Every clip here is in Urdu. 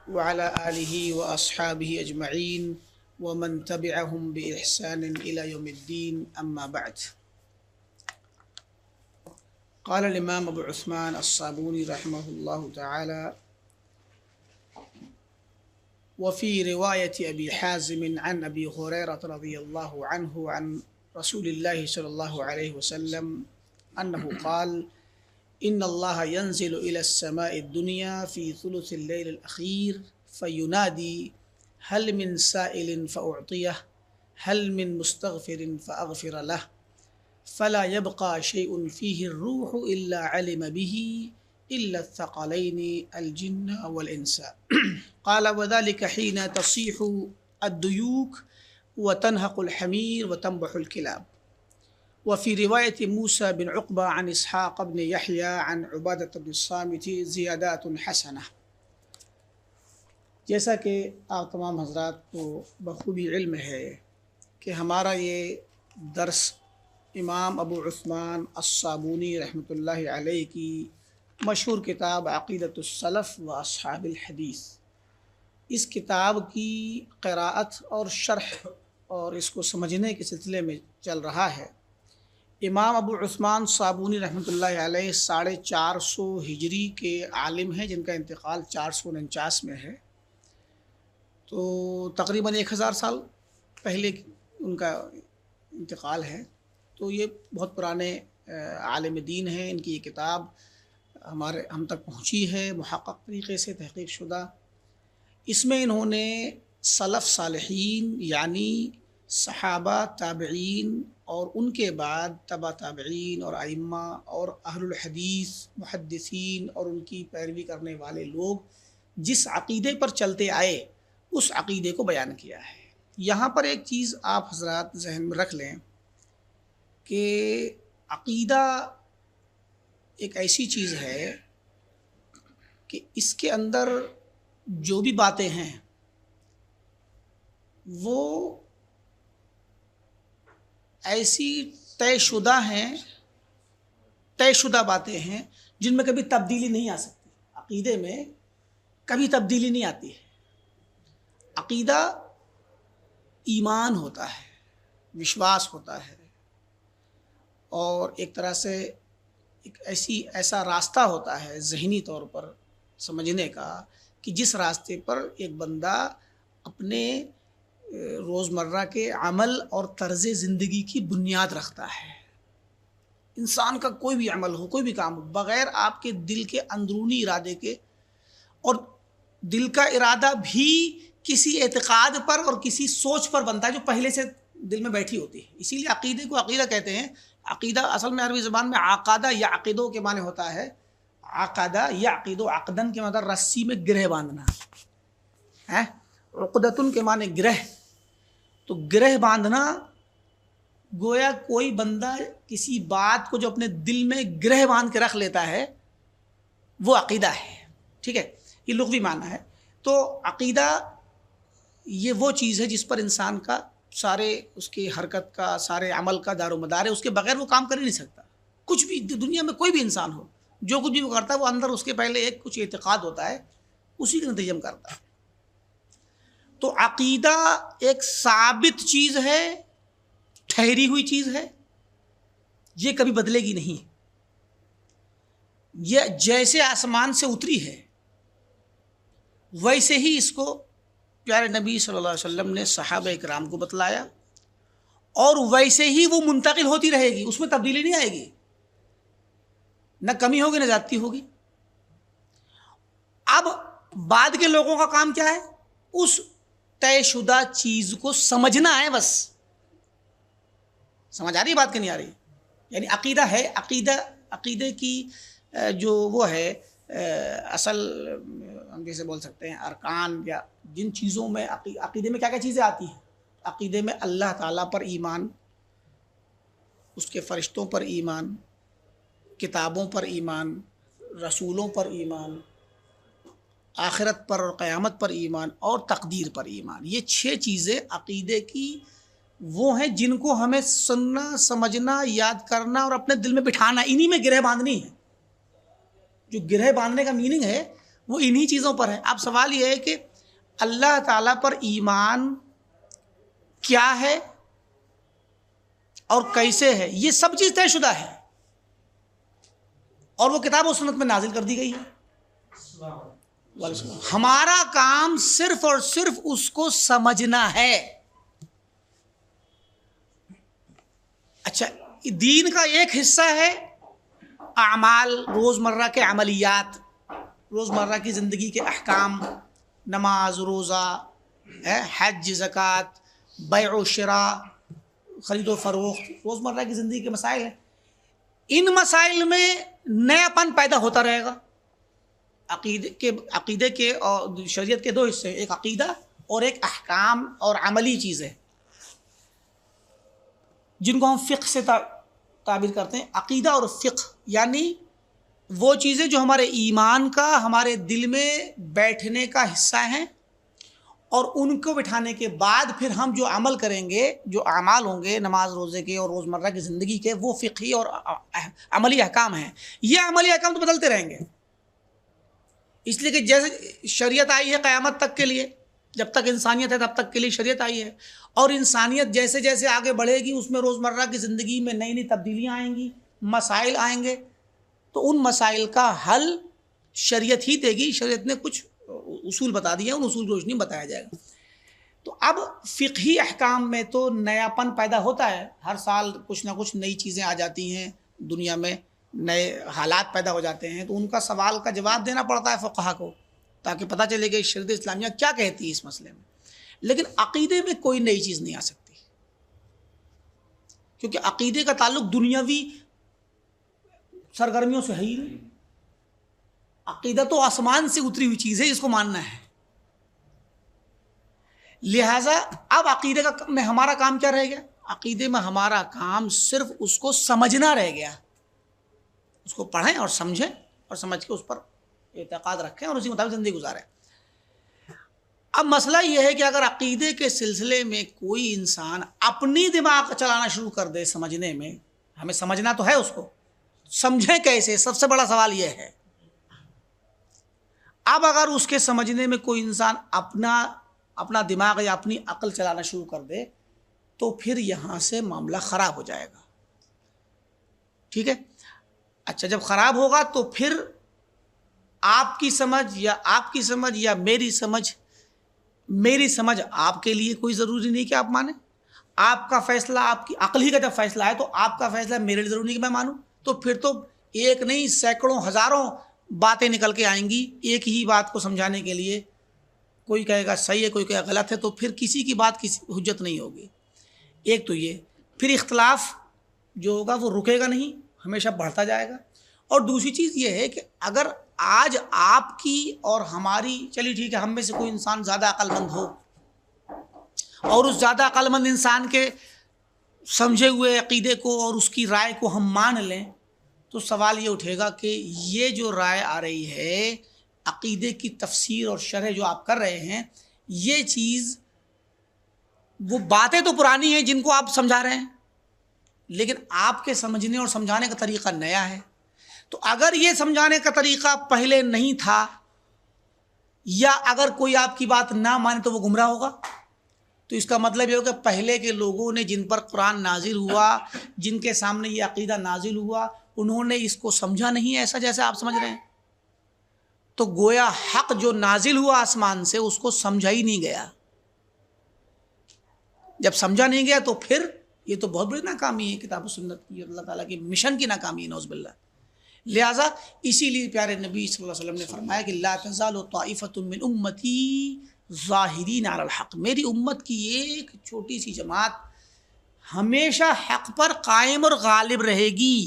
وعلى آله وأصحابه أجمعين ومن تبعهم بإحسان إلى يوم الدين أما بعد. قال الإمام أبو عثمان الصابوني رحمه الله تعالى: وفي رواية أبي حازم عن أبي هريرة رضي الله عنه عن رسول الله صلى الله عليه وسلم أنه قال: إن الله ينزل إلى السماء الدنيا في ثلث الليل الأخير فينادي: هل من سائل فأعطيه، هل من مستغفر فأغفر له، فلا يبقى شيء فيه الروح إلا علم به إلا الثقلين الجن والإنس. قال: وذلك حين تصيح الديوك وتنهق الحمير وتنبح الكلاب. وفي رواية موسى بن عقبة عن إسحاق بن يحيى عن عبادة بن الصامت زیادات حسنہ. جیسا کہ آپ تمام حضرات کو بخوبی علم ہے کہ ہمارا یہ درس امام ابو عثمان الصابونی رحمۃ اللہ علیہ کی مشہور کتاب عقیدۃ السلف و اصحاب الحدیث، اس کتاب کی قراءت اور شرح اور اس کو سمجھنے کے سلسلے میں چل رہا ہے. امام ابو عثمان صابونی رحمۃ اللہ علیہ 450 ہجری کے عالم ہیں جن کا انتقال 449 میں ہے، تو تقریباً 1000 سال پہلے ان کا انتقال ہے. تو یہ بہت پرانے عالم دین ہیں. ان کی یہ کتاب ہم تک پہنچی ہے محقق طریقے سے تحقیق شدہ. اس میں انہوں نے سلف صالحین یعنی صحابہ، تابعین اور ان کے بعد تبع تابعین اور ائمہ اور اہل الحدیث محدثین اور ان کی پیروی کرنے والے لوگ جس عقیدے پر چلتے آئے اس عقیدے کو بیان کیا ہے. یہاں پر ایک چیز آپ حضرات ذہن میں رکھ لیں کہ عقیدہ ایک ایسی چیز ہے کہ اس کے اندر جو بھی باتیں ہیں وہ ایسی طے شدہ باتیں ہیں جن میں کبھی تبدیلی نہیں آ سکتی. عقیدے میں کبھی تبدیلی نہیں آتی ہے. عقیدہ ایمان ہوتا ہے، وشواس ہوتا ہے، اور ایک طرح سے ایک ایسا راستہ ہوتا ہے ذہنی طور پر سمجھنے کا کہ جس راستے پر ایک بندہ اپنے روزمرہ کے عمل اور طرز زندگی کی بنیاد رکھتا ہے. انسان کا کوئی بھی عمل ہو، کوئی بھی کام ہو، بغیر آپ کے دل کے اندرونی ارادے کے، اور دل کا ارادہ بھی کسی اعتقاد پر اور کسی سوچ پر بنتا ہے جو پہلے سے دل میں بیٹھی ہوتی ہے. اسی لیے عقیدے کو عقیدہ کہتے ہیں. عقیدہ اصل میں عربی زبان میں عقادہ یا عقیدوں کے معنی ہوتا ہے. عقادہ یا عقیدو، عقدن کے معنی رسی میں گرہ باندھنا ہے، عقدتن کے معنی گرہ. تو گرہ باندھنا، گویا کوئی بندہ کسی بات کو جو اپنے دل میں گرہ باندھ کے رکھ لیتا ہے وہ عقیدہ ہے. ٹھیک ہے، یہ لغوی معنی ہے. تو عقیدہ یہ وہ چیز ہے جس پر انسان کا سارے اس کی حرکت کا، سارے عمل کا دار و مدار ہے. اس کے بغیر وہ کام کر ہی نہیں سکتا. کچھ بھی دنیا میں کوئی بھی انسان ہو، جو کچھ بھی وہ کرتا ہے وہ اندر اس کے پہلے ایک کچھ اعتقاد ہوتا ہے، اسی کے نتیجے میں کرتا ہے. تو عقیدہ ایک ثابت چیز ہے، ٹھہری ہوئی چیز ہے، یہ کبھی بدلے گی نہیں. یہ جیسے آسمان سے اتری ہے ویسے ہی اس کو پیارے نبی صلی اللہ علیہ وسلم نے صحابہ اکرام کو بتلایا، اور ویسے ہی وہ منتقل ہوتی رہے گی. اس میں تبدیلی نہیں آئے گی، نہ کمی ہوگی نہ زیادتی ہوگی. اب بعد کے لوگوں کا کام کیا ہے؟ اس طے شدہ چیز کو سمجھنا ہے. بس سمجھ آ رہی بات کہ نہیں آ رہی؟ یعنی عقیدہ ہے، عقیدے کی جو وہ ہے اصل، ہم جیسے بول سکتے ہیں ارکان، یا جن چیزوں میں عقیدے میں کیا کیا چیزیں آتی ہیں. عقیدے میں اللہ تعالیٰ پر ایمان، اس کے فرشتوں پر ایمان، کتابوں پر ایمان، رسولوں پر ایمان، آخرت پر اور قیامت پر ایمان، اور تقدیر پر ایمان. یہ 6 چیزیں عقیدے کی وہ ہیں جن کو ہمیں سننا، سمجھنا، یاد کرنا اور اپنے دل میں بٹھانا، انہی میں گرہ باندھنی ہے. جو گرہ باندھنے کا میننگ ہے وہ انہی چیزوں پر ہے. اب سوال یہ ہے کہ اللہ تعالیٰ پر ایمان کیا ہے اور کیسے ہے، یہ سب چیز طے شدہ ہے اور وہ کتاب و سنت میں نازل کر دی گئی ہے. ہمارا کام صرف اور صرف اس کو سمجھنا ہے. اچھا، دین کا ایک حصہ ہے اعمال، روزمرہ کے عملیات، روزمرہ کی زندگی کے احکام، نماز، روزہ، حج، زکوٰۃ، بیع و شراء، خرید و فروخت، روزمرہ کی زندگی کے مسائل ہیں. ان مسائل میں نیا پن پیدا ہوتا رہے گا. عقیدے کے اور شریعت کے دو حصے، ایک عقیدہ اور ایک احکام اور عملی چیزیں، جن کو ہم فقہ سے تعبیر کرتے ہیں. عقیدہ اور فقہ یعنی وہ چیزیں جو ہمارے ایمان کا، ہمارے دل میں بیٹھنے کا حصہ ہیں، اور ان کو بٹھانے کے بعد پھر ہم جو عمل کریں گے، جو اعمال ہوں گے نماز روزے کے اور روزمرہ کی زندگی کے، وہ فقہی اور عملی احکام ہیں. یہ عملی احکام تو بدلتے رہیں گے، اس لیے کہ جیسے شریعت آئی ہے قیامت تک کے لیے، جب تک انسانیت ہے تب تک کے لیے شریعت آئی ہے، اور انسانیت جیسے جیسے آگے بڑھے گی اس میں روزمرہ کی زندگی میں نئی نئی تبدیلیاں آئیں گی، مسائل آئیں گے، تو ان مسائل کا حل شریعت ہی دے گی. شریعت نے کچھ اصول بتا دیے، ان اصول کی روشنی میں بتایا جائے گا. تو اب فقہی احکام میں تو نیا پن پیدا ہوتا ہے، ہر سال کچھ نہ کچھ نئی چیزیں آ جاتی ہیں، دنیا میں نئے حالات پیدا ہو جاتے ہیں، تو ان کا سوال کا جواب دینا پڑتا ہے فقہا کو، تاکہ پتہ چلے کہ شریعت اسلامیہ کیا کہتی ہے اس مسئلے میں. لیکن عقیدے میں کوئی نئی چیز نہیں آ سکتی، کیونکہ عقیدے کا تعلق دنیاوی سرگرمیوں سے ہے ہی نہیں. عقیدہ تو آسمان سے اتری ہوئی چیز ہے، اس کو ماننا ہے. لہٰذا اب عقیدے کا میں ہمارا کام کیا رہ گیا؟ عقیدے میں ہمارا کام صرف اس کو سمجھنا رہ گیا. اس کو پڑھیں اور سمجھیں اور سمجھ کے اس پر اعتقاد رکھیں اور اسی مطابق زندگی گزاریں. اب مسئلہ یہ ہے کہ اگر عقیدے کے سلسلے میں کوئی انسان اپنی دماغ چلانا شروع کر دے سمجھنے میں، ہمیں سمجھنا تو ہے، اس کو سمجھیں کیسے، سب سے بڑا سوال یہ ہے. اب اگر اس کے سمجھنے میں کوئی انسان اپنا دماغ یا اپنی عقل چلانا شروع کر دے تو پھر یہاں سے معاملہ خراب ہو جائے گا. ٹھیک ہے؟ اچھا، جب خراب ہوگا تو پھر آپ کی سمجھ یا میری سمجھ آپ کے لیے کوئی ضروری نہیں کہ آپ مانیں. آپ کا فیصلہ، آپ کی عقل ہی کا جب فیصلہ ہے تو آپ کا فیصلہ میرے لیے ضروری نہیں کہ میں مانوں. تو پھر تو ایک نہیں سینکڑوں ہزاروں باتیں نکل کے آئیں گی ایک ہی بات کو سمجھانے کے لیے. کوئی کہے گا صحیح ہے، کوئی کہے گا غلط ہے، تو پھر کسی کی بات کسی حجت نہیں ہوگی. ایک تو یہ، پھر اختلاف جو ہوگا وہ رکے گا نہیں، ہمیشہ بڑھتا جائے گا. اور دوسری چیز یہ ہے کہ اگر آج آپ کی اور ہماری، چلیے ٹھیک ہے، ہم میں سے کوئی انسان زیادہ عقل مند ہو اور اس زیادہ عقل مند انسان کے سمجھے ہوئے عقیدے کو اور اس کی رائے کو ہم مان لیں، تو سوال یہ اٹھے گا کہ یہ جو رائے آ رہی ہے، عقیدے کی تفسیر اور شرح جو آپ کر رہے ہیں، یہ چیز، وہ باتیں تو پرانی ہیں جن کو آپ سمجھا رہے ہیں، لیکن آپ کے سمجھنے اور سمجھانے کا طریقہ نیا ہے. تو اگر یہ سمجھانے کا طریقہ پہلے نہیں تھا، یا اگر کوئی آپ کی بات نہ مانے تو وہ گمراہ ہوگا. تو اس کا مطلب یہ ہوگا کہ پہلے کے لوگوں نے جن پر قرآن نازل ہوا، جن کے سامنے یہ عقیدہ نازل ہوا، انہوں نے اس کو سمجھا نہیں ایسا جیسا آپ سمجھ رہے ہیں. تو گویا حق جو نازل ہوا آسمان سے، اس کو سمجھا ہی نہیں گیا. جب سمجھا نہیں گیا تو پھر یہ تو بہت بڑی ناکامی ہے کتاب و سنت کی، اللہ تعالیٰ کی مشن کی ناکامی ہے، نعوذ باللہ. لہٰذا اسی لیے پیارے نبی صلی اللہ علیہ وسلم نے فرمایا کہ لا تزال طائفۃ من امتی ظاہرین علی الحق، میری امت کی ایک چھوٹی سی جماعت ہمیشہ حق پر قائم اور غالب رہے گی.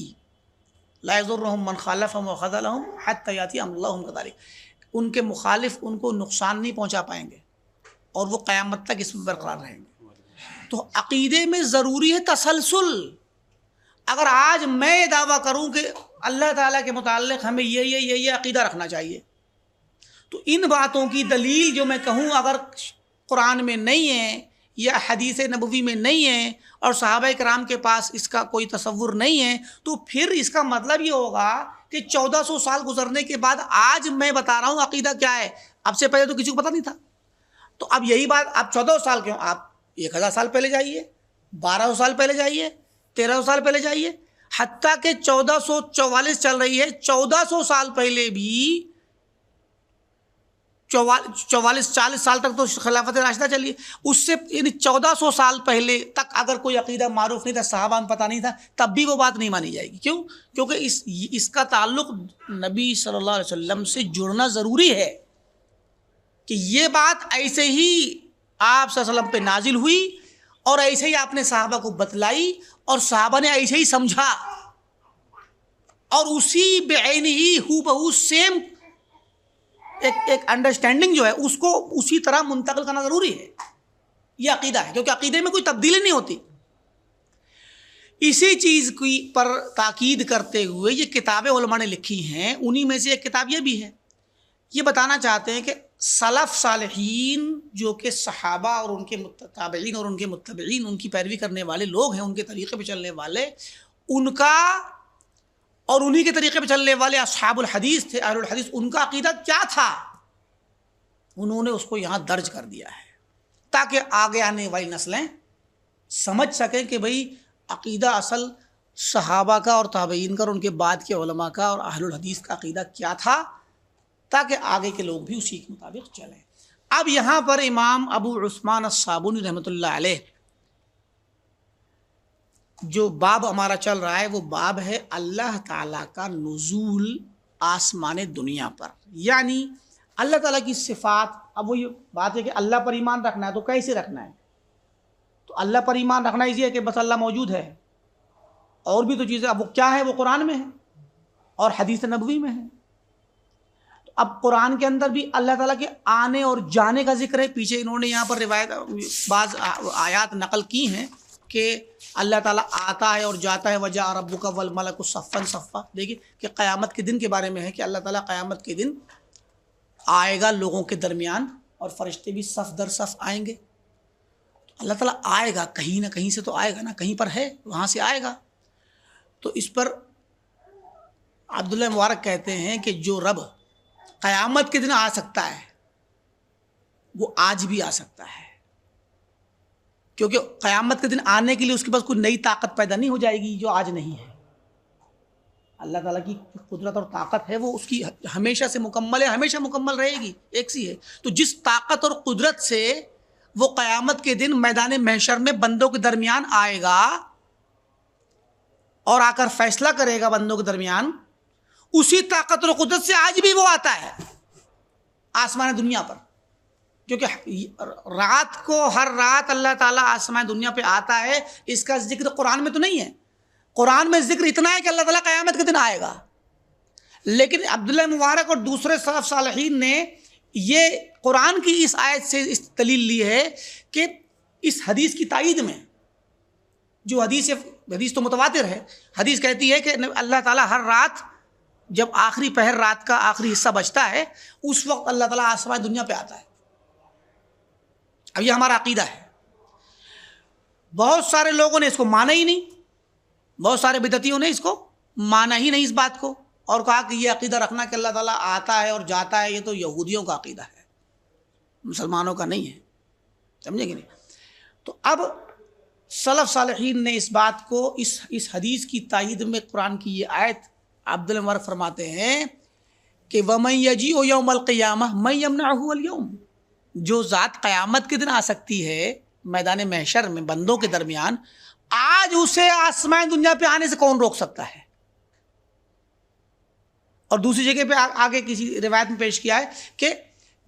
لا یضرهم من خالفهم وخذلهم حتى یاتی امر اللہ کذالک، ان کے مخالف ان کو نقصان نہیں پہنچا پائیں گے اور وہ قیامت تک اس میں برقرار رہیں گے. تو عقیدے میں ضروری ہے تسلسل. اگر آج میں دعویٰ کروں کہ اللہ تعالیٰ کے متعلق ہمیں یہ عقیدہ رکھنا چاہیے، تو ان باتوں کی دلیل جو میں کہوں اگر قرآن میں نہیں ہے یا حدیث نبوی میں نہیں ہے اور صحابہ کرام کے پاس اس کا کوئی تصور نہیں ہے، تو پھر اس کا مطلب یہ ہوگا کہ 1400 سال گزرنے کے بعد آج میں بتا رہا ہوں عقیدہ کیا ہے، اب سے پہلے تو کسی کو پتہ نہیں تھا۔ تو اب یہی بات آپ 1400 سال کیوں، آپ 1000 سال پہلے جائیے، 1200 سال پہلے جائیے، 1300 سال پہلے جائیے، حتیٰ کہ 1444 چل رہی ہے، 1400 سال پہلے بھی 44-40 سال تک تو خلافت راشدہ چلی، اس سے یعنی 1400 سال پہلے تک اگر کوئی عقیدہ معروف نہیں تھا، صحابہ میں پتہ نہیں تھا، تب بھی وہ بات نہیں مانی جائے گی۔ کیوں؟ کیونکہ اس کا تعلق نبی صلی اللہ علیہ وسلم سے جڑنا ضروری ہے کہ یہ بات ایسے ہی آپ صلی اللہ علیہ وسلم پہ نازل ہوئی اور ایسے ہی آپ نے صحابہ کو بتلائی اور صحابہ نے ایسے ہی سمجھا اور اسی بعین ہی ہو بہو سیم ایک انڈرسٹینڈنگ جو ہے اس کو اسی طرح منتقل کرنا ضروری ہے۔ یہ عقیدہ ہے، کیونکہ عقیدے میں کوئی تبدیلی نہیں ہوتی۔ اسی چیز کی پر تاکید کرتے ہوئے یہ کتابیں علماء نے لکھی ہیں، انہی میں سے ایک کتاب یہ بھی ہے۔ یہ بتانا چاہتے ہیں کہ سلف صالحین جو کہ صحابہ اور ان کے تابعین اور ان کے متبعین، ان کی پیروی کرنے والے لوگ ہیں، ان کے طریقے پہ چلنے والے، ان کا اور انہی کے طریقے پہ چلنے والے اصحاب الحدیث تھے، اہل الحدیث، ان کا عقیدہ کیا تھا، انہوں نے اس کو یہاں درج کر دیا ہے تاکہ آگے آنے والی نسلیں سمجھ سکیں کہ بھئی عقیدہ اصل صحابہ کا اور تابعین کا اور ان کے بعد کے علماء کا اور اہل الحدیث کا عقیدہ کیا تھا، تاکہ آگے کے لوگ بھی اسی کے مطابق چلیں۔ اب یہاں پر امام ابو عثمان الصابونی رحمۃ اللہ علیہ جو باب ہمارا چل رہا ہے وہ باب ہے اللہ تعالیٰ کا نزول آسمان دنیا پر، یعنی اللہ تعالیٰ کی صفات۔ اب وہ یہ بات ہے کہ اللہ پر ایمان رکھنا ہے تو کیسے رکھنا ہے؟ تو اللہ پر ایمان رکھنا اسی ہے کہ بس اللہ موجود ہے، اور بھی تو چیزیں، اب وہ کیا ہے؟ وہ قرآن میں ہے اور حدیث نبوی میں ہے۔ تو اب قرآن کے اندر بھی اللہ تعالیٰ کے آنے اور جانے کا ذکر ہے، پیچھے انہوں نے یہاں پر روایت بعض آیات نقل کی ہیں کہ اللہ تعالیٰ آتا ہے اور جاتا ہے، وجاء ربک والملک صفا صفا۔ دیکھیے کہ قیامت کے دن کے بارے میں ہے کہ اللہ تعالیٰ قیامت کے دن آئے گا لوگوں کے درمیان اور فرشتے بھی صف در صف آئیں گے۔ اللہ تعالیٰ آئے گا، کہیں نہ کہیں سے تو آئے گا نا، کہیں پر ہے وہاں سے آئے گا۔ تو اس پر عبداللہ مبارک کہتے ہیں کہ جو رب قیامت کے دن آ سکتا ہے وہ آج بھی آ سکتا ہے، کیونکہ قیامت کے دن آنے کے لیے اس کے پاس کوئی نئی طاقت پیدا نہیں ہو جائے گی جو آج نہیں ہے۔ اللہ تعالیٰ کی قدرت اور طاقت ہے وہ اس کی ہمیشہ سے مکمل ہے، ہمیشہ مکمل رہے گی، ایک سی ہے۔ تو جس طاقت اور قدرت سے وہ قیامت کے دن میدان محشر میں بندوں کے درمیان آئے گا اور آ کر فیصلہ کرے گا بندوں کے درمیان، اسی طاقت اور قدرت سے آج بھی وہ آتا ہے آسمان دنیا پر۔ کیونکہ رات کو ہر رات اللہ تعالیٰ آسمان دنیا پہ آتا ہے، اس کا ذکر قرآن میں تو نہیں ہے۔ قرآن میں ذکر اتنا ہے کہ اللہ تعالیٰ قیامت کے دن آئے گا، لیکن عبداللہ مبارک اور دوسرے سلف صالحین نے یہ قرآن کی اس آیت سے اس دلیل لی ہے کہ اس حدیث کی تائید میں، جو حدیث تو متواتر ہے، حدیث کہتی ہے کہ اللہ تعالیٰ ہر رات جب آخری پہر رات کا آخری حصہ بچتا ہے اس وقت اللہ تعالیٰ آسمان دنیا پہ آتا ہے۔ اب یہ ہمارا عقیدہ ہے۔ بہت سارے لوگوں نے اس کو مانا ہی نہیں، بہت سارے بدعتیوں نے اس کو مانا ہی نہیں اس بات کو، اور کہا کہ یہ عقیدہ رکھنا کہ اللہ تعالیٰ آتا ہے اور جاتا ہے یہ تو یہودیوں کا عقیدہ ہے، مسلمانوں کا نہیں ہے، سمجھے کہ نہیں؟ تو اب سلف صالحین نے اس بات کو اس حدیث کی تائید میں قرآن کی یہ آیت عبداللہ مبارک فرماتے ہیں کہ وَمَن يَجِيءُ يَوْمَ الْقِيَامَةِ مَن يَمْنَعُهُ الْيَوْمَ، جو ذات قیامت کے دن آ سکتی ہے میدان محشر میں بندوں کے درمیان، آج اسے آسمان دنیا پہ آنے سے کون روک سکتا ہے؟ اور دوسری جگہ پہ آگے کسی روایت میں پیش کیا ہے کہ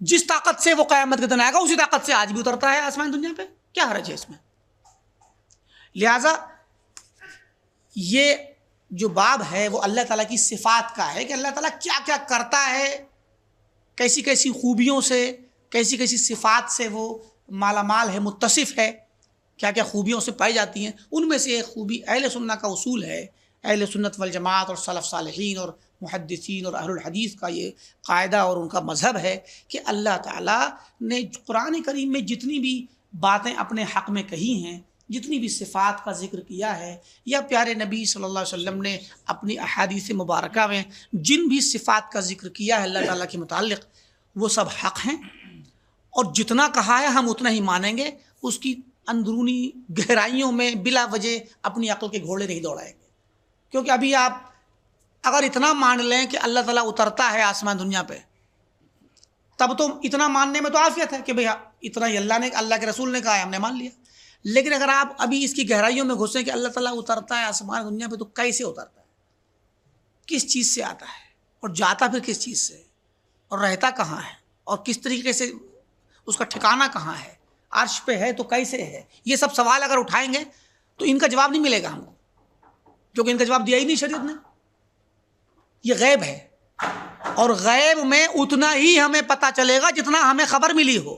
جس طاقت سے وہ قیامت کے دن آئے گا اسی طاقت سے آج بھی اترتا ہے آسمان دنیا پہ، کیا حرج ہے اس میں؟ لہذا یہ جو باب ہے وہ اللہ تعالیٰ کی صفات کا ہے کہ اللہ تعالیٰ کیا کیا کرتا ہے، کیسی کیسی خوبیوں سے، کیسی کیسی صفات سے وہ مالا مال ہے، متصف ہے، کیا کیا خوبیوں سے پائی جاتی ہیں۔ ان میں سے ایک خوبی اہل سنت کا اصول ہے، اہل سنت والجماعت اور سلف صالحین اور محدثین اور اہل الحدیث کا یہ قاعدہ اور ان کا مذہب ہے کہ اللہ تعالیٰ نے قرآن کریم میں جتنی بھی باتیں اپنے حق میں کہی ہیں، جتنی بھی صفات کا ذکر کیا ہے، یا پیارے نبی صلی اللہ علیہ وسلم نے اپنی احادیث مبارکہ میں جن بھی صفات کا ذکر کیا ہے اللہ تعالیٰ کے متعلق، وہ سب حق ہیں، اور جتنا کہا ہے ہم اتنا ہی مانیں گے، اس کی اندرونی گہرائیوں میں بلا وجہ اپنی عقل کے گھوڑے نہیں دوڑائیں گے۔ کیونکہ ابھی آپ اگر اتنا مان لیں کہ اللہ تعالیٰ اترتا ہے آسمان دنیا پہ، تب تو اتنا ماننے میں تو عافیت ہے کہ بھئی اتنا ہی اللہ کے رسول نے کہا ہے، ہم نے مان لیا۔ لیکن اگر آپ ابھی اس کی گہرائیوں میں گھسیں کہ اللہ تعالیٰ اترتا ہے آسمان دنیا پہ، تو کیسے اترتا ہے، کس چیز سے آتا ہے، اور جاتا پھر کس چیز سے، اور رہتا کہاں ہے، اور کس طریقے سے اس کا ٹھکانہ کہاں ہے، عرش پہ ہے تو کیسے ہے، یہ سب سوال اگر اٹھائیں گے تو ان کا جواب نہیں ملے گا ہم کو، کیونکہ ان کا جواب دیا ہی نہیں شریعت نے۔ یہ غیب ہے، اور غیب میں اتنا ہی ہمیں پتہ چلے گا جتنا ہمیں خبر ملی ہو۔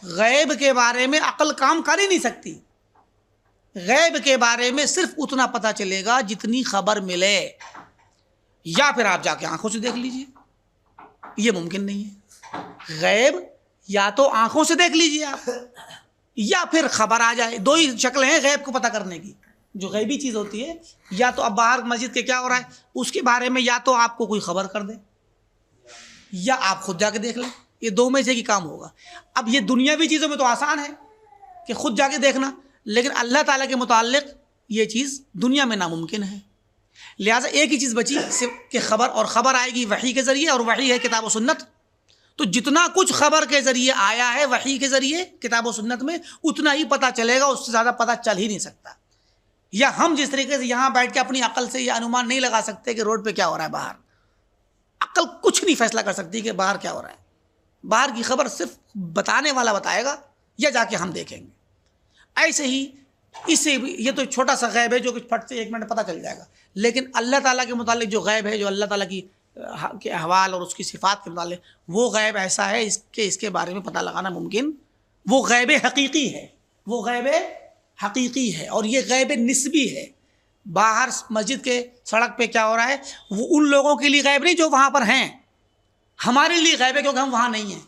غیب کے بارے میں عقل کام کر ہی نہیں سکتی، غیب کے بارے میں صرف اتنا پتہ چلے گا جتنی خبر ملے، یا پھر آپ جا کے آنکھوں سے دیکھ لیجئے، یہ ممکن نہیں ہے۔ غیب یا تو آنکھوں سے دیکھ لیجئے آپ، یا پھر خبر آ جائے، دو ہی شکلیں ہیں غیب کو پتہ کرنے کی۔ جو غیبی چیز ہوتی ہے، یا تو اب باہر مسجد کے کیا ہو رہا ہے اس کے بارے میں یا تو آپ کو کوئی خبر کر دے، یا آپ خود جا کے دیکھ لیں، یہ دو میں سے ہی کام ہوگا۔ اب یہ دنیاوی چیزوں میں تو آسان ہے کہ خود جا کے دیکھنا، لیکن اللہ تعالیٰ کے متعلق یہ چیز دنیا میں ناممکن ہے۔ لہٰذا ایک ہی چیز بچی کہ خبر، اور خبر آئے گی وحی کے ذریعے، اور وحی ہے کتاب و سنت۔ تو جتنا کچھ خبر کے ذریعے آیا ہے وحی کے ذریعے کتاب و سنت میں، اتنا ہی پتہ چلے گا، اس سے زیادہ پتہ چل ہی نہیں سکتا۔ یا ہم جس طریقے سے یہاں بیٹھ کے اپنی عقل سے یہ انومان نہیں لگا سکتے کہ روڈ پہ کیا ہو رہا ہے، باہر عقل کچھ نہیں فیصلہ کر سکتی کہ باہر کیا ہو رہا ہے، باہر کی خبر صرف بتانے والا بتائے گا، یا جا کے ہم دیکھیں گے۔ ایسے ہی اس سے یہ تو چھوٹا سا غیب ہے جو کہ پھٹ سے ایک منٹ پتہ چل جائے گا، لیکن اللہ تعالیٰ کے متعلق جو غیب ہے، جو اللہ تعالیٰ کی کے احوال اور اس کی صفات کے متعلق، وہ غیب ایسا ہے اس کے بارے میں پتہ لگانا ممکن، وہ غیب حقیقی ہے، وہ غیب حقیقی ہے، اور یہ غیب نسبی ہے۔ باہر مسجد کے سڑک پہ کیا ہو رہا ہے، وہ ان لوگوں کے لیے غیب نہیں جو وہاں پر ہیں، ہمارے لیے غیب ہے کیونکہ ہم وہاں نہیں ہیں۔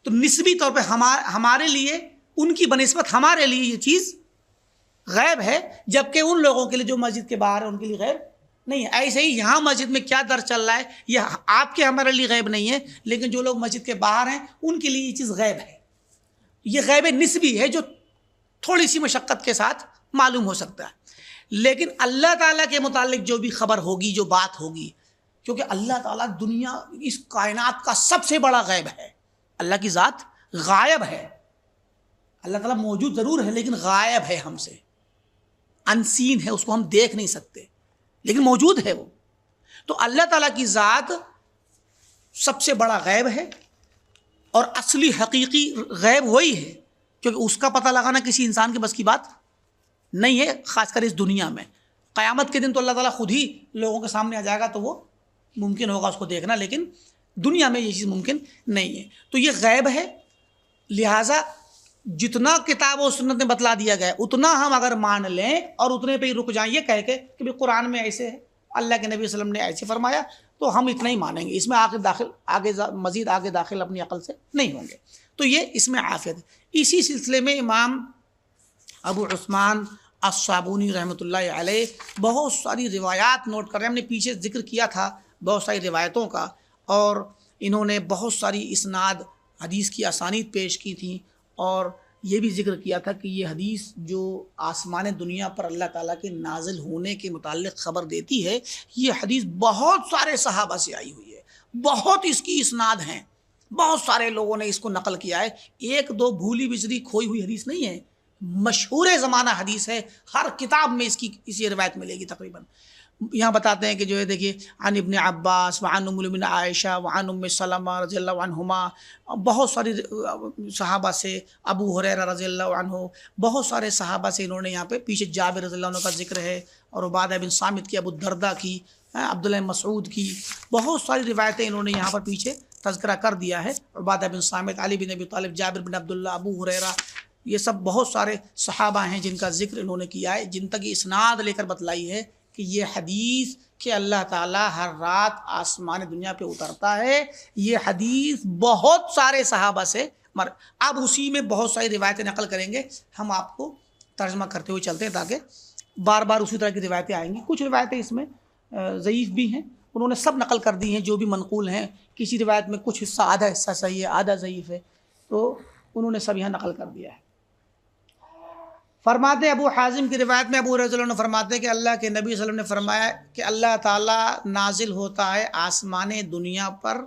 تو نسبی طور پہ ہمارے لیے، ان کی بنسبت ہمارے لیے یہ چیز غیب ہے، جبکہ ان لوگوں کے لیے جو مسجد کے باہر ہے ان کے لیے غیب نہیں ہے۔ ایسے ہی یہاں مسجد میں کیا درس چل رہا ہے، یہ آپ کے ہمارے لیے غیب نہیں ہے، لیکن جو لوگ مسجد کے باہر ہیں ان کے لیے یہ چیز غیب ہے۔ یہ غیب نسبی ہے جو تھوڑی سی مشقت کے ساتھ معلوم ہو سکتا ہے، لیکن اللہ تعالیٰ کے متعلق جو بھی خبر ہوگی، جو بات ہوگی، کیونکہ اللہ تعالیٰ دنیا، اس کائنات کا سب سے بڑا غیب ہے۔ اللہ کی ذات غائب ہے، اللہ تعالیٰ موجود ضرور ہے لیکن غائب ہے، ہم سے انسین ہے، اس کو ہم دیکھ نہیں سکتے، لیکن موجود ہے وہ۔ تو اللہ تعالیٰ کی ذات سب سے بڑا غیب ہے، اور اصلی حقیقی غیب وہی ہے، کیونکہ اس کا پتہ لگانا کسی انسان کے بس کی بات نہیں ہے، خاص کر اس دنیا میں۔ قیامت کے دن تو اللہ تعالیٰ خود ہی لوگوں کے سامنے آ جائے گا تو وہ ممکن ہوگا اس کو دیکھنا، لیکن دنیا میں یہ چیز ممکن نہیں ہے۔ تو یہ غیب ہے، لہٰذا جتنا کتاب و سنت میں بتلا دیا گیا اتنا ہم اگر مان لیں اور اتنے پہ ہی رک جائیں، یہ کہہ کے کہ بھی قرآن میں ایسے ہے، اللہ کے نبی صلی اللہ علیہ وسلم نے ایسے فرمایا، تو ہم اتنا ہی مانیں گے، اس میں مزید آگے داخل اپنی عقل سے نہیں ہوں گے۔ تو یہ اس میں عافیت ہے۔ اسی سلسلے میں امام ابو عثمان الصابونی رحمۃ اللہ علیہ بہت ساری روایات نوٹ کر رہے ہیں، ہم نے پیچھے ذکر کیا تھا بہت ساری روایتوں کا، اور انہوں نے بہت ساری اسناد حدیث کی اسانید پیش کی تھیں، اور یہ بھی ذکر کیا تھا کہ یہ حدیث جو آسمان دنیا پر اللہ تعالیٰ کے نازل ہونے کے متعلق خبر دیتی ہے، یہ حدیث بہت سارے صحابہ سے آئی ہوئی ہے، بہت اس کی اسناد ہیں، بہت سارے لوگوں نے اس کو نقل کیا ہے، ایک دو بھولی بسری کھوئی ہوئی حدیث نہیں ہے، مشہور زمانہ حدیث ہے، ہر کتاب میں اس کی اسی روایت ملے گی تقریباً۔ یہاں بتاتے ہیں کہ جو ہے دیکھیے، عن ابن عباس وعن ام المؤمنین عائشہ وعن ام سلمہ رضی اللہ عنہما، بہت ساری صحابہ سے، ابو ہریرہ رضی اللہ عنہ، بہت سارے صحابہ سے انہوں نے یہاں پہ پیچھے جابر رضی اللہ عنہ کا ذکر ہے، اور عبادہ بن صامت کی، ابو الدرداء کی، عبداللہ مسعود کی، بہت ساری روایتیں انہوں نے یہاں پر پیچھے تذکرہ کر دیا ہے۔ عبادہ بن صامت، علی بن ابی طالب، جابر بن عبداللہ، ابو ہریرہ، یہ سب بہت سارے صحابہ ہیں جن کا ذکر انہوں نے کیا ہے، جن تک اسناد لے کر بتلائی ہے کہ یہ حدیث کہ اللہ تعالیٰ ہر رات آسمان دنیا پہ اترتا ہے، یہ حدیث بہت سارے صحابہ سے اب اسی میں بہت ساری روایتیں نقل کریں گے، ہم آپ کو ترجمہ کرتے ہوئے چلتے ہیں تاکہ بار بار اسی طرح کی روایتیں آئیں گی. کچھ روایتیں اس میں ضعیف بھی ہیں، انہوں نے سب نقل کر دی ہیں جو بھی منقول ہیں. کسی روایت میں کچھ حصہ، آدھا حصہ صحیح ہے، آدھا ضعیف ہے، تو انہوں نے سب یہاں نقل کر دیا ہے. فرماتے ہیں ابو حازم کی روایت میں ابو رضی اللہ عنہ فرماتے ہیں کہ اللہ کے نبی صلی اللہ علیہ وسلم نے فرمایا کہ اللہ تعالیٰ نازل ہوتا ہے آسمان دنیا پر.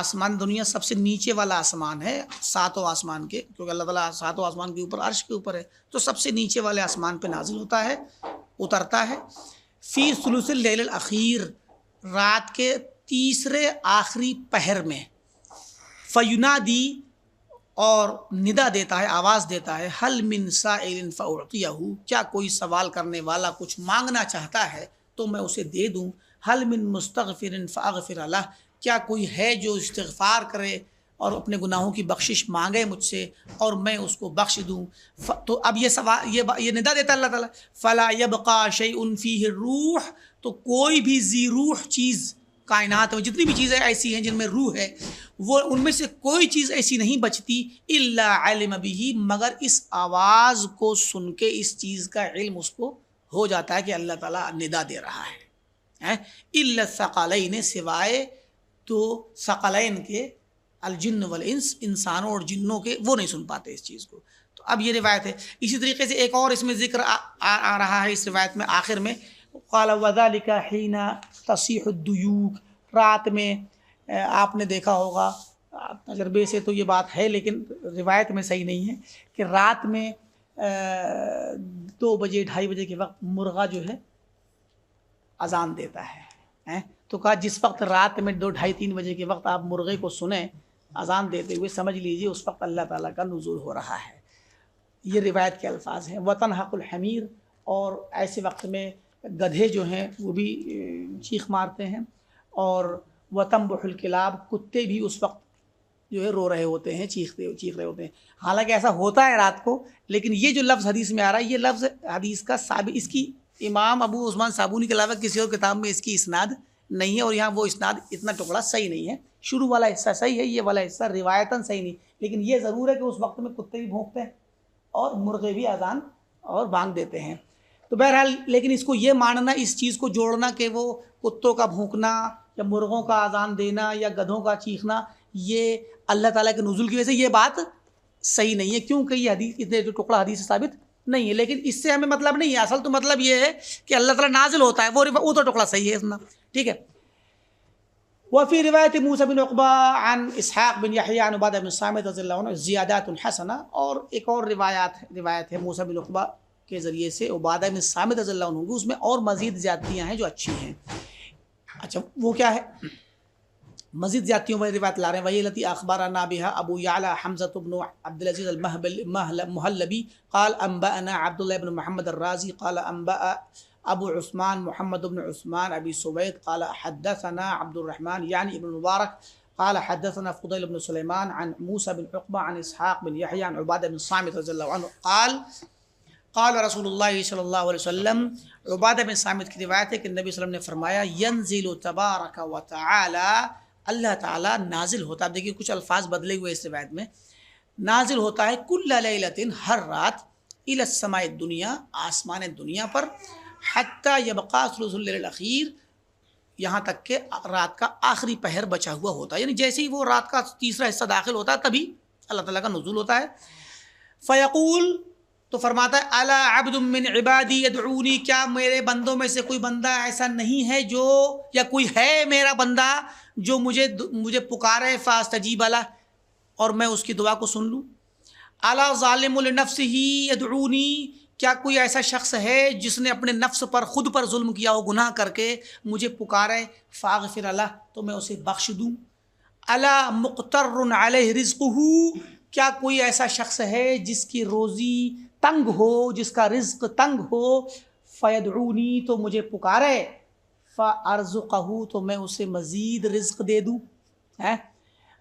آسمان دنیا سب سے نیچے والا آسمان ہے ساتوں آسمان کے، کیونکہ اللہ تعالیٰ ساتوں آسمان کے اوپر عرش کے اوپر ہے، تو سب سے نیچے والے آسمان پہ نازل ہوتا ہے، اترتا ہے. فی ثلث اللیل الاخیر، رات کے تیسرے آخری پہر میں. فینادی، اور ندا دیتا ہے، آواز دیتا ہے، حل من سائل فاعطیہ، کیا کوئی سوال کرنے والا کچھ مانگنا چاہتا ہے تو میں اسے دے دوں. حل من مستغفر فاغفر لہ، کیا کوئی ہے جو استغفار کرے اور اپنے گناہوں کی بخشش مانگے مجھ سے اور میں اس کو بخش دوں. تو اب یہ سوال، یہ ندا دیتا اللہ تعالیٰ. فلا یبقى شیء فیہ الروح، تو کوئی بھی ذی روح چیز کائنات میں جتنی بھی چیزیں ایسی ہیں جن میں روح ہے، وہ ان میں سے کوئی چیز ایسی نہیں بچتی الا علم بہ، مگر اس آواز کو سن کے اس چیز کا علم اس کو ہو جاتا ہے کہ اللہ تعالیٰ ندا دے رہا ہے. الا الثقلین، سوائے تو ثقلین کے، الجن والانس، انسانوں اور جنوں کے، وہ نہیں سن پاتے اس چیز کو. تو اب یہ روایت ہے. اسی طریقے سے ایک اور اس میں ذکر آ رہا ہے اس روایت میں آخر میں، قال وذلك حين تصيح الديوك، رات میں آپ نے دیکھا ہوگا، تجربے سے تو یہ بات ہے لیکن روایت میں صحیح نہیں ہے، کہ رات میں 2 بجے 2:30 بجے کے وقت مرغا جو ہے اذان دیتا ہے. تو کہا جس وقت رات میں 2 2:30 3 بجے کے وقت آپ مرغے کو سنیں اذان دیتے ہوئے، سمجھ لیجئے اس وقت اللہ تعالیٰ کا نزول ہو رہا ہے. یہ روایت کے الفاظ ہیں. وتنحق الحمیر، اور ایسے وقت میں گدھے جو ہیں وہ بھی چیخ مارتے ہیں. اور وتنبح الکلاب، کتے بھی اس وقت جو ہے رو رہے ہوتے ہیں، چیخ رہے ہوتے ہیں. حالانکہ ایسا ہوتا ہے رات کو، لیکن یہ جو لفظ حدیث میں آ رہا ہے، یہ لفظ حدیث کا ثابت، اس کی امام ابو عثمان صابونی کے علاوہ کسی اور کتاب میں اس کی اسناد نہیں ہے، اور یہاں وہ اسناد اتنا ٹکڑا صحیح نہیں ہے. شروع والا حصہ صحیح ہے، یہ والا حصہ روایتاً صحیح نہیں، لیکن یہ ضرور ہے کہ اس وقت میں کتے بھی بھونکتے ہیں اور مرغے بھی اذان اور بانگ دیتے ہیں. تو بہرحال لیکن اس کو یہ ماننا، اس چیز کو جوڑنا کہ وہ کتوں کا بھونکنا یا مرغوں کا اذان دینا یا گدھوں کا چیخنا یہ اللہ تعالیٰ کے نزول کی وجہ سے، یہ بات صحیح نہیں ہے، کیونکہ یہ حدیث اتنے جو ٹکڑا حدیث ثابت نہیں ہے. لیکن اس سے ہمیں مطلب نہیں ہے، اصل تو مطلب یہ ہے کہ اللہ تعالیٰ نازل ہوتا ہے، وہ تو ٹکڑا صحیح ہے اتنا، ٹھیک ہے. وفي رواية موسى بن عقبہ عن اسحاق بن يحيى عن عبادة بن صامت رضی اللہ عنہ زیادات حسنہ، اور ایک اور روایت ہے موسیٰ بن عقبہ کے ذریعے سے عبادہ بن صامت رضی اللہ عنہ، اس میں اور مزید زیادتیاں ہیں جو اچھی ہیں. اچھا وہ کیا ہے؟ مزید زیادتیوں والی روایت لا رہے ہیں. وہی التي اخبرنا بها ابو يعلى حمزة بن عبد العزيز المهلبي قال انبأنا عبد الله بن محمد الرازي قال انبأ ابو عثمان محمد بن عثمان ابی سوید قال حدثنا عبد الرحمن يعني ابن مبارك قال حدثنا فضيل بن سليمان عن موسى بن عقبة عن اسحاق بن يحيى عن عبادة بن صامت رضی اللہ عنہ قال رسول اللہ صلی اللہ علیہ وسلم. عبادہ بن صامت کی روایت ہے کہ نبی صلی اللہ علیہ وسلم نے فرمایا ینزل تبارک و تعالی، اللہ تعالیٰ نازل ہوتا ہے. اب دیکھیے کچھ الفاظ بدلے ہوئے اس روایت میں. نازل ہوتا ہے کل لیلۃ، ہر رات، الی السماء الدنیا، آسمان دنیا پر، حتی یبقى ثلث اللیل الاخیر، یہاں تک کہ رات کا آخری پہر بچا ہوا ہوتا ہے. یعنی جیسے ہی وہ رات کا تیسرا حصہ داخل ہوتا ہے تبھی اللہ تعالیٰ کا نزول ہوتا ہے. فیقول، تو فرماتا ہے الا عبد من عبادی یدعونی، کیا میرے بندوں میں سے کوئی بندہ ایسا نہیں ہے جو، یا کوئی ہے میرا بندہ جو مجھے پکارے، فاستجیب لہ، اور میں اس کی دعا کو سن لوں. الا ظالم لنفسہ یدعونی، کیا کوئی ایسا شخص ہے جس نے اپنے نفس پر، خود پر ظلم کیا ہو، گناہ کر کے مجھے پکارے، فاغفر لہ، تو میں اسے بخش دوں. الا مقتر علیہ رزقہ، کیا کوئی ایسا شخص ہے جس کی روزی تنگ ہو، جس کا رزق تنگ ہو، فیدعونی، تو مجھے پکارے، فارزقہ، تو میں اسے مزید رزق دے دوں.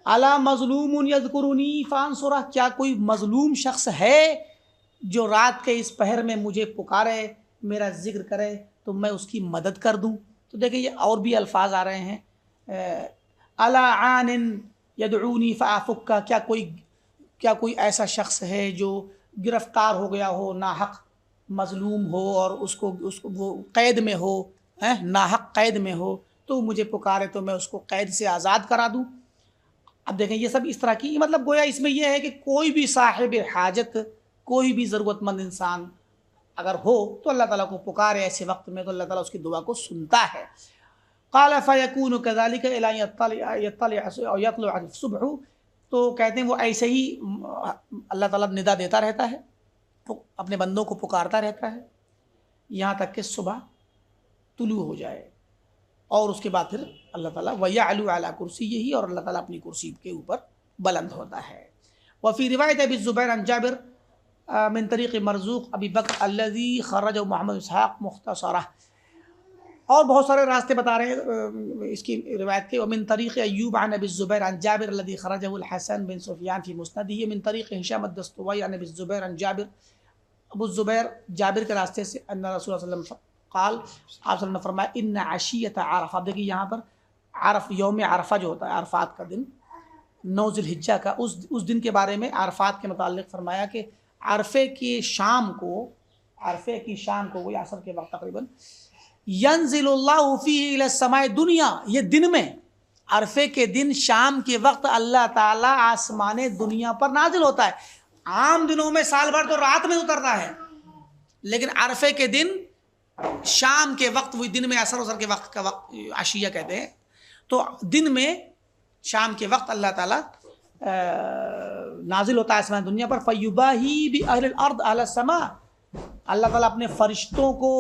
الا مظلوم یذکرنی فانصرہ، کیا کوئی مظلوم شخص ہے جو رات کے اس پہر میں مجھے پکارے، میرا ذکر کرے، تو میں اس کی مدد کر دوں. تو دیکھیں یہ اور بھی الفاظ آ رہے ہیں. الا عان یدعونی فافکا، کیا کوئی ایسا شخص ہے جو گرفتار ہو گیا ہو، ناحق مظلوم ہو اور اس کو وہ قید میں ہو، ناحق قید میں ہو، تو مجھے پکارے تو میں اس کو قید سے آزاد کرا دوں۔ اب دیکھیں یہ سب اس طرح کی، مطلب گویا اس میں یہ ہے کہ کوئی بھی صاحب حاجت، کوئی بھی ضرورت مند انسان اگر ہو تو اللہ تعالیٰ کو پکارے ایسے وقت میں، تو اللہ تعالیٰ اس کی دعا کو سنتا ہے۔ قال فیکون کذالک الی یطلع الصبح، تو کہتے ہیں وہ ایسے ہی اللہ تعالیٰ ندا دیتا رہتا ہے، اپنے بندوں کو پکارتا رہتا ہے یہاں تک کہ صبح طلوع ہو جائے، اور اس کے بعد پھر اللہ تعالیٰ وَيَعْلُو عَلَى كُرْسِيِّهِ، اور اللہ تعالیٰ اپنی کرسی کے اوپر بلند ہوتا ہے۔ وفی روایت ابی الزبیر عن جابر من طریق مرزوق ابی بکر الذی خرجہ محمد اسحاق مختصرہ، اور بہت سارے راستے بتا رہے ہیں اس کی روایت کے۔ ومن طریق ایوب عن ابی الزبیر عن جابر الذی خرجہ الحسن بن سفیان فی مسندہ، من طریق ہشام الدستوائی عن ابی الزبیر عن جابر، ابو الزبیر جابر کے راستے سے، ان رسول اللہ صلی اللہ علیہ وسلم قال، آپ صلی اللہ علیہ وسلم نے فرمایا ان عشیۃ عرفہ، اب دیکھیے یہاں پر یوم عرفہ جو ہوتا ہے، عرفات کا دن 9 ذی الحجہ کا، اس دن کے بارے میں عرفات کے متعلق فرمایا کہ عرفے کی شام کو وہی عصر کے وقت تقریباً، ینزل اللہ فیہ الی السماء دنیا، یہ دن میں عرفے کے دن شام کے وقت اللہ تعالیٰ آسمان دنیا پر نازل ہوتا ہے۔ عام دنوں میں سال بھر تو رات میں اترتا ہے، لیکن عرفے کے دن شام کے وقت، وہی دن میں عصر کے وقت کا وقت عشیہ کہتے ہیں، تو دن میں شام کے وقت اللہ تعالیٰ نازل ہوتا ہے آسمان دنیا پر۔ فیباہی بأہل الارض اہل السماء، اللہ تعالیٰ اپنے فرشتوں کو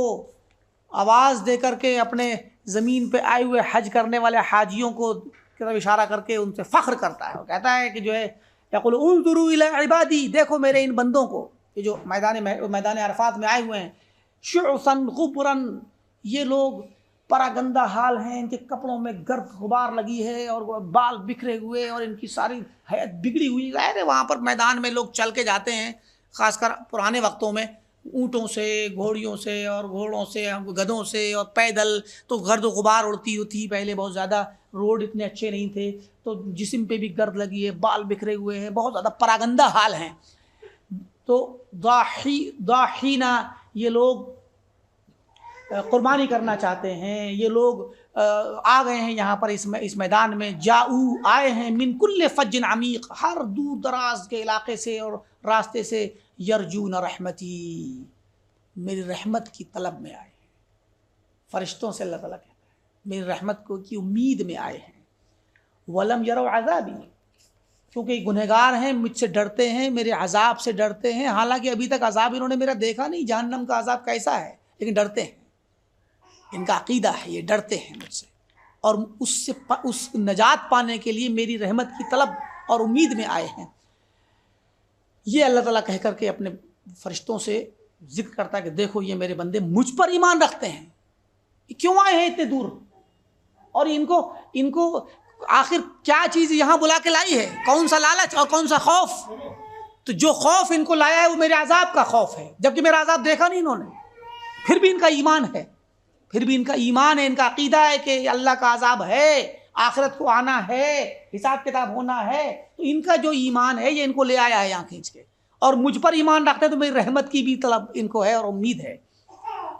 آواز دے کر کے اپنے زمین پہ آئے ہوئے حج کرنے والے حاجیوں کو کی طرف اشارہ کر کے ان سے فخر کرتا ہے، وہ کہتا ہے کہ جو ہے یقول انظروا الی عبادی، دیکھو میرے ان بندوں کو، یہ جو میدان عرفات میں آئے ہوئے ہیں، شعثا غبرا، یہ لوگ پراگندہ حال ہیں، ان کے کپڑوں میں گرد غبار لگی ہے اور بال بکھرے ہوئے اور ان کی ساری حیت بگڑی ہوئی۔ ظاہر ہے وہاں پر میدان میں لوگ چل کے جاتے ہیں، خاص کر پرانے وقتوں میں اونٹوں سے، گھوڑیوں سے اور گھوڑوں سے، گدھوں سے اور پیدل، تو گرد و غبار اڑتی تھی پہلے، بہت زیادہ روڈ اتنے اچھے نہیں تھے، تو جسم پہ بھی گرد لگی ہے، بال بکھرے ہوئے ہیں، بہت زیادہ پراگندہ حال ہیں۔ تو ضاحینا، یہ لوگ قربانی کرنا چاہتے ہیں، یہ لوگ آ گئے ہیں یہاں پر اس میدان میں، جاؤ، آئے ہیں، من کل فج عمیق، ہر دور دراز کے علاقے سے اور راستے سے، یرجون رحمتی، میری رحمت کی طلب میں آئے ہیں۔ فرشتوں سے اللہ تعالیٰ کہتا ہے میری رحمت کو کی امید میں آئے ہیں۔ ولم یروا عذابی، کیونکہ یہ گنہگار ہیں، مجھ سے ڈرتے ہیں، میرے عذاب سے ڈرتے ہیں، حالانکہ ابھی تک عذاب انہوں نے میرا دیکھا نہیں، جہنم کا عذاب کیسا ہے، لیکن ڈرتے ہیں، ان کا عقیدہ ہے، یہ ڈرتے ہیں مجھ سے، اور اس نجات پانے کے لیے میری رحمت کی طلب اور امید میں آئے ہیں۔ یہ اللہ تعالیٰ کہہ کر کے اپنے فرشتوں سے ذکر کرتا ہے کہ دیکھو یہ میرے بندے مجھ پر ایمان رکھتے ہیں، یہ کیوں آئے ہیں اتنے دور، اور ان کو آخر کیا چیز یہاں بلا کے لائی ہے، کون سا لالچ اور کون سا خوف؟ تو جو خوف ان کو لایا ہے وہ میرے عذاب کا خوف ہے، جبکہ میرا عذاب دیکھا نہیں انہوں نے، پھر بھی ان کا ایمان ہے، ان کا عقیدہ ہے کہ اللہ کا عذاب ہے، آخرت کو آنا ہے، حساب کتاب ہونا ہے، تو ان کا جو ایمان ہے یہ ان کو لے آیا ہے یہاں کھینچ کے، اور مجھ پر ایمان رکھتے ہیں تو میری رحمت کی بھی طلب ان کو ہے اور امید ہے۔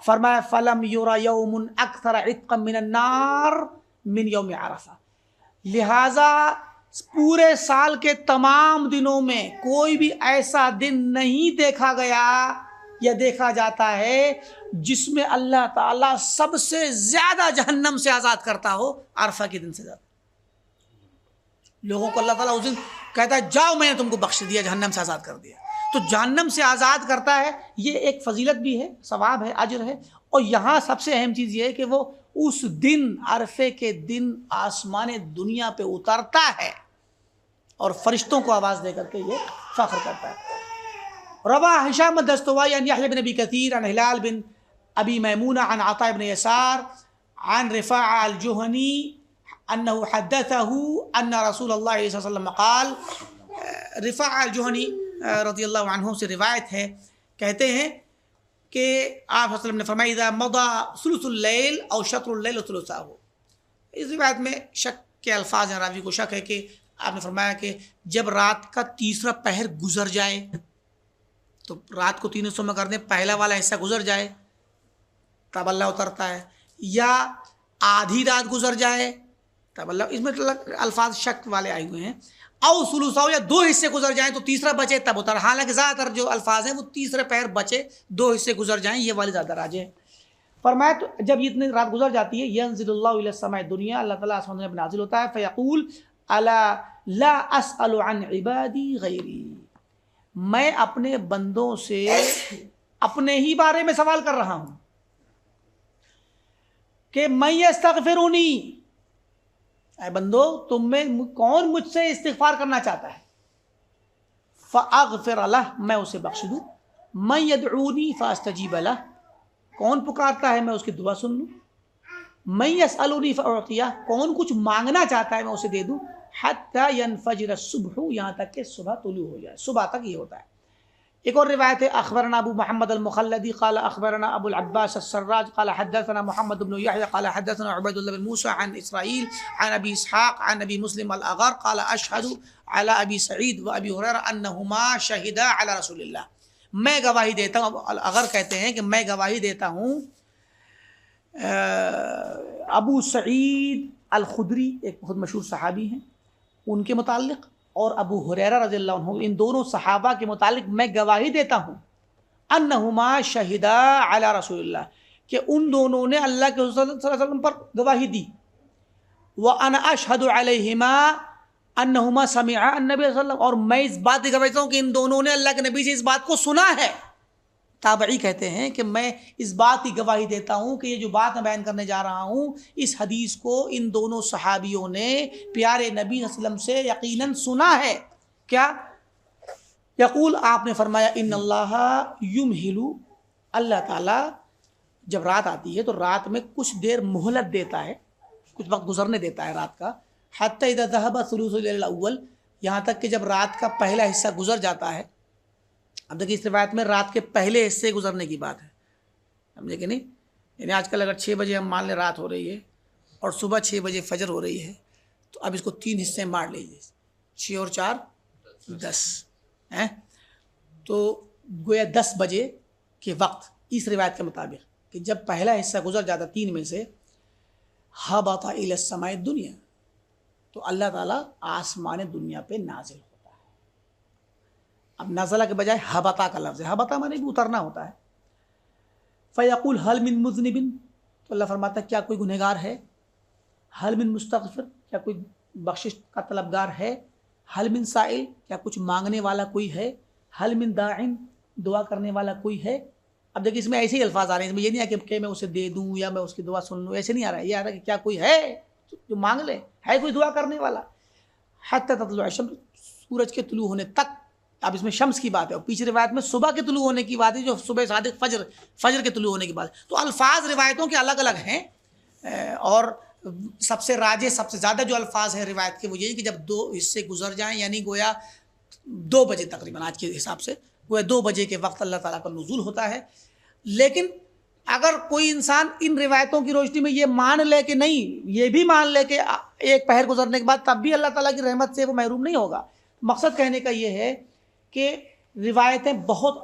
فرمایا فلم یرا یوم اکثر عتقا من النار من یوم عرفہ، لہذا پورے سال کے تمام دنوں میں کوئی بھی ایسا دن نہیں دیکھا گیا یا دیکھا جاتا ہے جس میں اللہ تعالیٰ سب سے زیادہ جہنم سے آزاد کرتا ہو عرفہ کے دن سے زیادہ۔ لوگوں کو اللہ تعالیٰ اس دن کہتا ہے جاؤ میں نے تم کو بخش دیا، جہنم سے آزاد کر دیا، تو جہنم سے آزاد کرتا ہے، یہ ایک فضیلت بھی ہے، ثواب ہے، اجر ہے۔ اور یہاں سب سے اہم چیز یہ ہے کہ وہ اس دن، عرفے کے دن آسمان دنیا پہ اترتا ہے اور فرشتوں کو آواز دے کر کے یہ فخر کرتا ہے۔ روا ہشام الدستوائی عن یحییٰ بن ابی کثیر عن ہلال بن ابی میمونہ عن عطاء بن یسار عن رفاعہ الجہنی انہ حدثہ ان رسول اللہ صلی اللہ علیہ وسلم قال، رفاعہ الجہنی رضی اللہ عنہ سے روایت ہے، کہتے ہیں کہ آپ صلی اللہ علیہ وسلم نے فرمایا اذا مضى ثلث اللیل او شطر اللیل ثلثہ، اس روایت میں شک کے الفاظ ہیں، راوی کو شک ہے کہ آپ نے فرمایا کہ جب رات کا تیسرا پہر گزر جائے، تو رات کو تین حصوں میں کر دیں، پہلا والا حصہ گزر جائے تب اللہ اترتا ہے، یا آدھی رات گزر جائے تب اللہ، اس میں الفاظ شک والے آئے ہوئے ہیں، او ثلثاؤ، یا دو حصے گزر جائیں تو تیسرا بچے تب اتر، حالانکہ زیادہ تر جو الفاظ ہیں وہ تیسرے پہر بچے دو حصے گزر جائیں، یہ والی زیادہ راجح ہے۔ فرمایا تو جب اتنی رات گزر جاتی ہے، ینزل اللہ الی السماء الدنیا، اللہ تعالیٰ آسمان میں نازل ہوتا ہے، فیقول الا لا اسأل عن عبادی غیری، میں اپنے بندوں سے اپنے ہی بارے میں سوال کر رہا ہوں کہ من یستغفرونی، اے بندو تم میں کون مجھ سے استغفار کرنا چاہتا ہے، فاغفر لہ، میں اسے بخش دوں، من یدعونی فاستجیب لہ، کون پکارتا ہے میں اس کی دعا سن لوں، من یسألونی فاعطیہ، کون کچھ مانگنا چاہتا ہے میں اسے دے دوں، حتی ینفجر الصبح، یہاں تک کہ صبح طلوع ہو جائے، صبح تک یہ ہوتا ہے۔ ایک اور روایت ہے، اخبرنا ابو محمد المخلدی قال اخبرنا ابو العباس السراج قال حدثنا محمد بن يحيى قال حدثنا عبيد الله بن موسى عن اسرائيل عن ابي اسحاق عن ابي مسلم الاغر قال اشهد على ابي سعيد وابي هريره انهما شهدا على رسول الله، میں گواہی دیتا ہوں، الاغر کہتے ہیں کہ میں گواہی دیتا ہوں ابو سعید الخدری ایک بہت مشہور صحابی ہیں ان کے متعلق، اور ابو ہریرہ رضی اللہ عنہ، ان دونوں صحابہ کے متعلق میں گواہی دیتا ہوں، انہما شہدا علی رسول اللہ، کہ ان دونوں نے اللہ کے رسول صلی اللہ علیہ وسلم پر گواہی دی، وانا اشہد علیہما انہما سمعا النبی صلی اللہ علیہ وسلم، اور میں اس بات کی گواہی دیتا ہوں کہ ان دونوں نے اللہ کے نبی سے اس بات کو سنا ہے۔ تابعی کہتے ہیں کہ میں اس بات کی گواہی دیتا ہوں کہ یہ جو بات میں بیان کرنے جا رہا ہوں، اس حدیث کو ان دونوں صحابیوں نے پیارے نبی صلی اللہ علیہ وسلم سے یقیناً سنا ہے۔ کیا؟ یقول، آپ نے فرمایا، ان اللہ یمہل، اللہ تعالیٰ جب رات آتی ہے تو رات میں کچھ دیر مہلت دیتا ہے، کچھ وقت گزرنے دیتا ہے رات کا، حتی اذا ذہب ثلث اللیل الاول، یہاں تک کہ جب رات کا پہلا حصہ گزر جاتا ہے۔ اب دیکھیے اس روایت میں رات کے پہلے حصے گزرنے کی بات ہے، سمجھے کہ نہیں؟ یعنی آج کل اگر 6 بجے ہم مان لیں رات ہو رہی ہے اور صبح 6 بجے فجر ہو رہی ہے، تو اب اس کو 3 حصے میں بانٹ لیجیے، 6 اور 4 10 ہیں، تو گویا 10 بجے کے وقت اس روایت کے مطابق کہ جب پہلا حصہ گزر جاتا 3 میں سے، ہبط الی السماء الدنیا، تو اللہ تعالیٰ آسمان دنیا پہ نازل ہوتا ہے۔ اب نزلہ کے بجائے ہبطا کا لفظ ہے، ہبطا مانے بھی اترنا ہوتا ہے۔ فیقول حل من مذنب، تو اللہ فرماتا ہے کیا کوئی گنہگار ہے، حل من مستغفر، کیا کوئی بخشش کا طلبگار ہے، حل من سائل، کیا کچھ مانگنے والا کوئی ہے، حل من داعن، دعا کرنے والا کوئی ہے۔ اب دیکھیں اس میں ایسے ہی الفاظ آ رہے ہیں، اس میں یہ نہیں ہے کہ میں اسے دے دوں یا میں اس کی دعا سن لوں، ایسے نہیں آ رہا ہے، یہ آ رہا ہے کہ کیا کوئی ہے جو مانگ لے، ہے کوئی دعا کرنے والا۔ حتی تطلع الشمس، سورج کے طلوع ہونے تک، اب اس میں شمس کی بات ہے، اور پیچھے روایت میں صبح کے طلوع ہونے کی بات ہے، جو صبح صادق فجر کے طلوع ہونے کی بات ہے۔ تو الفاظ روایتوں کے الگ الگ ہیں، اور سب سے راجح، سب سے زیادہ جو الفاظ ہیں روایت کے وہ یہی کہ جب 2 حصے گزر جائیں، یعنی گویا 2 بجے تقریباً آج کے حساب سے، گویا 2 بجے کے وقت اللہ تعالیٰ کا نزول ہوتا ہے۔ لیکن اگر کوئی انسان ان روایتوں کی روشنی میں یہ مان لے کہ نہیں، یہ بھی مان لے کہ ایک پہر گزرنے کے بعد، تب بھی اللہ تعالیٰ کی رحمت سے وہ محروم نہیں ہوگا۔ مقصد کہنے کا یہ ہے کہ روایتیں بہت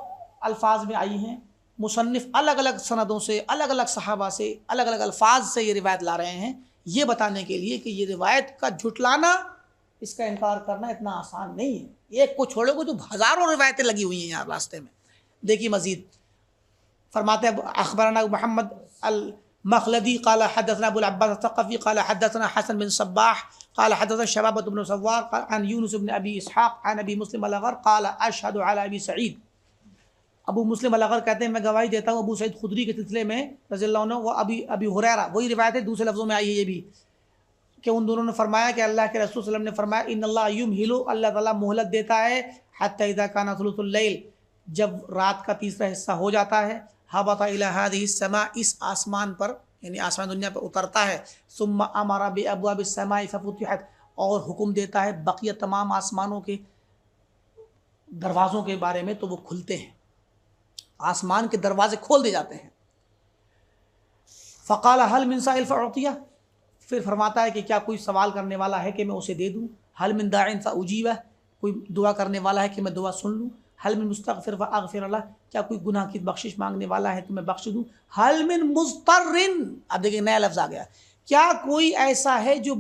الفاظ میں آئی ہیں، مصنف الگ الگ سندوں سے، الگ الگ صحابہ سے، الگ الگ الفاظ سے یہ روایت لا رہے ہیں، یہ بتانے کے لیے کہ یہ روایت کا جھٹلانا، اس کا انکار کرنا اتنا آسان نہیں ہے۔ ایک کو چھوڑو گے تو ہزاروں روایتیں لگی ہوئی ہیں یہاں راستے میں۔ دیکھیے مزید فرماتے ہیں، اخبرنا محمد المخلدی قال حدثنا ابو العباس الثقفی قال حدثنا حسن بن صباح قال حدثنا شبابة بن سوار عن يونس بن ابي اسحاق عن ابي مسلم الاغر قال اشهد على ابي سعید، ابو مسلم الاغر کہتے ہیں میں گواہی دیتا ہوں ابو سعید خدری کے سلسلے میں رضی اللہ عنہ، وہ ابی ہریرہ، وہی روایت ہے دوسرے لفظوں میں آئی ہے یہ بھی، کہ ان دونوں نے فرمایا کہ اللہ کے رسول صلی اللہ علیہ وسلم نے فرمایا، ان اللہ یمہل، اللہ تعالیٰ مہلت دیتا ہے، حتی اذا کان ثلث اللیل، جب رات کا تیسرا حصہ ہو جاتا ہے، ہبط الی هذه السماء، اس آسمان پر، یعنی آسمان دنیا پر اترتا ہے، ثم امر بابواب السماء ففتحت، اور حکم دیتا ہے بقیہ تمام آسمانوں کے دروازوں کے بارے میں، تو وہ کھلتے ہیں، آسمان کے دروازے کھول دیے جاتے ہیں۔ فقال هل من سائل فاعطیہ، پھر فرماتا ہے کہ کیا کوئی سوال کرنے والا ہے کہ میں اسے دے دوں، حل من داعٍ فاجیبہ، کوئی دعا کرنے والا ہے کہ میں دعا سن لوں، حل من مستغفر فاغفر له، کیا کوئی گناہ کی بخشش مانگنے والا ہے تو میں بخش دوں، حل من مضطر، اب دیکھیں نیا لفظ آ گیا، کیا کوئی ایسا ہے جو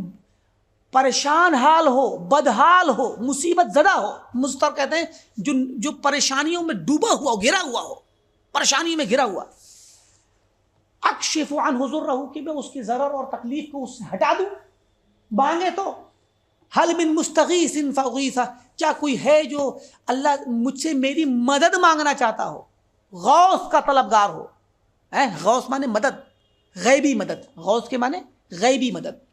پریشان حال ہو، بدحال ہو، مصیبت زدہ ہو، مضطر کہتے ہیں جو پریشانیوں میں ڈوبا ہوا ہو، گھرا ہوا ہو، پریشانی میں گھرا ہوا، اکشف عنہ ضرہ، کہ میں اس کی ضرر اور تکلیف کو اس سے ہٹا دوں، مانگے تو، حل من مستغیث فاغیثہ، کیا کوئی ہے جو اللہ مجھ سے میری مدد مانگنا چاہتا ہو، غوث کا طلبگار ہو، غوث مانے مدد، غیبی مدد، غوث کے مانے غیبی مدد،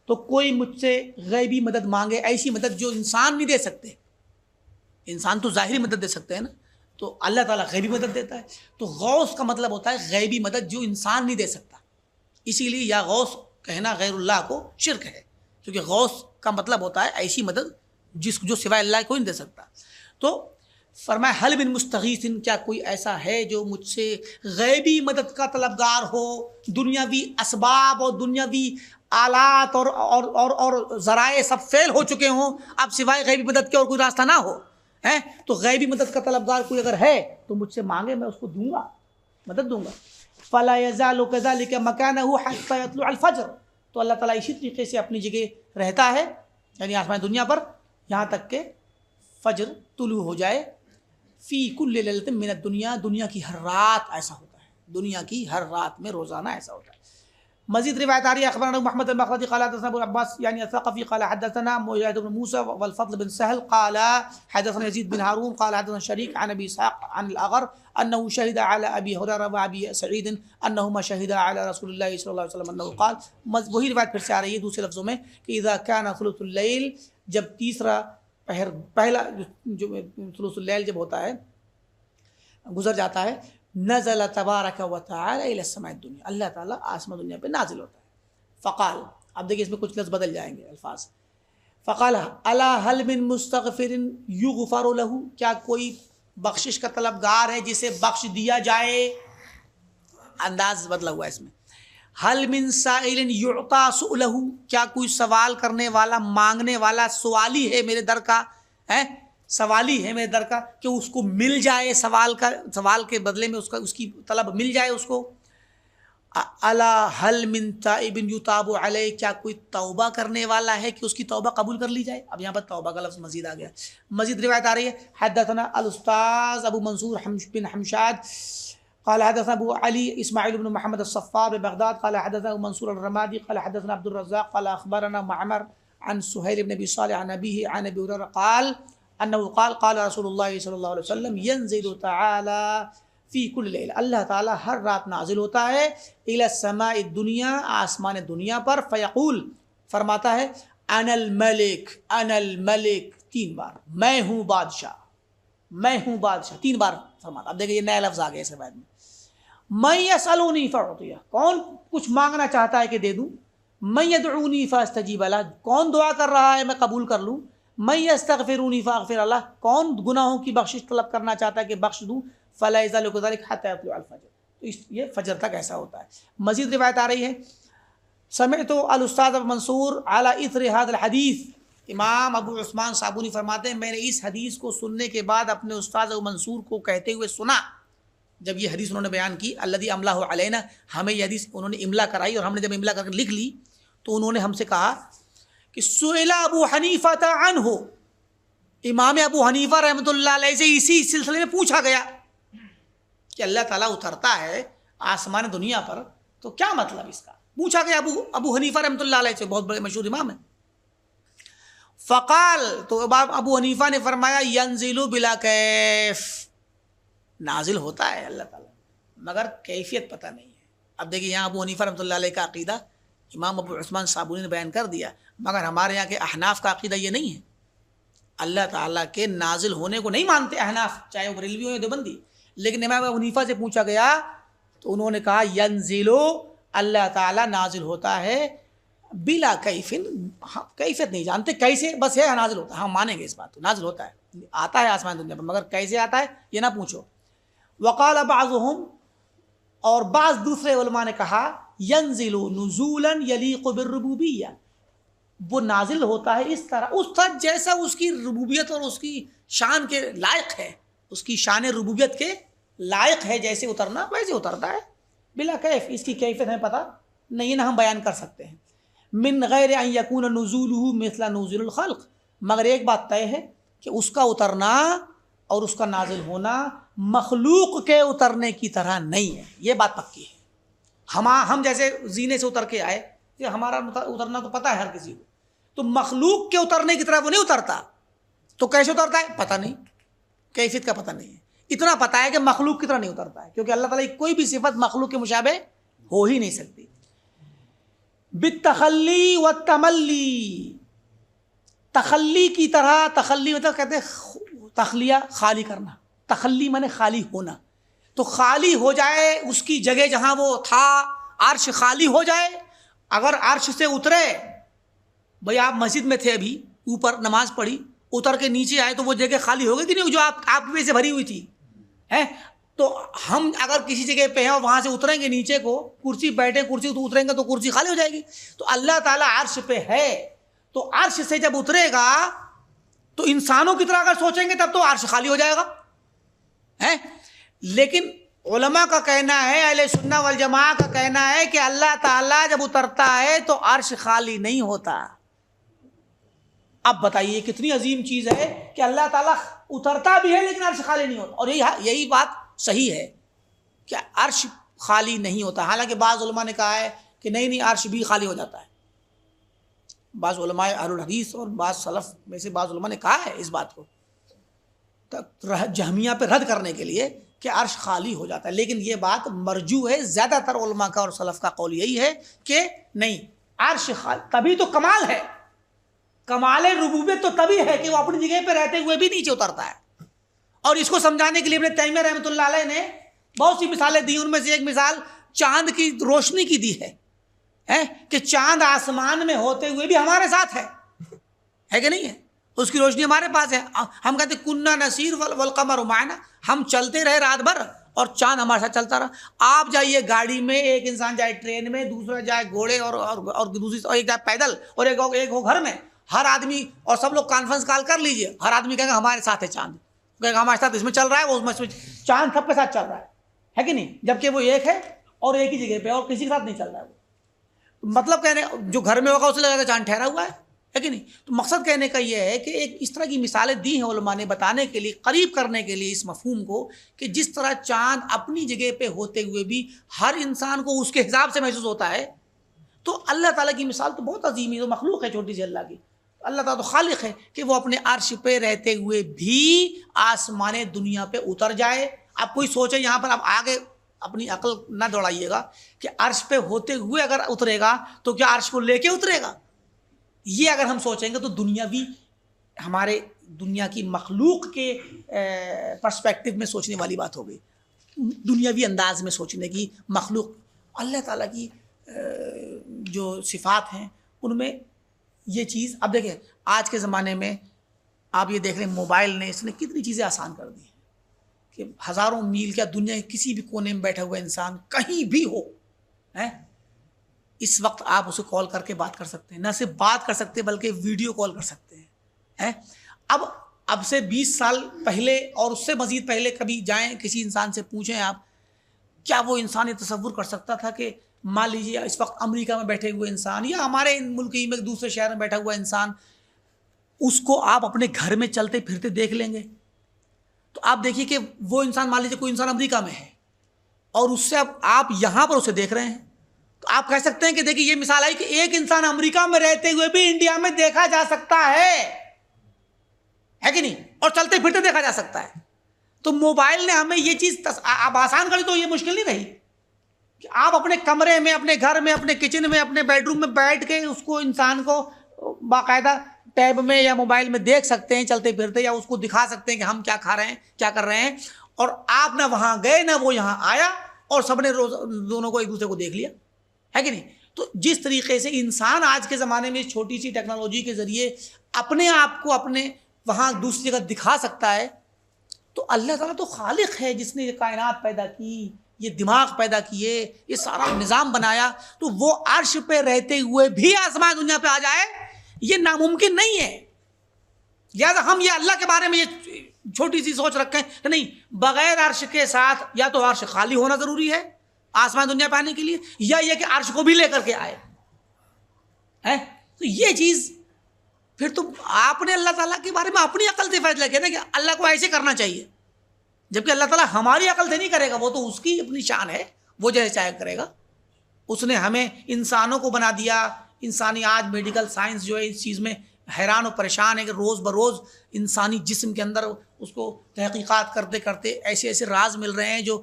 تو کوئی مجھ سے غیبی مدد مانگے، ایسی مدد جو انسان نہیں دے سکتے، انسان تو ظاہری مدد دے سکتے ہیں نا، تو اللہ تعالیٰ غیبی مدد دیتا ہے، تو غوث کا مطلب ہوتا ہے غیبی مدد جو انسان نہیں دے سکتا، اسی لیے یا غوث کہنا غیر اللہ کو شرک ہے، کیونکہ غوث کا مطلب ہوتا ہے ایسی مدد جو سوائے اللہ کوئی نہیں دے سکتا، تو فرمایا حل من مستغیث، کیا کوئی ایسا ہے جو مجھ سے غیبی مدد کا طلبگار ہو، دنیاوی اسباب اور دنیاوی آلات اور ذرائع سب فیل ہو چکے ہوں، اب سوائے غیبی مدد کے اور کوئی راستہ نہ ہو، تو غیبی مدد کا طلبگار کوئی اگر ہے تو مجھ سے مانگے، میں اس کو دوں گا، مدد دوں گا، فلا یزال کذلک مکانہ حتی یطلع الفجر، تو اللہ تعالیٰ اسی طریقے سے اپنی جگہ رہتا ہے، یعنی آسمان دنیا پر، یہاں تک کہ فجر طلوع ہو جائے، فی کل لیلۃ من الدنیا، دنیا کی ہر رات ایسا ہوتا ہے، دنیا کی ہر رات میں روزانہ ایسا ہوتا ہے۔ مزید روایت آ رہی ہے، اخبرنا محمد المخلدی قال حدثنا ابو عباس یعنی الثقفی قال حدثنا مجاہد بن موسى والفضل بن سهل قال حدثنا يزيد بن هارون قال حدثنا شريك عن ابي اسحاق عن الاغر انه شهد على ابي هريره وابي سعيد انهما شهدا على رسول الله صلى الله عليه وسلم انه قال، وہی روایت پھر سے آ رہی ہے دوسرے لفظوں میں کہ اذا كان ثلث الليل، جب تیسرا پہر، پہلا جو ثلث اللیل جب ہوتا ہے گزر جاتا ہے، نزل تبارک و تعالی الی السماء الدنیا، اللہ تعالیٰ آسمان دنیا پہ نازل ہوتا ہے، فقال، اب دیکھیں اس میں کچھ لفظ بدل جائیں گے الفاظ، فقال الا هل من مستغفر یغفر له، کیا کوئی بخشش کا طلبگار ہے جسے بخش دیا جائے، انداز بدلا ہوا ہے اس میں، حل من سائل یعطى سؤله، کیا کوئی سوال کرنے والا، مانگنے والا، سوالی ہے میرے در کا، سوالی ہے میرے در کا کہ اس کو مل جائے، سوال کے بدلے میں اس کی طلب مل جائے اس کو، الا حل من تائب یتاب علیہ، کیا کوئی توبہ کرنے والا ہے کہ اس کی توبہ قبول کر لی جائے، اب یہاں پر توبہ کا لفظ مزید آ گیا، مزید روایت آ رہی ہے، حدثنا الاستاذ ابو منصور بن حمشاد قال حدثنا ابو علي اسماعيل بن محمد الصفار ببغداد قال حدثنا منصور الرمادي قال حدثنا عبد الرزاق قال اخبرنا معمر عن سهيل بن ابي صالح عن ابيه عن ابي هريره قال انه قال رسول الله صلی اللہ علیہ وسلم ينزل تعالى فی کل لیل، اللہ تعالیٰ ہر رات نازل ہوتا ہے، الی السماء الدنیا، آسمان دنیا پر، فیقول، فرماتا ہے، انا الملک، انا الملک، 3 بار، میں ہوں بادشاہ، میں ہوں بادشاہ، 3 بار فرماتا۔ اب دیکھیں یہ نیا لفظ آ گیا اس روایت میں، من یسألونی فاعطیہ، کون کچھ مانگنا چاہتا ہے کہ دے دوں، من یدعونی فاستجیب لہ، کون دعا کر رہا ہے میں قبول کر لوں، من یستغفرونی فاغفر لہ، کون گناہوں کی بخشش طلب کرنا چاہتا ہے کہ بخش دوں، فلا یزال کذلک حتی یطلع الفجر، تو یہ فجر تک ایسا ہوتا ہے۔ مزید روایت آ رہی ہے، سمعت الاستاذ ابو منصور علی اثر هذا الحدیث، امام ابو عثمان صابونی فرماتے ہیں میں نے اس حدیث کو سننے کے بعد اپنے استاذ ابو منصور کو کہتے ہوئے سنا، جب یہ حدیث انہوں نے بیان کی، الذی املاہ علینا، ہمیں یہ حدیث انہوں نے املا کرائی اور ہم نے جب املا کر کے لکھ لی تو انہوں نے ہم سے کہا کہ سئل ابو حنیفہ عنہ، امام ابو حنیفہ رحمۃ اللہ علیہ سے اسی سلسلے میں پوچھا گیا کہ اللہ تعالیٰ اترتا ہے آسمان دنیا پر تو کیا مطلب اس کا، پوچھا گیا ابو حنیفہ رحمۃ اللہ علیہ سے، بہت بڑے مشہور امام ہیں، فقال، تو ابو حنیفہ نے فرمایا، ینزل بلا کیف، نازل ہوتا ہے اللہ تعالیٰ مگر کیفیت پتہ نہیں ہے۔ اب دیکھیے یہاں ابو حنیفہ رحمۃ اللہ علیہ کا عقیدہ امام ابو عثمان صابونی نے بیان کر دیا، مگر ہمارے یہاں کے احناف کا عقیدہ یہ نہیں ہے، اللہ تعالیٰ کے نازل ہونے کو نہیں مانتے احناف، چاہے وہ بریلوی ہو یا دیوبندی، لیکن امام ابو حنیفہ سے پوچھا گیا تو انہوں نے کہا ینزل، اللہ تعالیٰ نازل ہوتا ہے، بلا کیف، کیفیت نہیں جانتے کیسے، بس ہے نازل ہوتا ہے، ہم مانیں گے اس بات کو، نازل ہوتا ہے، آتا ہے آسمان دنیا پر، مگر کیسے آتا ہے یہ نہ پوچھو۔ وقال بعضهم، اور بعض دوسرے علماء نے کہا، ینزل نزولا یلیق بالربوبیہ، وہ نازل ہوتا ہے اس طرح جیسا اس کی ربوبیت اور اس کی شان کے لائق ہے، اس کی شان ربوبیت کے لائق ہے، جیسے اترنا ویسے اترتا ہے بلا کیف. اس کی کیفیت ہمیں پتہ نہیں، نہ ہم بیان کر سکتے ہیں. من غیر ان یکون نزولہ مثل نزول الخلق، مگر ایک بات طے ہے کہ اس کا اترنا اور اس کا نازل ہونا مخلوق کے اترنے کی طرح نہیں ہے. یہ بات پکی ہے. ہم جیسے زینے سے اتر کے آئے، یہ ہمارا اترنا تو پتہ ہے ہر کسی کو، تو مخلوق کے اترنے کی طرح وہ نہیں اترتا. تو کیسے اترتا ہے پتہ نہیں، کیفیت کا پتہ نہیں ہے. اتنا پتہ ہے کہ مخلوق کی طرح نہیں اترتا ہے، کیونکہ اللہ تعالیٰ کی کوئی بھی صفت مخلوق کے مشابہ ہو ہی نہیں سکتی. بالتخلی والتملی، تخلی کی طرح. تخلی مطلب کہتے ہیں تخلیہ، خالی کرنا. تخلی مانے خالی ہونا. تو خالی ہو جائے اس کی جگہ جہاں وہ تھا، عرش خالی ہو جائے. اگر عرش سے اترے، بھئی آپ مسجد میں تھے ابھی، اوپر نماز پڑھی، اتر کے نیچے آئے تو وہ جگہ خالی ہو گئی کہ نہیں جو آپ کی وجہ سے بھری ہوئی تھی ہے. تو ہم اگر کسی جگہ پہ ہیں اور وہاں سے اتریں گے نیچے کو، کرسی بیٹھے کرسی تو اتریں گے تو کرسی خالی ہو جائے گی. تو اللہ تعالیٰ عرش پہ ہے، تو عرش سے جب اترے گا تو انسانوں کی طرح اگر سوچیں گے تب تو عرش خالی ہو جائے گا ہے. لیکن علماء کا کہنا ہے، اہل سنہ والجماعہ کا کہنا ہے کہ اللہ تعالیٰ جب اترتا ہے تو عرش خالی نہیں ہوتا. اب بتائیے کتنی عظیم چیز ہے کہ اللہ تعالیٰ اترتا بھی ہے لیکن عرش خالی نہیں ہوتا. اور یہی بات صحیح ہے کہ عرش خالی نہیں ہوتا. حالانکہ بعض علماء نے کہا ہے کہ نہیں عرش بھی خالی ہو جاتا ہے. بعض علماء اہل الحدیث اور بعض سلف میں سے بعض علماء نے کہا ہے اس بات کو جہمیہ پہ رد کرنے کے لیے کہ عرش خالی ہو جاتا ہے. لیکن یہ بات مرجو ہے، زیادہ تر علماء کا اور سلف کا قول یہی ہے کہ نہیں، عرش خالی. تبھی تو کمال ہے، کمال ربوبیت تو تبھی ہے کہ وہ اپنی جگہ پہ رہتے ہوئے بھی نیچے اترتا ہے. اور اس کو سمجھانے کے لیے ابن تیمیہ رحمۃ اللہ علیہ نے بہت سی مثالیں دی. ان میں سے ایک مثال چاند کی روشنی کی دی ہے کہ چاند آسمان میں ہوتے ہوئے بھی ہمارے ساتھ ہے کہ نہیں ہے، اس کی روشنی ہمارے پاس ہے. ہم کہتے ہیں کننا نسیر والقمر معنا، ہم چلتے رہے رات بھر اور چاند ہمارے ساتھ چلتا رہا. آپ جائیے گاڑی میں، ایک انسان جائے ٹرین میں، دوسرا جائے گھوڑے اور دوسری ایک جائے پیدل اور ایک ہو گھر میں، ہر آدمی، اور سب لوگ کانفرنس کال کر لیجئے، ہر آدمی کہے گا ہمارے ساتھ ہے چاند، کہے گا ہمارے ساتھ اس میں چل رہا ہے، وہ اس میں چاند سب کے ساتھ چل رہا ہے کہ نہیں، جبکہ وہ ایک ہے اور ایک ہی جگہ پہ اور کسی کے ساتھ نہیں چل رہا ہے. وہ مطلب کہنے جو گھر میں ہوگا اسے لگے گا چاند ٹھہرا ہوا ہے کہ نہیں. تو مقصد کہنے کا یہ ہے کہ ایک اس طرح کی مثالیں دی ہیں علماء نے بتانے کے لیے، قریب کرنے کے لیے اس مفہوم کو کہ جس طرح چاند اپنی جگہ پہ ہوتے ہوئے بھی ہر انسان کو اس کے حساب سے محسوس ہوتا ہے، تو اللہ تعالیٰ کی مثال تو بہت عظیم ہے. تو مخلوق ہے چھوٹی سی اللہ کی، اللہ تعالیٰ تو خالق ہے کہ وہ اپنے عرش پہ رہتے ہوئے بھی آسمان دنیا پہ اتر جائے. اب کوئی سوچے یہاں پر، اب آگے اپنی عقل نہ دوڑائیے گا کہ عرش پہ ہوتے ہوئے اگر اترے گا تو کیا عرش کو لے کے اترے گا. یہ اگر ہم سوچیں گے تو دنیاوی، ہمارے دنیا کی مخلوق کے پرسپیکٹو میں سوچنے والی بات ہو گئی، دنیاوی انداز میں سوچنے کی. مخلوق اللہ تعالیٰ کی جو صفات ہیں ان میں یہ چیز. اب دیکھیں آج کے زمانے میں آپ یہ دیکھ رہے ہیں موبائل نے، اس نے کتنی چیزیں آسان کر دی ہیں کہ ہزاروں میل کیا دنیا کے کسی بھی کونے میں بیٹھا ہوا انسان کہیں بھی ہو، اس وقت آپ اسے کال کر کے بات کر سکتے ہیں. نہ صرف بات کر سکتے بلکہ ویڈیو کال کر سکتے ہیں. اب سے 20 سال پہلے اور اس سے مزید پہلے کبھی جائیں کسی انسان سے پوچھیں آپ، کیا وہ انسان یہ تصور کر سکتا تھا کہ مان لیجیے اس وقت امریکہ میں بیٹھے ہوئے انسان یا ہمارے ملک ہی میں دوسرے شہر میں بیٹھا ہوا انسان، اس کو آپ اپنے گھر میں چلتے پھرتے دیکھ لیں گے. تو آپ دیکھیے کہ وہ انسان، مان لیجیے کوئی انسان امریکہ میں ہے اور اس سے اب آپ یہاں پر اسے دیکھ رہے ہیں، تو آپ کہہ سکتے ہیں کہ دیکھیے یہ مثال آئی کہ ایک انسان امریکہ میں رہتے ہوئے بھی انڈیا میں دیکھا جا سکتا ہے کہ نہیں، اور چلتے پھرتے دیکھا جا سکتا ہے. تو موبائل نے ہمیں یہ چیز اب آسان کری، تو یہ مشکل نہیں رہی کہ آپ اپنے کمرے میں، اپنے گھر میں، اپنے کچن میں، اپنے بیڈ روم میں بیٹھ کے اس کو، انسان کو باقاعدہ ٹیب میں یا موبائل میں دیکھ سکتے ہیں چلتے پھرتے، یا اس کو دکھا سکتے ہیں کہ ہم کیا کھا رہے ہیں، کیا کر رہے ہیں. اور آپ نہ وہاں گئے نہ وہ یہاں آیا، اور سب نے دونوں کو ایک دوسرے کو دیکھ لیا ہے کہ نہیں. تو جس طریقے سے انسان آج کے زمانے میں چھوٹی سی ٹیکنالوجی کے ذریعے اپنے آپ کو اپنے وہاں دوسری جگہ دکھا سکتا ہے، تو اللہ تعالیٰ تو خالق ہے جس نے یہ کائنات پیدا کی، یہ دماغ پیدا کیے، یہ سارا نظام بنایا. تو وہ عرش پہ رہتے ہوئے بھی آسمان دنیا پہ آ جائے، یہ ناممکن نہیں ہے. لہٰذا ہم یہ اللہ کے بارے میں یہ چھوٹی سی سوچ رکھیں کہ نہیں, بغیر عرش کے ساتھ یا تو عرش خالی ہونا ضروری ہے آسمان دنیا پانے کے لیے, یا یہ کہ عرش کو بھی لے کر کے آئے. تو یہ چیز پھر تو آپ نے اللہ تعالیٰ کے بارے میں اپنی عقل سے فیصلہ کیا نا کہ اللہ کو ایسے کرنا چاہیے, جبکہ اللہ تعالیٰ ہماری عقل سے نہیں کرے گا, وہ تو اس کی اپنی شان ہے, وہ جیسے چاہے کرے گا. اس نے ہمیں انسانوں کو بنا دیا. انسانی آج میڈیکل سائنس جو ہے اس چیز میں حیران و پریشان ہے کہ روز بروز انسانی جسم کے اندر اس کو تحقیقات کرتے کرتے ایسے ایسے راز مل رہے ہیں جو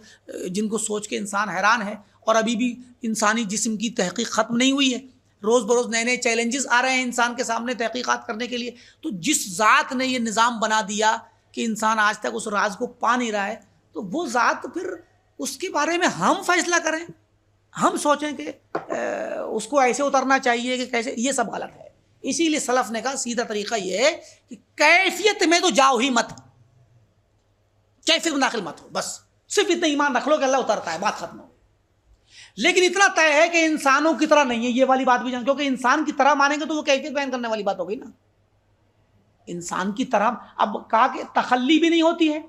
جن کو سوچ کے انسان حیران ہے, اور ابھی بھی انسانی جسم کی تحقیق ختم نہیں ہوئی ہے. روز بروز نئے نئے چیلنجز آ رہے ہیں انسان کے سامنے تحقیقات کرنے کے لیے. تو جس ذات نے یہ نظام بنا دیا کہ انسان آج تک اس راز کو پا نہیں رہا ہے, تو وہ ذات پھر اس کے بارے میں ہم فیصلہ کریں, ہم سوچیں کہ اس کو ایسے اترنا چاہیے کہ کیسے, یہ سب غلط ہے. اسی لیے سلف نے کہا سیدھا طریقہ یہ ہے کہ کیفیت میں تو جاؤ ہی مت, کیفیت میں داخل مت ہو, بس صرف اتنا ایمان رکھ لو کہ اللہ اترتا ہے, بات ختم ہو. لیکن اتنا طے ہے کہ انسانوں کی طرح نہیں ہے, یہ والی بات بھی جان, کیونکہ انسان کی طرح مانیں گے تو وہ کیفیت بیان کرنے والی بات ہوگی نا. انسان کی طرح اب کہا کہ تخلی بھی نہیں ہوتی ہے,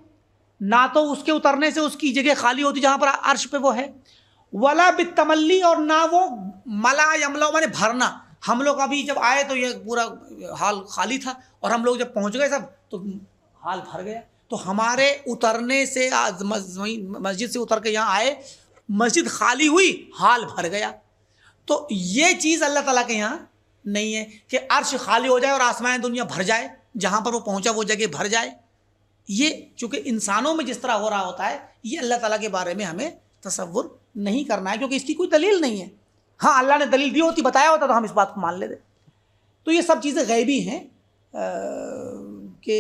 نہ تو اس کے اترنے سے اس کی جگہ خالی ہوتی جہاں پر عرش پہ وہ ہے, ولا بالتملی, اور نہ وہ ملا یملا میں نے بھرنا. ہم لوگ ابھی جب آئے تو یہ پورا حال خالی تھا, اور ہم لوگ جب پہنچ گئے سب تو حال بھر گیا. تو ہمارے اترنے سے مسجد سے اتر کے یہاں آئے, مسجد خالی ہوئی, حال بھر گیا. تو یہ چیز اللہ تعالیٰ کے یہاں نہیں ہے کہ عرش خالی ہو جائے اور آسمان دنیا بھر جائے, جہاں پر وہ پہنچا وہ جگہ بھر جائے. یہ چونکہ انسانوں میں جس طرح ہو رہا ہوتا ہے, یہ اللہ تعالیٰ کے بارے میں ہمیں تصور نہیں کرنا ہے, کیونکہ اس کی کوئی دلیل نہیں ہے. ہاں اللہ نے دلیل دی ہوتی, بتایا ہوتا تو ہم اس بات کو مان لیتے. تو یہ سب چیزیں غیبی ہیں کہ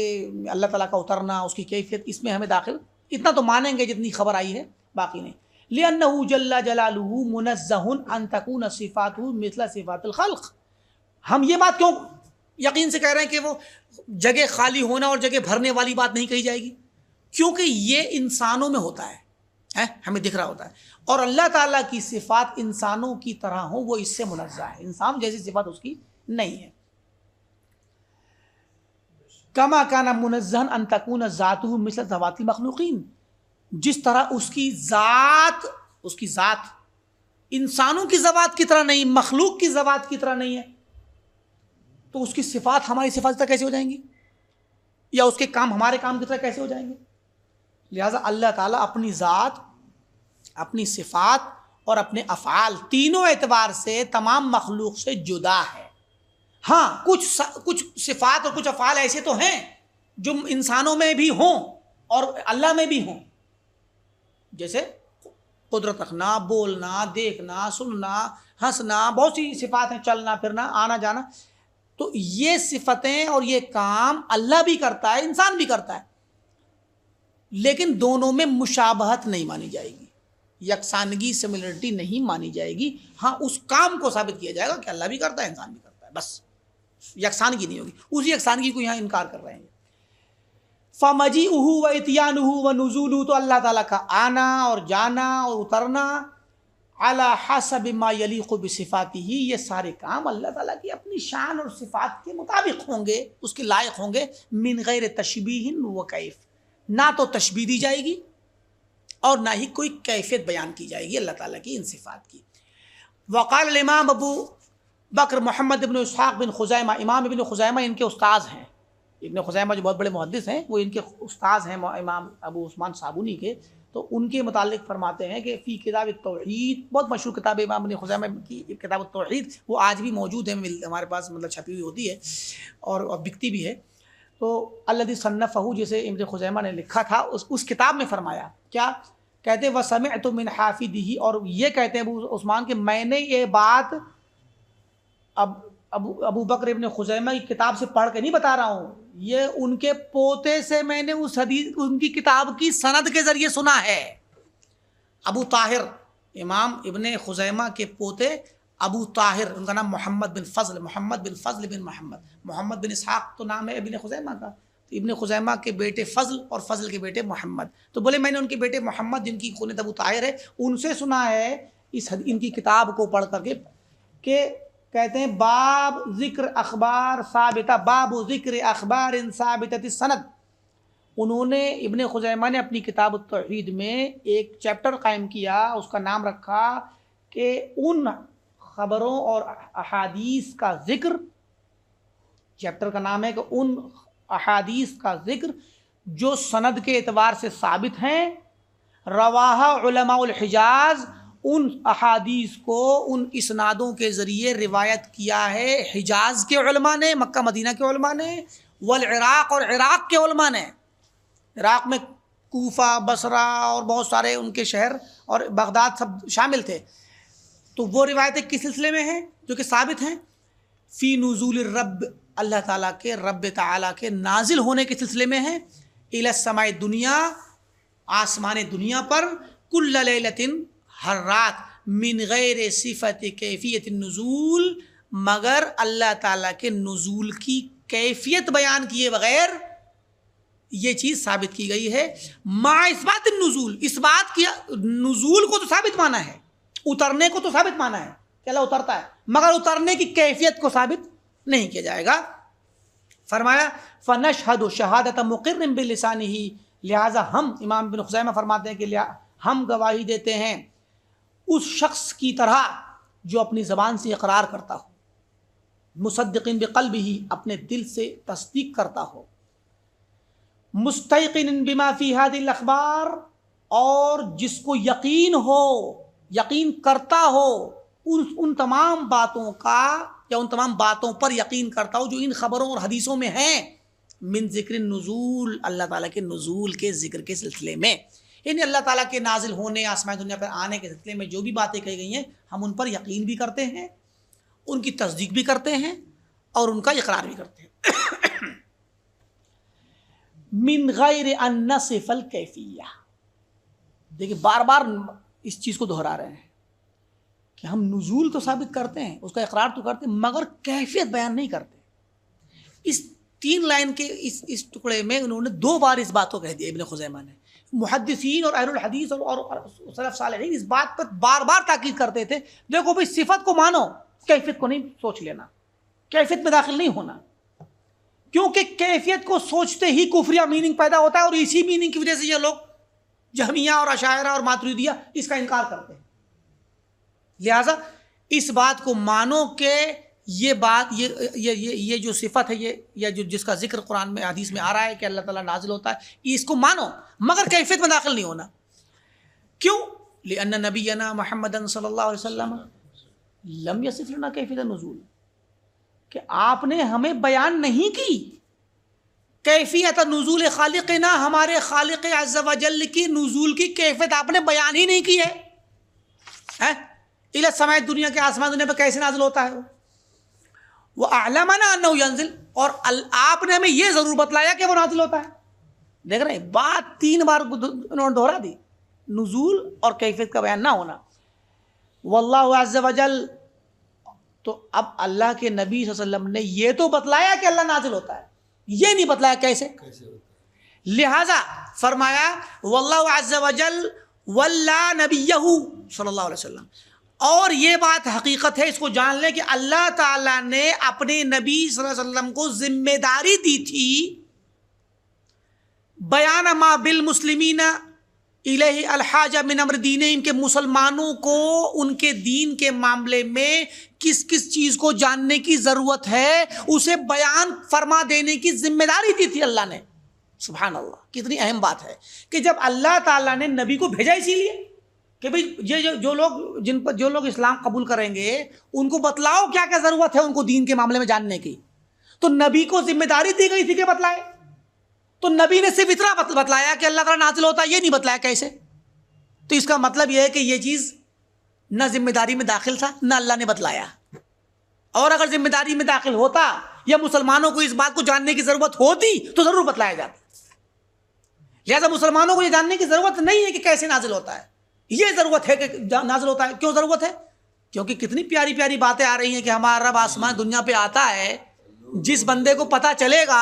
اللہ تعالیٰ کا اترنا, اس کی کیفیت, اس میں ہمیں داخل اتنا تو مانیں گے جتنی خبر آئی ہے, باقی نہیں. لِأَنَّهُ جَلَّ جَلَالُهُ مُنَزَّهٌ أَن تَكُونَ صِفَاتُهُ مِثْلَ صِفَاتِ الْخَلْقِ. ہم یہ بات کیوں یقین سے کہہ رہے ہیں کہ وہ جگہ خالی ہونا اور جگہ بھرنے والی بات نہیں کہی جائے گی؟ کیونکہ یہ انسانوں میں ہوتا ہے, ہمیں دکھ رہا ہوتا ہے, اور اللہ تعالیٰ کی صفات انسانوں کی طرح ہوں وہ اس سے منزہ ہے, انسان جیسی صفات اس کی نہیں ہے. کما کان منزہ ان تکون ذاتہ مثل ذوات المخلوقین, جس طرح اس کی ذات انسانوں کی ذوات کی طرح نہیں, مخلوق کی ذوات کی طرح نہیں ہے, تو اس کی صفات ہماری صفات کی طرح کیسے ہو جائیں گی, یا اس کے کام ہمارے کام کی طرح کیسے ہو جائیں گے؟ لہٰذا اللہ تعالیٰ اپنی ذات, اپنی صفات اور اپنے افعال تینوں اعتبار سے تمام مخلوق سے جدا ہے. ہاں کچھ صفات اور کچھ افعال ایسے تو ہیں جو انسانوں میں بھی ہوں اور اللہ میں بھی ہوں, جیسے قدرت رکھنا, بولنا, دیکھنا, سننا, ہنسنا, بہت سی صفات ہیں, چلنا پھرنا, آنا جانا. تو یہ صفتیں اور یہ کام اللہ بھی کرتا ہے, انسان بھی کرتا ہے, لیکن دونوں میں مشابہت نہیں مانی جائے گی, یکسانگی سملرٹی نہیں مانی جائے گی. ہاں اس کام کو ثابت کیا جائے گا کہ اللہ بھی کرتا ہے, انسان بھی کرتا ہے, بس یکسانگی نہیں ہوگی. اسی یکسانگی کو یہاں انکار کر رہے ہیں. فَمَجِيئُهُ وَإِتْيَانُهُ وَنُزُولُهُ, تو اللہ تعالیٰ کا آنا اور جانا اور اترنا عَلَى حَسَبِ مَا يَلِيقُ بِصِفَاتِهِ, یہ سارے کام اللہ تعالیٰ کی اپنی شان اور صفات کے مطابق ہوں گے, اس کے لائق ہوں گے. من غیر تشبیہ وکیف, نہ تو تشبیہ دی جائے گی اور نہ ہی کوئی کیفیت بیان کی جائے گی اللہ تعالیٰ کی ان صفات کی. وقال الامام ابو بکر محمد ابن اسحاق بن خزیمہ, امام ابن خزیمہ ان کے استاذ ہیں. ابن خزیمہ جو بہت بڑے محدث ہیں, وہ ان کے استاذ ہیں امام ابو عثمان صابونی کے. تو ان کے متعلق فرماتے ہیں کہ فی کتاب التوحید, بہت مشہور کتاب امام ابن خزیمہ کی کتاب التوحید, وہ آج بھی موجود ہے ہمارے پاس, مطلب چھپی ہوئی ہوتی ہے اور بکتی بھی ہے. تو الذی صنفہ, جسے ابن خزیمہ نے لکھا تھا, اس کتاب میں فرمایا کیا کہتے ہیں, وسمعت من حافظہ, اور یہ کہتے ہیں ابو عثمان کہ میں نے یہ بات ابو بکر ابن خزیمہ کی کتاب سے پڑھ کے نہیں بتا رہا ہوں, یہ ان کے پوتے سے میں نے اس حدیث ان کی کتاب کی سند کے ذریعے سنا ہے. ابو طاہر, امام ابن خزیمہ کے پوتے ابو طاہر, ان کا نام محمد بن فضل بن محمد بن اسحاق تو نام ہے ابن خزیمہ کا. تو ابن خزیمہ کے بیٹے فضل اور فضل کے بیٹے محمد. تو بولے میں نے ان کے بیٹے محمد, جن کی کنیت ابو طاہر ہے, ان سے سنا ہے ان کی کتاب کو پڑھ کر کے کہ کہتے ہیں باب ذکر اخبار ثابتہ، باب ذکر اخبار ثابتۃ السند۔ انہوں نے ابن خزیمہ نے اپنی کتاب التوحید میں ایک چیپٹر قائم کیا، اس کا نام رکھا کہ ان خبروں اور احادیث کا ذکر، چیپٹر کا نام ہے کہ ان احادیث کا ذکر جو سند کے اعتبار سے ثابت ہیں، رواہ علماء الحجاز، ان احادیث کو ان اسنادوں کے ذریعے روایت کیا ہے حجاز کے علماء نے، مکہ مدینہ کے علماء نے، والعراق، اور عراق کے علماء نے۔ عراق میں کوفہ، بصرہ اور بہت سارے ان کے شہر اور بغداد سب شامل تھے۔ تو وہ روایتیں کس سلسلے میں ہیں جو کہ ثابت ہیں؟ فی نزول الرب، اللہ تعالیٰ کے رب تعالیٰ کے نازل ہونے کے سلسلے میں ہیں، الی السماء دنیا، آسمان دنیا پر، کل لیلۃ، ہر رات، من غیر صفت کیفیت النزول، مگر اللہ تعالیٰ کے نزول کی کیفیت بیان کیے بغیر یہ چیز ثابت کی گئی ہے۔ مع اثبات النزول، اس بات کیا نزول کو تو ثابت مانا ہے، اترنے کو تو ثابت مانا ہے کہ اللہ اترتا ہے، مگر اترنے کی کیفیت کو ثابت نہیں کیا جائے گا۔ فرمایا فنشہد شہادت مقر بلسانہ، لہٰذا ہم، امام ابن خزیمہ فرماتے ہیں کہ ہم گواہی دیتے ہیں اس شخص کی طرح جو اپنی زبان سے اقرار کرتا ہو، مصدقین بقلبہ، اپنے دل سے تصدیق کرتا ہو، مستیقن بما فی ہذہ الاخبار، اور جس کو یقین ہو، یقین کرتا ہو ان تمام باتوں کا، یا ان تمام باتوں پر یقین کرتا ہو جو ان خبروں اور حدیثوں میں ہیں، من ذکر النزول، اللہ تعالیٰ کے نزول کے ذکر کے سلسلے میں، یعنی اللہ تعالیٰ کے نازل ہونے، آسمان دنیا پر آنے کے سلسلے میں جو بھی باتیں کہی گئی ہیں ہم ان پر یقین بھی کرتے ہیں، ان کی تصدیق بھی کرتے ہیں اور ان کا اقرار بھی کرتے ہیں۔ من غیر ان نصف الکیفیہ، دیکھیں بار بار اس چیز کو دہرا رہے ہیں کہ ہم نزول تو ثابت کرتے ہیں، اس کا اقرار تو کرتے ہیں، مگر کیفیت بیان نہیں کرتے۔ اس 3 لائن کے اس ٹکڑے میں انہوں نے 2 بار اس بات کو کہہ دیا ابن خزیمہ نے۔ محدثین اور اہل الحدیث اور سلف صالحین اس بات پر بار بار تاکید کرتے تھے، دیکھو بھئی صفت کو مانو، کیفیت کو نہیں سوچ لینا، کیفیت میں داخل نہیں ہونا، کیونکہ کیفیت کو سوچتے ہی کفریہ میننگ پیدا ہوتا ہے، اور اسی میننگ کی وجہ سے یہ لوگ جہمیہ اور اشاعرہ اور ماتریدیہ اس کا انکار کرتے ہیں۔ لہٰذا اس بات کو مانو کہ یہ بات، یہ جو صفت ہے، یہ جو جس کا ذکر قرآن میں حدیث میں آ رہا ہے کہ اللہ تعالیٰ نازل ہوتا ہے، اس کو مانو، مگر کیفیت میں داخل نہیں ہونا۔ کیوں؟ لأن نبینا محمد صلی اللہ علیہ وسلم لم یصف لنا کیفیت النزول، کہ آپ نے ہمیں بیان نہیں کی کیفیت نزول خالقنا، ہمارے خالق عز و جل کی نزول کی کیفیت آپ نے بیان ہی نہیں کی ہے۔ الی السماء دنیا کے آسمان دنیا پہ کیسے نازل ہوتا ہے وَأَعْلَمَنَا أَنَّهُ يَنزِلُ، اور آپ نے ہمیں یہ ضرور بتلایا کہ وہ نازل ہوتا ہے۔ دیکھ رہے ہیں بات 3 بار انہوں نے دہرا دی، نزول اور کیفیت کا بیان نہ ہونا۔ واللہ عز و جل، تو اب اللہ کے نبی صلی اللہ علیہ وسلم نے یہ تو بتلایا کہ اللہ نازل ہوتا ہے، یہ نہیں بتلایا کیسے۔ لہذا فرمایا واللہ عز و جل ولا نبیہ صلی اللہ علیہ وسلم، اور یہ بات حقیقت ہے، اس کو جان لیں کہ اللہ تعالیٰ نے اپنے نبی صلی اللہ علیہ وسلم کو ذمہ داری دی تھی بیان ما بالمسلمین الیہ الحاجہ من امر دینہم، کہ مسلمانوں کو ان کے دین کے معاملے میں کس کس چیز کو جاننے کی ضرورت ہے اسے بیان فرما دینے کی ذمہ داری دی تھی اللہ نے۔ سبحان اللہ، کتنی اہم بات ہے کہ جب اللہ تعالیٰ نے نبی کو بھیجا اسی لیے کہ بھئی یہ جو لوگ اسلام قبول کریں گے ان کو بتلاؤ کیا کیا ضرورت ہے ان کو دین کے معاملے میں جاننے کی، تو نبی کو ذمہ داری دی گئی تھی کہ بتلائے، تو نبی نے صرف اتنا بتلایا کہ اللہ تعالیٰ نازل ہوتا ہے، یہ نہیں بتلایا کیسے۔ تو اس کا مطلب یہ ہے کہ یہ چیز نہ ذمہ داری میں داخل تھا، نہ اللہ نے بتلایا، اور اگر ذمہ داری میں داخل ہوتا یا مسلمانوں کو اس بات کو جاننے کی ضرورت ہوتی تو ضرور بتلایا جاتا۔ لہٰذا مسلمانوں کو یہ جاننے کی ضرورت نہیں ہے کہ کیسے نازل ہوتا ہے، یہ ضرورت ہے کہ نازل ہوتا ہے۔ کیوں ضرورت ہے؟ کیونکہ کتنی پیاری پیاری باتیں آ رہی ہیں کہ ہمارا رب آسمان دنیا پہ آتا ہے۔ جس بندے کو پتہ چلے گا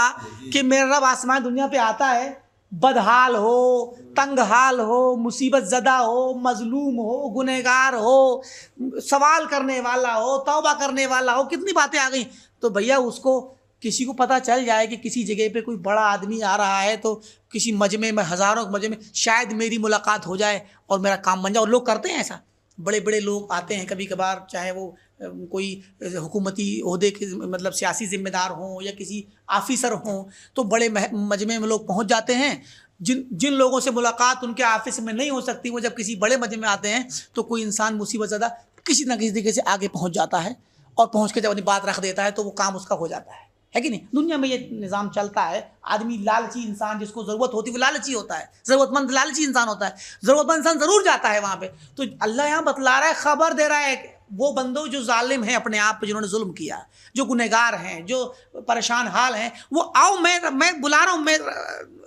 کہ میرا رب آسمان دنیا پہ آتا ہے بدحال ہو، تنگ حال ہو، مصیبت زدہ ہو، مظلوم ہو، گنہگار ہو، سوال کرنے والا ہو، توبہ کرنے والا ہو، کتنی باتیں آ گئیں. تو بھیا اس کو کسی کو پتہ چل جائے کہ کسی جگہ پہ کوئی بڑا آدمی آ رہا ہے تو کسی مجمع میں، ہزاروں مجمع میں شاید میری ملاقات ہو جائے اور میرا کام بن جائے. اور لوگ کرتے ہیں ایسا. بڑے بڑے لوگ آتے ہیں کبھی کبھار، چاہے وہ کوئی حکومتی عہدے کے مطلب سیاسی ذمہ دار ہوں یا کسی آفیسر ہوں، تو بڑے مجمع میں لوگ پہنچ جاتے ہیں. جن لوگوں سے ملاقات ان کے آفس میں نہیں ہو سکتی، وہ جب کسی بڑے مجمع میں آتے ہیں تو کوئی انسان مصیبت زدہ کسی نہ کسی طریقے سے آگے پہنچ جاتا ہے اور پہنچ کے جب اپنی بات رکھ دیتا ہے تو وہ کام اس کا ہو جاتا ہے کہ نہیں؟ دنیا میں یہ نظام چلتا ہے. آدمی لالچی انسان، جس کو ضرورت ہوتی ہے وہ لالچی ہوتا ہے، ضرورت مند لالچی انسان ہوتا ہے. ضرورت مند انسان ضرور جاتا ہے وہاں پہ. تو اللہ یہاں بتلا رہا ہے، خبر دے رہا ہے وہ بندوں جو ظالم ہیں اپنے آپ پہ، جنہوں نے ظلم کیا، جو گنہگار ہیں، جو پریشان حال ہیں، وہ آؤ، میں بلا رہا ہوں، میں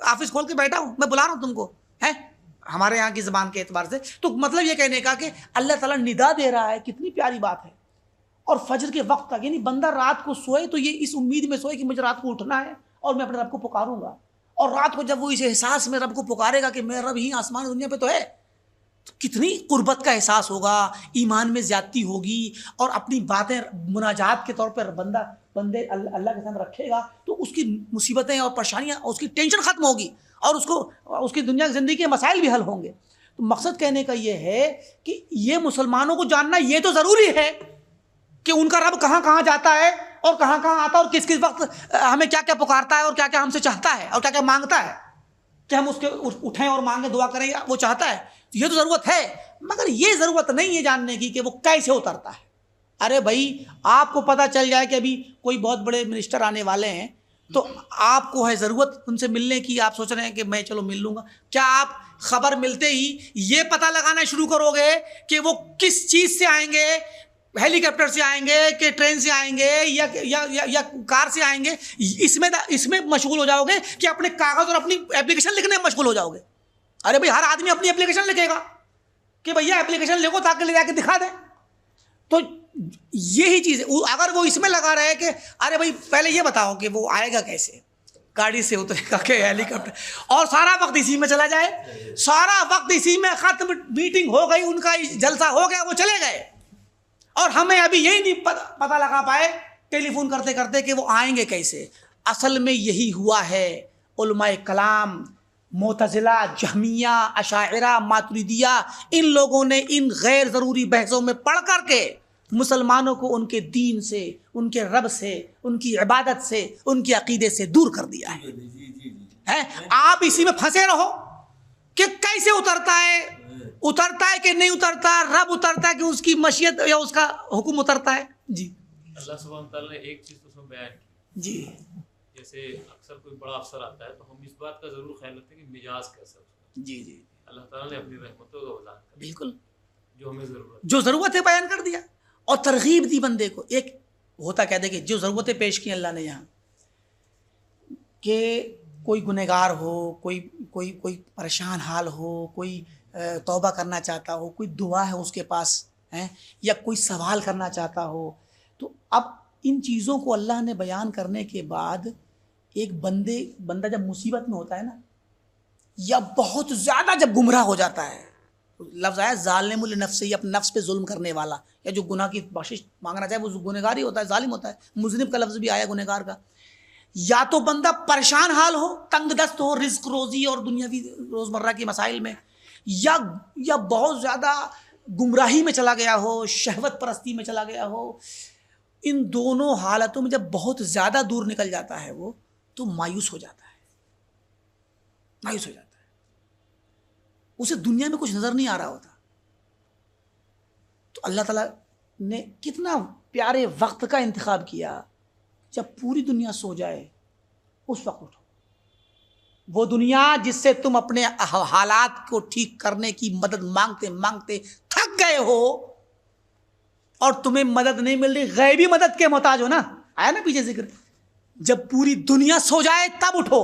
آفس کھول کے بیٹھا ہوں، میں بلا رہا ہوں تم کو، ہے ہمارے یہاں کی زبان کے اعتبار سے. تو مطلب یہ کہنے کا کہ اللہ تعالیٰ ندا دے رہا ہے. کتنی پیاری بات ہے. اور فجر کے وقت تک، یعنی بندہ رات کو سوئے تو یہ اس امید میں سوئے کہ مجھے رات کو اٹھنا ہے اور میں اپنے رب کو پکاروں گا. اور رات کو جب وہ اس احساس میں رب کو پکارے گا کہ میرا رب ہی آسمان دنیا پہ تو ہے، تو کتنی قربت کا احساس ہوگا، ایمان میں زیادتی ہوگی. اور اپنی باتیں مناجات کے طور پر بندے اللہ کے سامنے رکھے گا تو اس کی مصیبتیں اور پریشانیاں، اس کی ٹینشن ختم ہوگی اور اس کی دنیا کی زندگی کے مسائل بھی حل ہوں گے. تو مقصد کہنے کا یہ ہے کہ یہ مسلمانوں کو جاننا یہ تو ضروری ہے کہ ان کا رب کہاں کہاں جاتا ہے اور کہاں کہاں آتا ہے اور کس کس وقت ہمیں کیا کیا پکارتا ہے اور کیا کیا ہم سے چاہتا ہے اور کیا کیا مانگتا ہے کہ ہم اس کے اٹھیں اور مانگیں، دعا کریں، وہ چاہتا ہے. یہ تو ضرورت ہے، مگر یہ ضرورت نہیں ہے جاننے کی کہ وہ کیسے اترتا ہے. ارے بھائی، آپ کو پتہ چل جائے کہ ابھی کوئی بہت بڑے منسٹر آنے والے ہیں تو آپ کو ہے ضرورت ان سے ملنے کی، آپ سوچ رہے ہیں کہ میں چلو مل لوں گا. کیا آپ خبر ملتے ہی یہ پتہ لگانا شروع کرو گے کہ وہ کس چیز سے آئیں گے، ہیلی کاپٹر سے آئیں گے کہ ٹرین سے آئیں گے یا کار سے آئیں گے؟ اس میں مشغول ہو جاؤ گے کہ اپنے کاغذ اور اپنی اپلیکیشن لکھنے میں مشغول ہو جاؤ گے. ارے بھائی، ہر آدمی اپنی اپلیکیشن لکھے گا کہ بھیا اپلیکیشن لکھو تاکہ لے جا کے دکھا دیں. تو یہی چیز ہے. اگر وہ اس میں لگا رہے کہ ارے بھائی پہلے یہ بتاؤ کہ وہ آئے گا کیسے، گاڑی سے اترے گا کہ ہیلی کاپٹر، اور سارا وقت اسی میں چلا جائے، سارا وقت اسی میں ختم، میٹنگ ہو گئی، ان کا جلسہ ہو گیا، وہ چلے گئے اور ہمیں ابھی یہی نہیں پتہ لگا پائے ٹیلی فون کرتے کرتے کہ وہ آئیں گے کیسے. اصل میں یہی ہوا ہے. علماء کلام، معتزلہ، جہمیہ، اشاعرہ، ماتریدیہ، ان لوگوں نے ان غیر ضروری بحثوں میں پڑھ کر کے مسلمانوں کو ان کے دین سے، ان کے رب سے، ان کی عبادت سے، ان کے عقیدے سے دور کر دیا ہے. آپ اسی میں پھنسے رہو کہ کیسے اترتا ہے کہ نہیں اترتا، رب اترتا ہے کہ اس کی مشیت یا اس کا حکم اترتا ہے. جی اللہ سبحانہ تعالیٰ نے ایک چیز تو اس میں بیان کی. جی جیسے اکثر کوئی بڑا افسر آتا ہے تو ہم اس بات کا ضرور خیال رکھتے ہیں کہ مزاج کیسا ہے. جی جی اللہ تعالیٰ نے اپنی رحمتوں کا وضاحت کر بالکل، جو ہمیں ضرورت جو ضرورت ہے بیان کر دیا اور ترغیب دی بندے کو. ایک ہوتا کیا دیکھیں، جو ضرورتیں پیش کی اللہ نے یہاں، کہ کوئی گنہگار ہو، کوئی پریشان حال ہو، کوئی توبہ کرنا چاہتا ہو، کوئی دعا ہے اس کے پاس ہے، یا کوئی سوال کرنا چاہتا ہو. تو اب ان چیزوں کو اللہ نے بیان کرنے کے بعد ایک بندہ جب مصیبت میں ہوتا ہے نا، یا بہت زیادہ جب گمراہ ہو جاتا ہے، لفظ آیا ظالم لنفسہ، اپنے نفس پہ ظلم کرنے والا، یا جو گناہ کی بخشش مانگنا چاہے وہ گنہگار ہی ہوتا ہے، ظالم ہوتا ہے. مذنب کا لفظ بھی آیا گنہگار کا. یا تو بندہ پریشان حال ہو، تنگ دست ہو رزق روزی اور دنیاوی روزمرہ کے مسائل میں، یا بہت زیادہ گمراہی میں چلا گیا ہو، شہوت پرستی میں چلا گیا ہو. ان دونوں حالتوں میں جب بہت زیادہ دور نکل جاتا ہے وہ، تو مایوس ہو جاتا ہے، اسے دنیا میں کچھ نظر نہیں آ رہا ہوتا. تو اللہ تعالیٰ نے کتنا پیارے وقت کا انتخاب کیا، جب پوری دنیا سو جائے اس وقت اٹھو. وہ دنیا جس سے تم اپنے حالات کو ٹھیک کرنے کی مدد مانگتے مانگتے تھک گئے ہو اور تمہیں مدد نہیں مل رہی، غیبی مدد کے محتاج ہو نا. آیا نا پیچھے ذکر، جب پوری دنیا سو جائے تب اٹھو،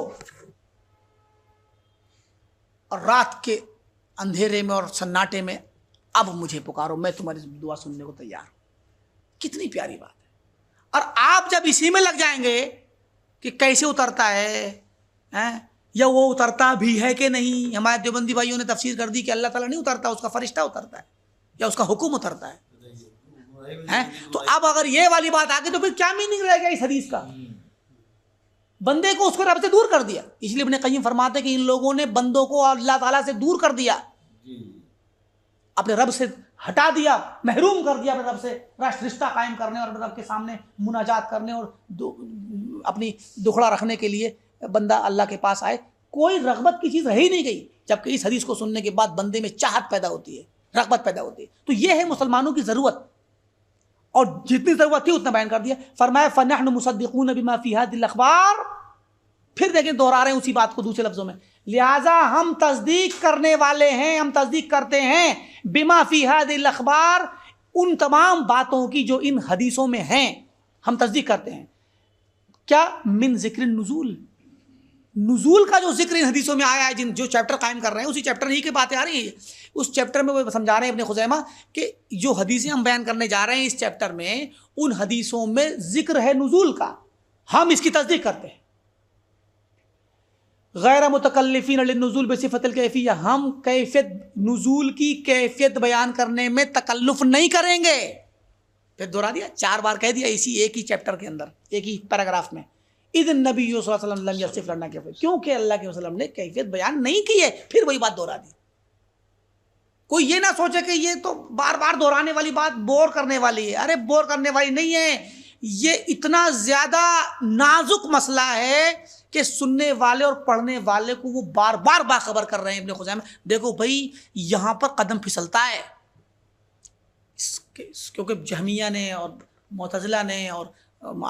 اور رات کے اندھیرے میں اور سناٹے میں اب مجھے پکارو، میں تمہاری دعا سننے کو تیار ہوں. کتنی پیاری بات ہے. اور آپ جب اسی میں لگ جائیں گے کہ کیسے اترتا ہے، یا وہ اترتا بھی ہے کہ نہیں. ہمارے دیوبندی بھائیوں نے تفسیر کر دی کہ اللہ تعالیٰ نہیں اترتا، اس کا فرشتہ اترتا ہے یا اس کا حکم اترتا ہے. تو اب اگر یہ والی بات آ گئی تو پھر کیا میننگ رہ گیا اس حدیث کا؟ بندے کو اس کو رب سے دور کر دیا. اس لیے ابن قیم فرماتے ہیں کہ ان لوگوں نے بندوں کو اللہ تعالیٰ سے دور کر دیا، اپنے رب سے ہٹا دیا، محروم کر دیا اپنے رب سے رشتہ قائم کرنے اور اپنے رب کے سامنے مناجات کرنے اور اپنی دکھڑا رکھنے کے لیے بندہ اللہ کے پاس آئے. کوئی رغبت کی چیز رہ ہی نہیں گئی، جبکہ اس حدیث کو سننے کے بعد بندے میں چاہت پیدا ہوتی ہے، رغبت پیدا ہوتی ہے. تو یہ ہے مسلمانوں کی ضرورت، اور جتنی ضرورت تھی اتنا بیان کر دیا. فرمایا فَنَحْنُ مُصَدِّقُونَ بِمَا فِي هَذِهِ الْأَخْبَارِ. پھر دیکھیں دہرا رہے ہیں اسی بات کو دوسرے لفظوں میں، لہٰذا ہم تصدیق کرنے والے ہیں، ہم تصدیق کرتے ہیں بما فی هذه الاخبار، ان تمام باتوں کی جو ان حدیثوں میں ہیں ہم تصدیق کرتے ہیں. کیا من ذکر النزول، نزول کا جو ذکر ان حدیثوں میں آیا ہے، جو چیپٹر قائم کر رہے ہیں اسی چیپٹر ہی کی باتیں آ رہی ہیں. اس چیپٹر میں وہ سمجھا رہے ہیں ابن خزیمہ کہ جو حدیثیں ہم بیان کرنے جا رہے ہیں اس چیپٹر میں، ان حدیثوں میں ذکر ہے نزول کا، ہم اس کی تصدیق کرتے ہیں. غیر متکلفین للنزول بصفت الکیفیہ، ہم کیفیت نزول کی کیفیت بیان کرنے میں تکلف نہیں کریں گے. پھر دہرا دیا، 4 بار کہہ دیا اسی ایک ہی چیپٹر کے اندر، ایک ہی پیراگراف میں. اذ النبی صلی اللہ علیہ وسلم لم یصف لنا کیفیت، کیونکہ اللہ کے وسلم نے کیفیت بیان نہیں کی ہے. پھر وہی بات دہرا دی. کوئی یہ نہ سوچے کہ یہ تو بار بار دہرانے والی بات بور کرنے والی ہے. ارے بور کرنے والی نہیں ہے، یہ اتنا زیادہ نازک مسئلہ ہے کہ سننے والے اور پڑھنے والے کو وہ بار بار باخبر کر رہے ہیں. ابن خزیمہ دیکھو بھائی یہاں پر قدم پھسلتا ہے، کیونکہ جہمیہ نے اور معتزلہ نے اور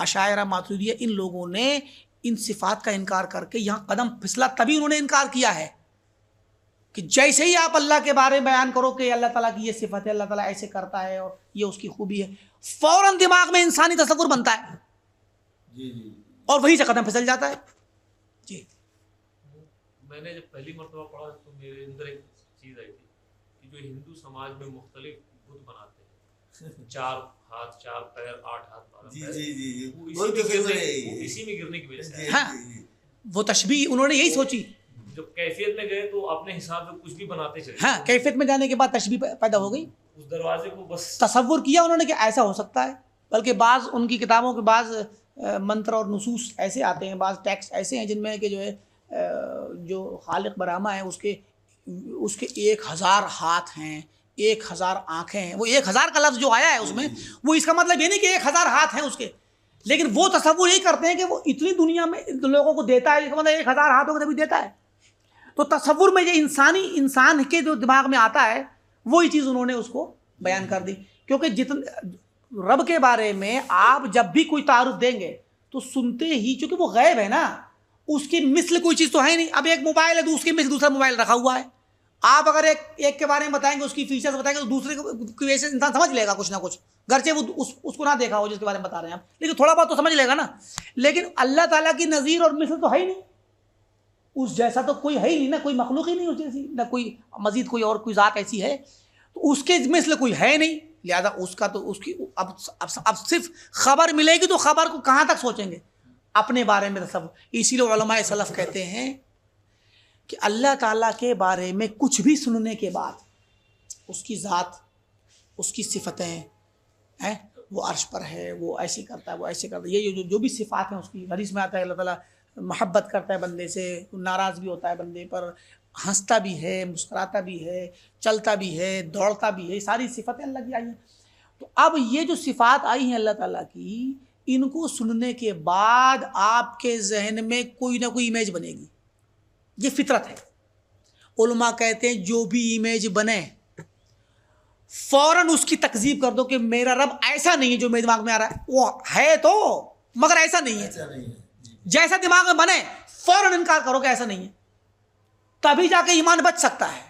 عشاعرہ ماتریدیہ ان لوگوں نے ان صفات کا انکار کر کے یہاں قدم پھسلا. تبھی انہوں نے انکار کیا ہے کہ جیسے ہی آپ اللہ کے بارے میں بیان کرو کہ اللہ تعالیٰ کی یہ صفت ہے، اللہ تعالیٰ ایسے کرتا ہے اور یہ اس کی خوبی ہے، فوراً دماغ میں انسانی تصور بنتا ہے اور وہیں سے قدم پھسل جاتا ہے. جی میں نے جب پہلی مرتبہ پڑھا تو میرے اندر ایک چیز آئی تھی کہ جو ہندو سماج میں مختلف بت بناتے ہیں، 4 ہاتھ 4 پیر 8 ہاتھ 12 پیر، وہ اسی میں گرنے کی وجہ سے. ہاں وہ تشبیہ انہوں نے یہی سوچی. جب کیفیت میں گئے تو اپنے حساب سے کچھ بھی بناتے چلے. ہاں کیفیت میں جانے کے بعد تشبیہ پیدا ہو گئی. اس دروازے کو بس تصور کیا انہوں نے کہ ایسا ہو سکتا ہے. بلکہ بعض ان کی کتابوں کے بعض منتر اور نصوص ایسے آتے ہیں، بعض ٹیکسٹ ایسے ہیں جن میں کہ جو ہے جو خالق برہمہ ہے اس کے 1000 ہاتھ ہیں، 1000 آنکھیں ہیں. وہ 1000 کا لفظ جو آیا ہے اس میں، وہ اس کا مطلب یہ نہیں کہ 1000 ہاتھ ہیں اس کے، لیکن وہ تصور یہی کرتے ہیں کہ وہ اتنی دنیا میں لوگوں کو دیتا ہے، اس کا مطلب 1000 ہاتھوں کو تبھی دیتا ہے. تو تصور میں یہ انسان کے جو دماغ میں آتا ہے وہی چیز انہوں نے اس کو بیان کر دی. کیونکہ رب کے بارے میں آپ جب بھی کوئی تعارف دیں گے تو سنتے ہی، چونکہ وہ غیب ہے نا، اس کی مثل کوئی چیز تو ہے نہیں. اب ایک موبائل ہے تو اس کی مثل دوسرا موبائل رکھا ہوا ہے. آپ اگر ایک کے بارے میں بتائیں گے، اس کی فیچرز بتائیں گے، تو دوسرے کی وجہ سے انسان سمجھ لے گا کچھ نہ کچھ، گرچہ وہ اس کو نہ دیکھا ہو جس کے بارے میں بتا رہے ہیں آپ، لیکن تھوڑا بہت تو سمجھ لے گا نا. لیکن اللہ تعالیٰ کی نظیر اور مثل تو ہے ہی نہیں، اس جیسا تو کوئی ہے ہی نہیں نا، کوئی مخلوق ہی نہیں اس جیسی، نہ کوئی مزید کوئی اور کوئی ذات ایسی ہے، تو اس کے مثل کوئی ہے نہیں. لہذا اس کا تو اس کی اب صرف خبر ملے گی تو خبر کو کہاں تک سوچیں گے اپنے بارے میں تصور. اسی لیے علماء سلف کہتے ہیں کہ اللہ تعالیٰ کے بارے میں کچھ بھی سننے کے بعد اس کی ذات، اس کی صفتیں ہیں، وہ عرش پر ہے، وہ ایسے کرتا ہے، وہ ایسے کرتا ہے، یہ جو بھی صفات ہیں اس کی. حدیث میں آتا ہے اللہ تعالیٰ محبت کرتا ہے بندے سے، ناراض بھی ہوتا ہے بندے پر، ہنستا بھی ہے، مسکراتا بھی ہے، چلتا بھی ہے، دوڑتا بھی ہے. یہ ساری صفتیں اللہ کی آئی ہیں. تو اب یہ جو صفات آئی ہیں اللہ تعالیٰ کی، ان کو سننے کے بعد آپ کے ذہن میں کوئی نہ کوئی امیج بنے گی. یہ فطرت ہے. علماء کہتے ہیں جو بھی امیج بنے فوراً اس کی تکذیب کر دو کہ میرا رب ایسا نہیں ہے جو میرے دماغ میں آ رہا ہے. وہ ہے تو مگر ایسا نہیں ہے. جیسا دماغ میں بنے فوراً انکار کرو کہ ایسا نہیں ہے، تبھی جا کے ایمان بچ سکتا ہے.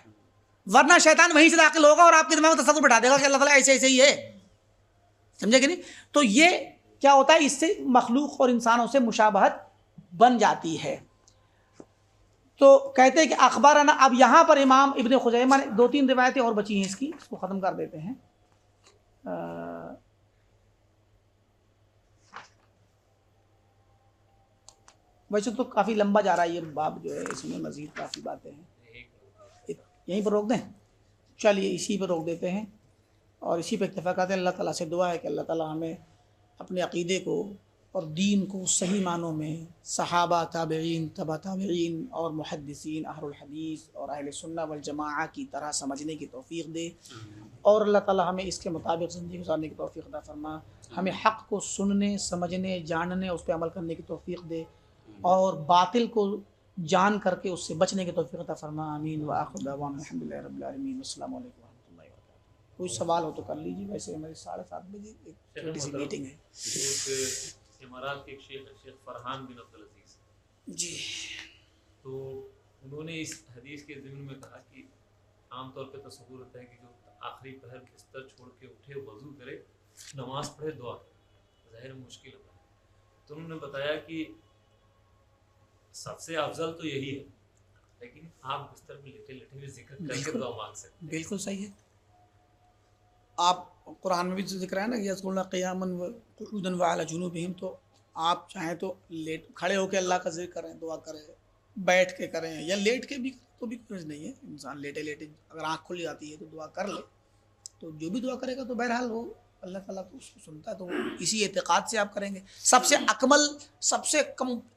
ورنہ شیطان وہیں سے داخل ہوگا اور آپ کے دماغ میں تصور بٹھا دے گا کہ اللہ تعالیٰ ایسے ایسے ہی ہے. سمجھے کہ نہیں؟ تو یہ کیا ہوتا ہے، اس سے مخلوق اور انسانوں سے مشابہت بن جاتی ہے. تو کہتے ہیں کہ اخبارنا. اب یہاں پر امام ابن خزیمہ نے 2-3 روایتیں اور بچی ہیں اس کو ختم کر دیتے ہیں. ویسے تو کافی لمبا جا رہا ہے یہ باب جو ہے، اس میں مزید کافی باتیں ہیں، یہیں پر روک دیں؟ چلیے اسی پر روک دیتے ہیں اور اسی پہ اکتفا کرتے ہیں۔ اللہ تعالیٰ سے دعا ہے کہ اللہ تعالیٰ ہمیں اپنے عقیدے کو اور دین کو صحیح معنوں میں صحابہ، تابعین، تبع تابعین اور محدثین، اہل الحدیث اور اہل سنہ والجماعہ کی طرح سمجھنے کی توفیق دے، اور اللہ تعالیٰ ہمیں اس کے مطابق زندگی گزارنے کی توفیق عطا فرما، ہمیں حق کو سننے، سمجھنے، جاننے، اس پہ عمل کرنے کی توفیق دے، اور باطل کو جان کر کے اس سے بچنے کی توفیق عطا فرما۔ آمین وآخر دعوانا الحمدللہ رب العالمین، السلام علیکم ورحمۃ اللہ وبرکاتہ۔ کوئی سوال ہو تو کر لیجیے، ویسے ہماری 7:30 بجے ایک چھوٹی سی میٹنگ ہے۔ امارات کے ایک شیخ شیخ فرحان بن عبدالعزیز جی، تو انہوں نے اس حدیث کے ضمن میں کہا کہ عام طور پہ تصور ہوتا ہے کہ جو آخری پہر بستر چھوڑ کے اٹھے، وضو کرے، نماز پڑھے، دعا کرے، ظاہر مشکل ہے، تو انہوں نے بتایا کہ سب سے افضل تو یہی ہے، لیکن آپ بستر میں لیٹے لیٹے بھی ذکر کر کے دعا مانگ سکتے ہیں۔ بالکل صحیح ہے۔ آپ قرآن میں بھی ذکر ہے نا، یذکرون قیاما وقعودا وعلی جنوبہم، تو آپ چاہیں تو کھڑے ہو کے اللہ کا ذکر کریں، دعا کریں، بیٹھ کے کریں یا لیٹ کے بھی تو بھی کچھ نہیں ہے، انسان لیٹے لیٹے اگر آنکھ کھل جاتی ہے تو دعا کر لے، تو جو بھی دعا کرے گا تو بہرحال وہ اللہ تعالیٰ تو اس کو سنتا ہے، تو اسی اعتقاد سے آپ کریں گے۔ سب سے اکمل، سب سے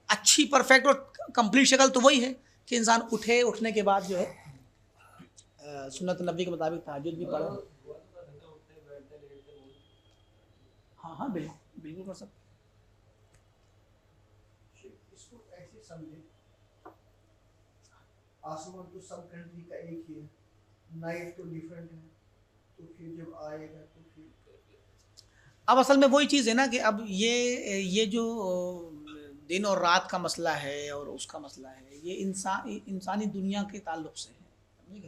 اچھی، پرفیکٹ اور کمپلیٹ شکل تو وہی ہے کہ انسان اٹھنے کے بعد جو ہے سنت نبی کے مطابق تہجد بھی پڑھے۔ ہاں بالکل بالکل کر سکتے۔ اس کو ایسے سمجھیں، آسمان تو سب کنٹری کا ایک ہی ہے، نائٹ تو ڈیفرنٹ ہے، تو پھر جب آئے گا تو پھر اب اصل میں وہی چیز ہے نا کہ اب یہ جو دن اور رات کا مسئلہ ہے اور اس کا مسئلہ ہے، یہ انسانی دنیا کے تعلق سے ہے۔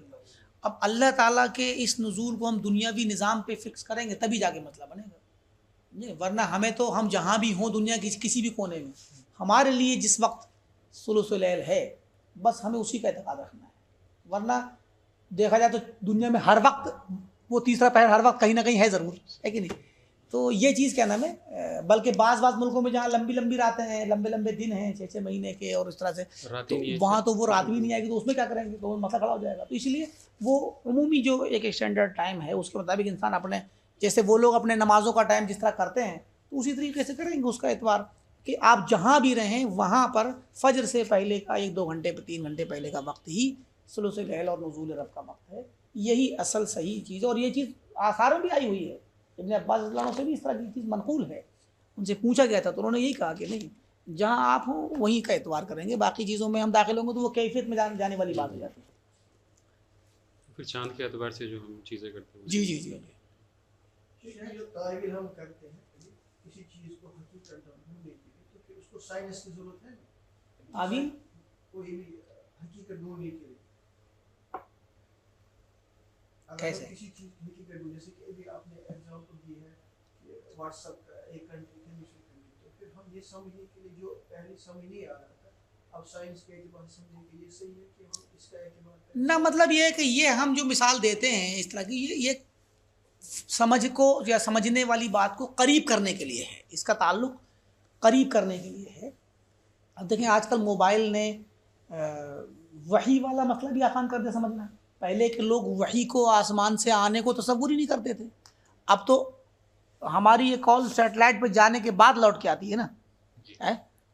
اب اللہ تعالیٰ کے اس نزول کو ہم دنیاوی نظام پہ فکس کریں گے تبھی جا کے مسئلہ بنے گا، ورنہ ہمیں تو، ہم جہاں بھی ہوں دنیا کی کسی بھی کونے میں، ہمارے لیے جس وقت ثلث اللیل ہے بس ہمیں اسی کا اعتقاد رکھنا ہے، ورنہ دیکھا جائے تو دنیا میں ہر وقت وہ تیسرا پہر ہر وقت کہیں نہ کہیں ہے ضرور، ہے کہ نہیں؟ تو یہ چیز کیا نام ہے، بلکہ بعض ملکوں میں جہاں لمبی راتیں ہیں، لمبے دن ہیں 6 مہینے کے اور اس طرح سے، تو وہاں تو وہ رات بھی نہیں آئے گی، تو اس میں کیا کریں گے، تو مسئلہ کھڑا ہو جائے گا۔ تو اس لیے وہ عمومی جو ایک اسٹینڈرڈ ٹائم ہے اس کے مطابق انسان اپنے، جیسے وہ لوگ اپنے نمازوں کا ٹائم جس طرح کرتے ہیں تو اسی طریقے سے کریں گے اس کا اعتبار، کہ آپ جہاں بھی رہیں وہاں پر فجر سے پہلے کا 1-2 گھنٹے 3 گھنٹے پہلے کا وقت ہی ثلث اللیل اور نزول رب کا وقت ہے، یہی اصل صحیح چیز ہے، اور یہ چیز آثار میں بھی آئی ہوئی ہے۔ ابن عباس رضی اللہ عنہ سے بھی اس طرح کی چیز منقول ہے، ان سے پوچھا گیا تھا تو انہوں نے یہی کہا کہ نہیں، جہاں آپ ہوں وہیں کا اعتبار کریں گے، باقی چیزوں میں ہم داخل ہوں گے تو وہ کیفیت میں جانے والی بات ہو جاتی ہے۔ پھر چاند کے اعتبار سے جو ہم چیزیں کرتے ہیں، جی جو تعویل ہم کرتے ہیں کسی چیز کو حقیقت ڈھونڈنے کے لیے، تو پھر اس کو سائنس کی ضرورت ہے نا، آمین، کوئی بھی حقیقت ڈھونڈنے کے لیے۔ کیسے؟ کسی چیز کی حقیقت ڈھونڈنے، جیسے کہ ابھی آپ نے ایگزامپل دی ہے کہ واٹس ایپ کا ایک کنٹری تھا دوسری کنٹری، تو پھر ہم یہ سمجھنے کے لیے جو پہلے سمجھ نہیں آ رہا تھا، اب سائنس کے اعتبار سے سمجھنے کے لیے صحیح ہے کہ ہم اس کا اعتبار کریں نہ، مطلب یہ ہے کہ یہ ہم جو مثال دیتے ہیں اس طرح کی، یہ سمجھ کو یا سمجھنے والی بات کو قریب کرنے کے لیے ہے، اس کا تعلق قریب کرنے کے لیے ہے۔ اب دیکھیں آج کل موبائل نے وحی والا مسئلہ بھی آسان کر دیا سمجھنا۔ پہلے کے لوگ وحی کو آسمان سے آنے کو تصور ہی نہیں کرتے تھے، اب تو ہماری یہ کال سیٹلائٹ پہ جانے کے بعد لوٹ کے آتی ہے نا،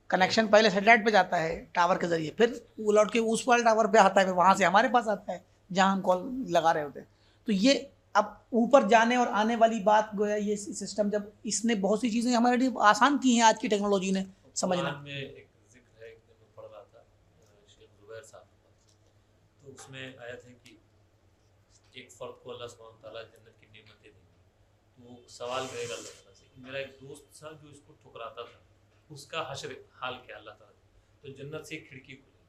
کنیکشن پہلے سیٹلائٹ پہ جاتا ہے ٹاور کے ذریعے، پھر وہ لوٹ کے اس والے ٹاور پہ آتا ہے، پھر وہاں سے ہمارے پاس آتا ہے جہاں ہم کال لگا رہے ہوتے ہیں۔ تو یہ اب اوپر جانے اور آنے والی بات گویا یہ سسٹم، جب اس نے بہت سی چیزیں ہمارے لیے آسان کی ہیں آج کی ٹیکنالوجی نے سمجھنا۔ قرآن میں ایک ذکر ہے، میں پڑھ رہا تھا شیخ زبیر صاحب کا، تو اس میں آیت ہے کہ ایک فرد کو اللہ سبحانہ تعالیٰ جنت کی نعمتیں دیں گے، تو وہ سوال کرے گا اللہ تعالیٰ سے کہ میرا ایک دوست تھا جو اس کو ٹھکراتا تھا، اس کا حشر حال کیا اللہ تعالیٰ، تو جنت سے ایک کھڑکی کھلے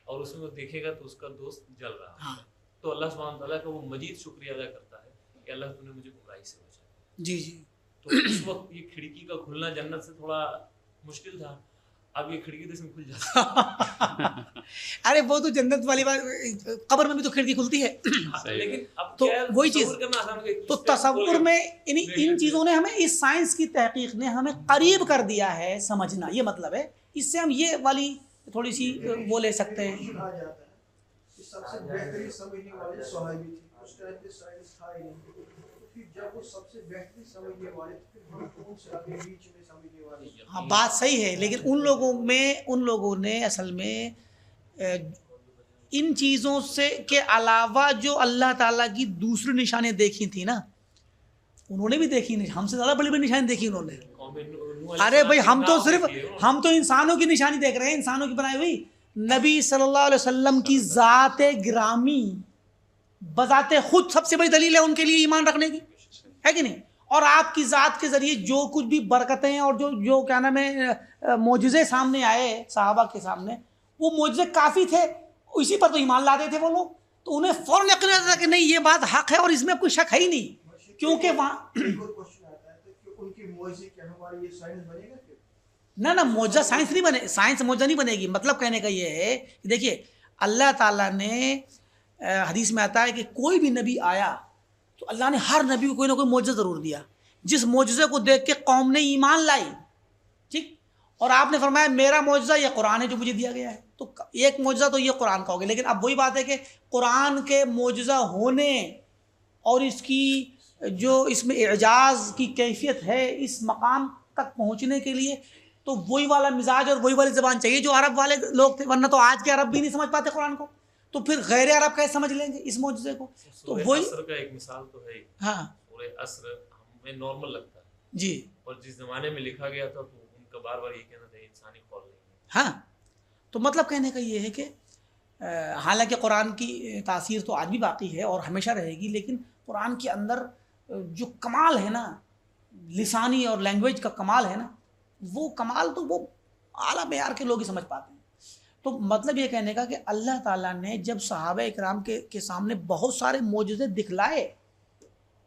اور اس میں وہ دیکھے گا تو اس کا دوست جل رہا ہے، تو اللہ سبحانہ تعالیٰ کا وہ مزید شکریہ ادا کرتا ہے کہ اللہ تو نے مجھے گمراہی سے بچایا۔ جی تو اس وقت یہ کھڑکی کا کھلنا جنت سے تھوڑا مشکل تھا، اب یہ کھڑکی تو اس میں کھل جاتی ہے۔ ارے وہ تو جنت والی بات، قبر میں بھی تو کھڑکی کھلتی ہے، لیکن اب تو وہی چیز، تو تصور میں ان چیزوں نے ہمیں، اس سائنس کی تحقیق نے ہمیں قریب کر دیا ہے سمجھنا، یہ مطلب ہے۔ اس سے ہم یہ والی تھوڑی سی وہ لے سکتے ہیں. آ جاتا ہے کہ سب سے بہترین سمجھنے والے صحابی تھے, اس ٹائم پہ سائنس تھا ہی نہیں, تو پھر جب وہ سب سے بہترین سمجھنے والے تھے پھر ہم کون سے آگے بیچ میں سمجھنے والے. ہاں بات صحیح ہے, لیکن ان لوگوں نے اصل میں ان چیزوں سے کے علاوہ جو اللہ تعالیٰ کی دوسری نشانیاں دیکھی تھیں نا, انہوں نے بھی دیکھی نہیں, ہم سے زیادہ بڑی بڑی نشانی دیکھی انہوں نے. ارے بھائی ہم تو انسانوں کی نشانی دیکھ رہے ہیں, انسانوں کی بنائی ہوئی. نبی صلی اللہ علیہ وسلم کی ذات گرامی بذات خود سب سے بڑی دلیل ہے ان کے لیے ایمان رکھنے کی, ہے کہ نہیں؟ اور آپ کی ذات کے ذریعے جو کچھ بھی برکتیں اور جو کیا نام ہے معجزے سامنے آئے صحابہ کے سامنے, وہ معجزے کافی تھے, اسی پر تو ایمان لاتے تھے وہ لوگ. تو انہیں فوراً یقین آتا تھا کہ نہیں یہ بات حق ہے اور اس میں کوئی شک ہے ہی نہیں, کیونکہ وہاں ان کی معجزے کیا ہمارے یہ سائنس بنے گا؟ نہ معجزہ سائنس نہیں بنے, سائنس معجزہ نہیں بنے گی. مطلب کہنے کا یہ ہے کہ دیکھیے اللہ تعالیٰ نے حدیث میں آتا ہے کہ کوئی بھی نبی آیا تو اللہ نے ہر نبی کو کوئی نہ کوئی معجزہ ضرور دیا, جس معجزے کو دیکھ کے قوم نے ایمان لائی. ٹھیک, اور آپ نے فرمایا میرا معجزہ یہ قرآن ہے جو مجھے دیا گیا ہے. تو ایک معجزہ تو یہ قرآن کا ہو گیا, لیکن اب وہی بات ہے کہ قرآن کے معجزہ ہونے اور اس کی جو اس میں اعجاز کی کیفیت ہے اس مقام تک پہنچنے کے لیے تو وہی والا مزاج اور وہی والی زبان چاہیے جو عرب والے لوگ تھے, ورنہ تو آج کے عرب بھی نہیں سمجھ پاتے قرآن کو, تو پھر غیر عرب کیسے سمجھ لیں گے اس معجزے کو؟ تو وہی عصر کا ایک مثال تو ہے. ہاں سورہ عصر ہمیں نارمل لگتا ہے جی, اور جس زمانے میں لکھا گیا تھا تو ان کا بار بار یہ کہنا تھا انسانی قول نہیں ہے. ہاں تو مطلب کہنے کا یہ ہے کہ حالانکہ قرآن کی تاثیر تو آج بھی باقی ہے اور ہمیشہ رہے گی, لیکن قرآن کے اندر جو کمال ہے نا, لسانی اور لینگویج کا کمال ہے نا, وہ کمال تو وہ اعلیٰ معیار کے لوگ ہی سمجھ پاتے ہیں. تو مطلب یہ کہنے کا کہ اللہ تعالیٰ نے جب صحابہ اکرام کے سامنے بہت سارے معجزے دکھلائے,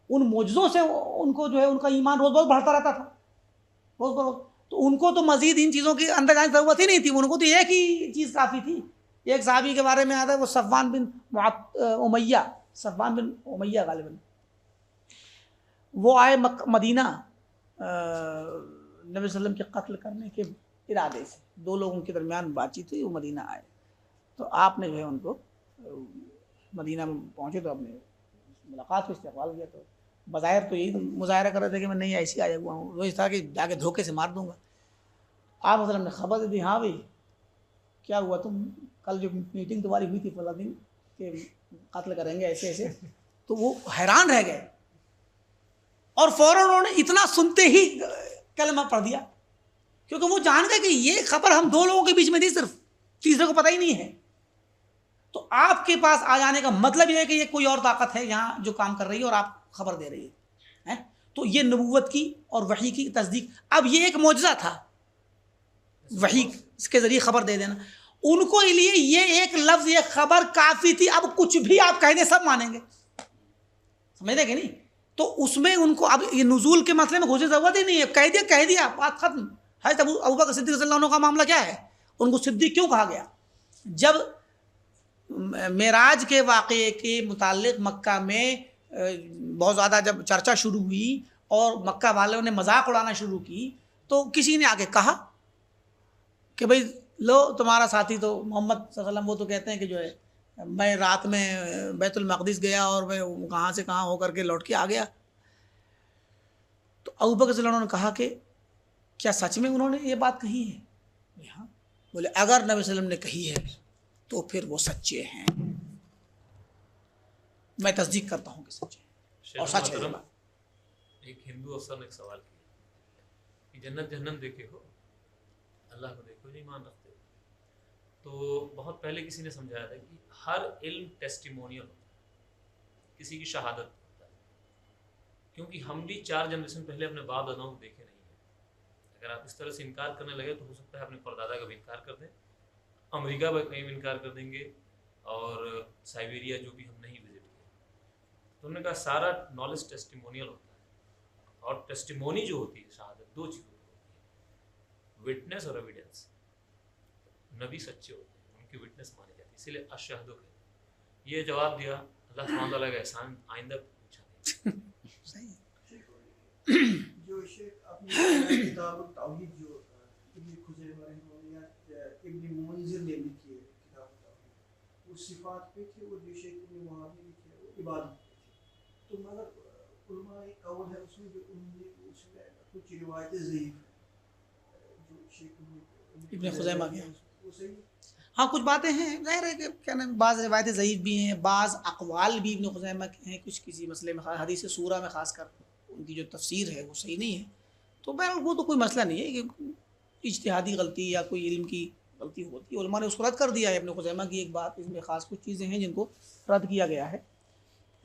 ان معجزوں سے ان کو جو ہے ان کا ایمان روز بروز بڑھتا رہتا تھا, روز بروز. تو ان کو تو مزید ان چیزوں کی اندر جانے کی ضرورت ہی نہیں تھی, ان کو تو ایک ہی چیز کافی تھی. ایک صحابی کے بارے میں آتا ہے وہ صفوان بن امیہ غالباً, وہ آئے مدینہ نبی صلی اللہ علیہ وسلم کے قتل کرنے کے ارادے سے, دو لوگوں کے درمیان بات چیت ہوئی, وہ مدینہ آئے. تو آپ نے جو ہے ان کو مدینہ میں پہنچے تو آپ نے ملاقات کو استقبال کیا. تو بظاہر تو یہی مظاہرہ کر رہے تھے کہ میں نہیں ایسی آیا ہوا ہوں, وہ تھا کہ جا کے دھوکے سے مار دوں گا. آپ وسلم نے خبر دی, ہاں بھائی کیا ہوا, تم کل جو میٹنگ تمہاری ہوئی تھی فلاں دن کہ قتل کریں گے ایسے ایسے, تو وہ حیران رہ گئے اور فوراً انہوں نے اتنا سنتے ہی کلمہ پڑھ دیا, کیونکہ وہ جان گئے کہ یہ خبر ہم دو لوگوں کے بیچ میں تھی, صرف تیسرے کو پتہ ہی نہیں ہے. تو آپ کے پاس آ جانے کا مطلب یہ ہے کہ یہ کوئی اور طاقت ہے یہاں جو کام کر رہی ہے اور آپ خبر دے رہی ہے. تو یہ نبوت کی اور وحی کی تصدیق. اب یہ ایک معجزہ تھا وحی اس کے ذریعے خبر دے دینا, ان کو لیے یہ ایک لفظ یہ خبر کافی تھی. اب کچھ بھی آپ کہہ دیں سب مانیں گے, سمجھتے کہ نہیں؟ تو اس میں ان کو اب یہ نزول کے مسئلے میں گھوسے ضرورت ہی نہیں ہے, کہہ دیا بات ختم. حضرت ابوبکر صدیق رضی اللہ عنہ کا معاملہ کیا ہے, ان کو صدیق کیوں کہا گیا؟ جب معراج کے واقعے کے متعلق مکہ میں بہت زیادہ جب چرچا شروع ہوئی اور مکہ والوں نے مذاق اڑانا شروع کی, تو کسی نے آگے کہا کہ بھئی لو تمہارا ساتھی تو محمد صلی اللہ علیہ وسلم وہ تو کہتے ہیں کہ جو ہے میں رات میں بیت المقدس گیا اور میں کہاں سے کہاں ہو کر کے لوٹ کے آ گیا. تو ابوبکر صلی اللہ عنہ نے کہا کہ کیا سچ میں انہوں نے یہ بات کہی ہے؟ ہاں. بولے اگر نبی صلی اللہ علیہ وسلم نے کہی ہے تو پھر وہ سچے ہیں, میں تصدیق کرتا ہوں کہ سچے ہیں اور سچ ہے. ایک ہندو افسر نے ایک سوال کیا کہ جنت جہنم دیکھے ہو, اللہ کو دیکھو, نہیں مان رکھتے. تو بہت پہلے کسی نے سمجھایا تھا کہ ہر علم ٹیسٹیمونیل ہوتا ہے, کسی کی شہادت ہوتا ہے, کیونکہ ہم بھی 4 جنریشن پہلے اپنے باپ داداؤں کو دیکھے نہیں ہیں. اگر آپ اس طرح سے انکار کرنے لگے تو ہو سکتا ہے اپنے پردادا کا بھی انکار کر دیں, امریکہ کا کہیں بھی انکار کر دیں گے, اور سائبیریا جو بھی ہم نہیں وزٹ کیا. تو انہوں نے کہا سارا نالج ٹیسٹیمونیل ہوتا ہے, اور ٹیسٹیمونی جو ہوتی ہے شہادت 2 چیزوں کی ہوتی ہے, وٹنس اور ایویڈنس. نبی سچے ہوتے ہیں, ان کی وٹنس مانی جاتی ہے, اسی لیے اشہدو ہے. یہ جواب دیا, اللہ سبحانہ تعالیٰ کا احسان آئندہ پوچھا صحیح. جو شیخ اپنی کتاب التوحید جو ابن خزیمہ رحمہ اللہ ابن منذر نے لکھی ہے کتاب التوحید، وہ صفات پہ تھی، اور جو شیخ ابن وہاب نے لکھی ہے وہ عبادت پہ تھی. تو مگر علماء ایک قول ہے اس میں جو انہوں نے اس میں کچھ روایتیں ضعیف ہیں جو شیخ ابن خزیمہ کے، وہ صحیح. ہاں کچھ باتیں ہیں، ظاہر ہے کہ کیا نام، بعض روایتیں ضعیف بھی ہیں، بعض اقوال بھی ابن خزیمہ کے ہیں، کچھ کسی مسئلے میں حدیث سورہ میں خاص کر ان کی جو تفسیر ہے وہ صحیح نہیں ہے. تو بہرحال وہ تو کوئی مسئلہ نہیں ہے کہ اجتہادی غلطی یا کوئی علم کی غلطی ہوتی ہے، علماء نے اس کو رد کر دیا ہے. ابن خزیمہ کی ایک بات، اس میں خاص کچھ چیزیں ہیں جن کو رد کیا گیا ہے،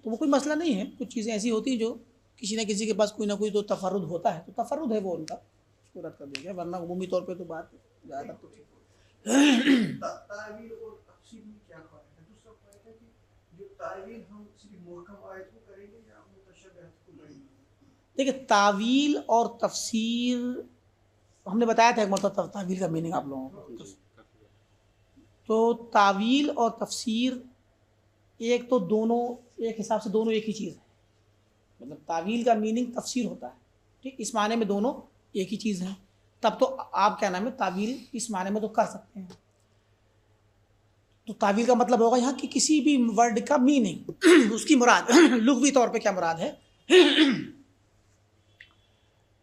تو وہ کوئی مسئلہ نہیں ہے. کچھ چیزیں ایسی ہوتی ہیں جو کسی نہ کسی کے پاس کوئی نہ کوئی تو تفرد ہوتا ہے، تو تفرد ہے وہ ان کا، اس کو رد کر دیا گیا، ورنہ عمومی طور پہ تو بات زیادہ تو ٹھیک ہے. تعویل اور تفسیر میں کیا فرق ہے؟ دوسرا فرق ہے کہ جو تعویل ہم صرف محکم آیت کو کریں گے یا متشابہات کو کریں گے؟ دیکھیں تعویل اور تفسیر ہم نے بتایا تھا ایک مرتبہ تعویل کا میننگ آپ لوگوں کو. تو تعویل اور تفسیر ایک تو دونوں ایک حساب سے دونوں ایک ہی چیز ہے، مطلب تعویل کا میننگ تفسیر ہوتا ہے، ٹھیک، اس معنی میں دونوں ایک ہی چیز ہیں. تب تو آپ کیا نام ہے تعویل اس معنی میں تو کر سکتے ہیں. تو تعویل کا مطلب ہوگا یہاں کہ کسی بھی ورڈ کا میننگ، اس کی مراد لغوی طور پہ کیا مراد ہے،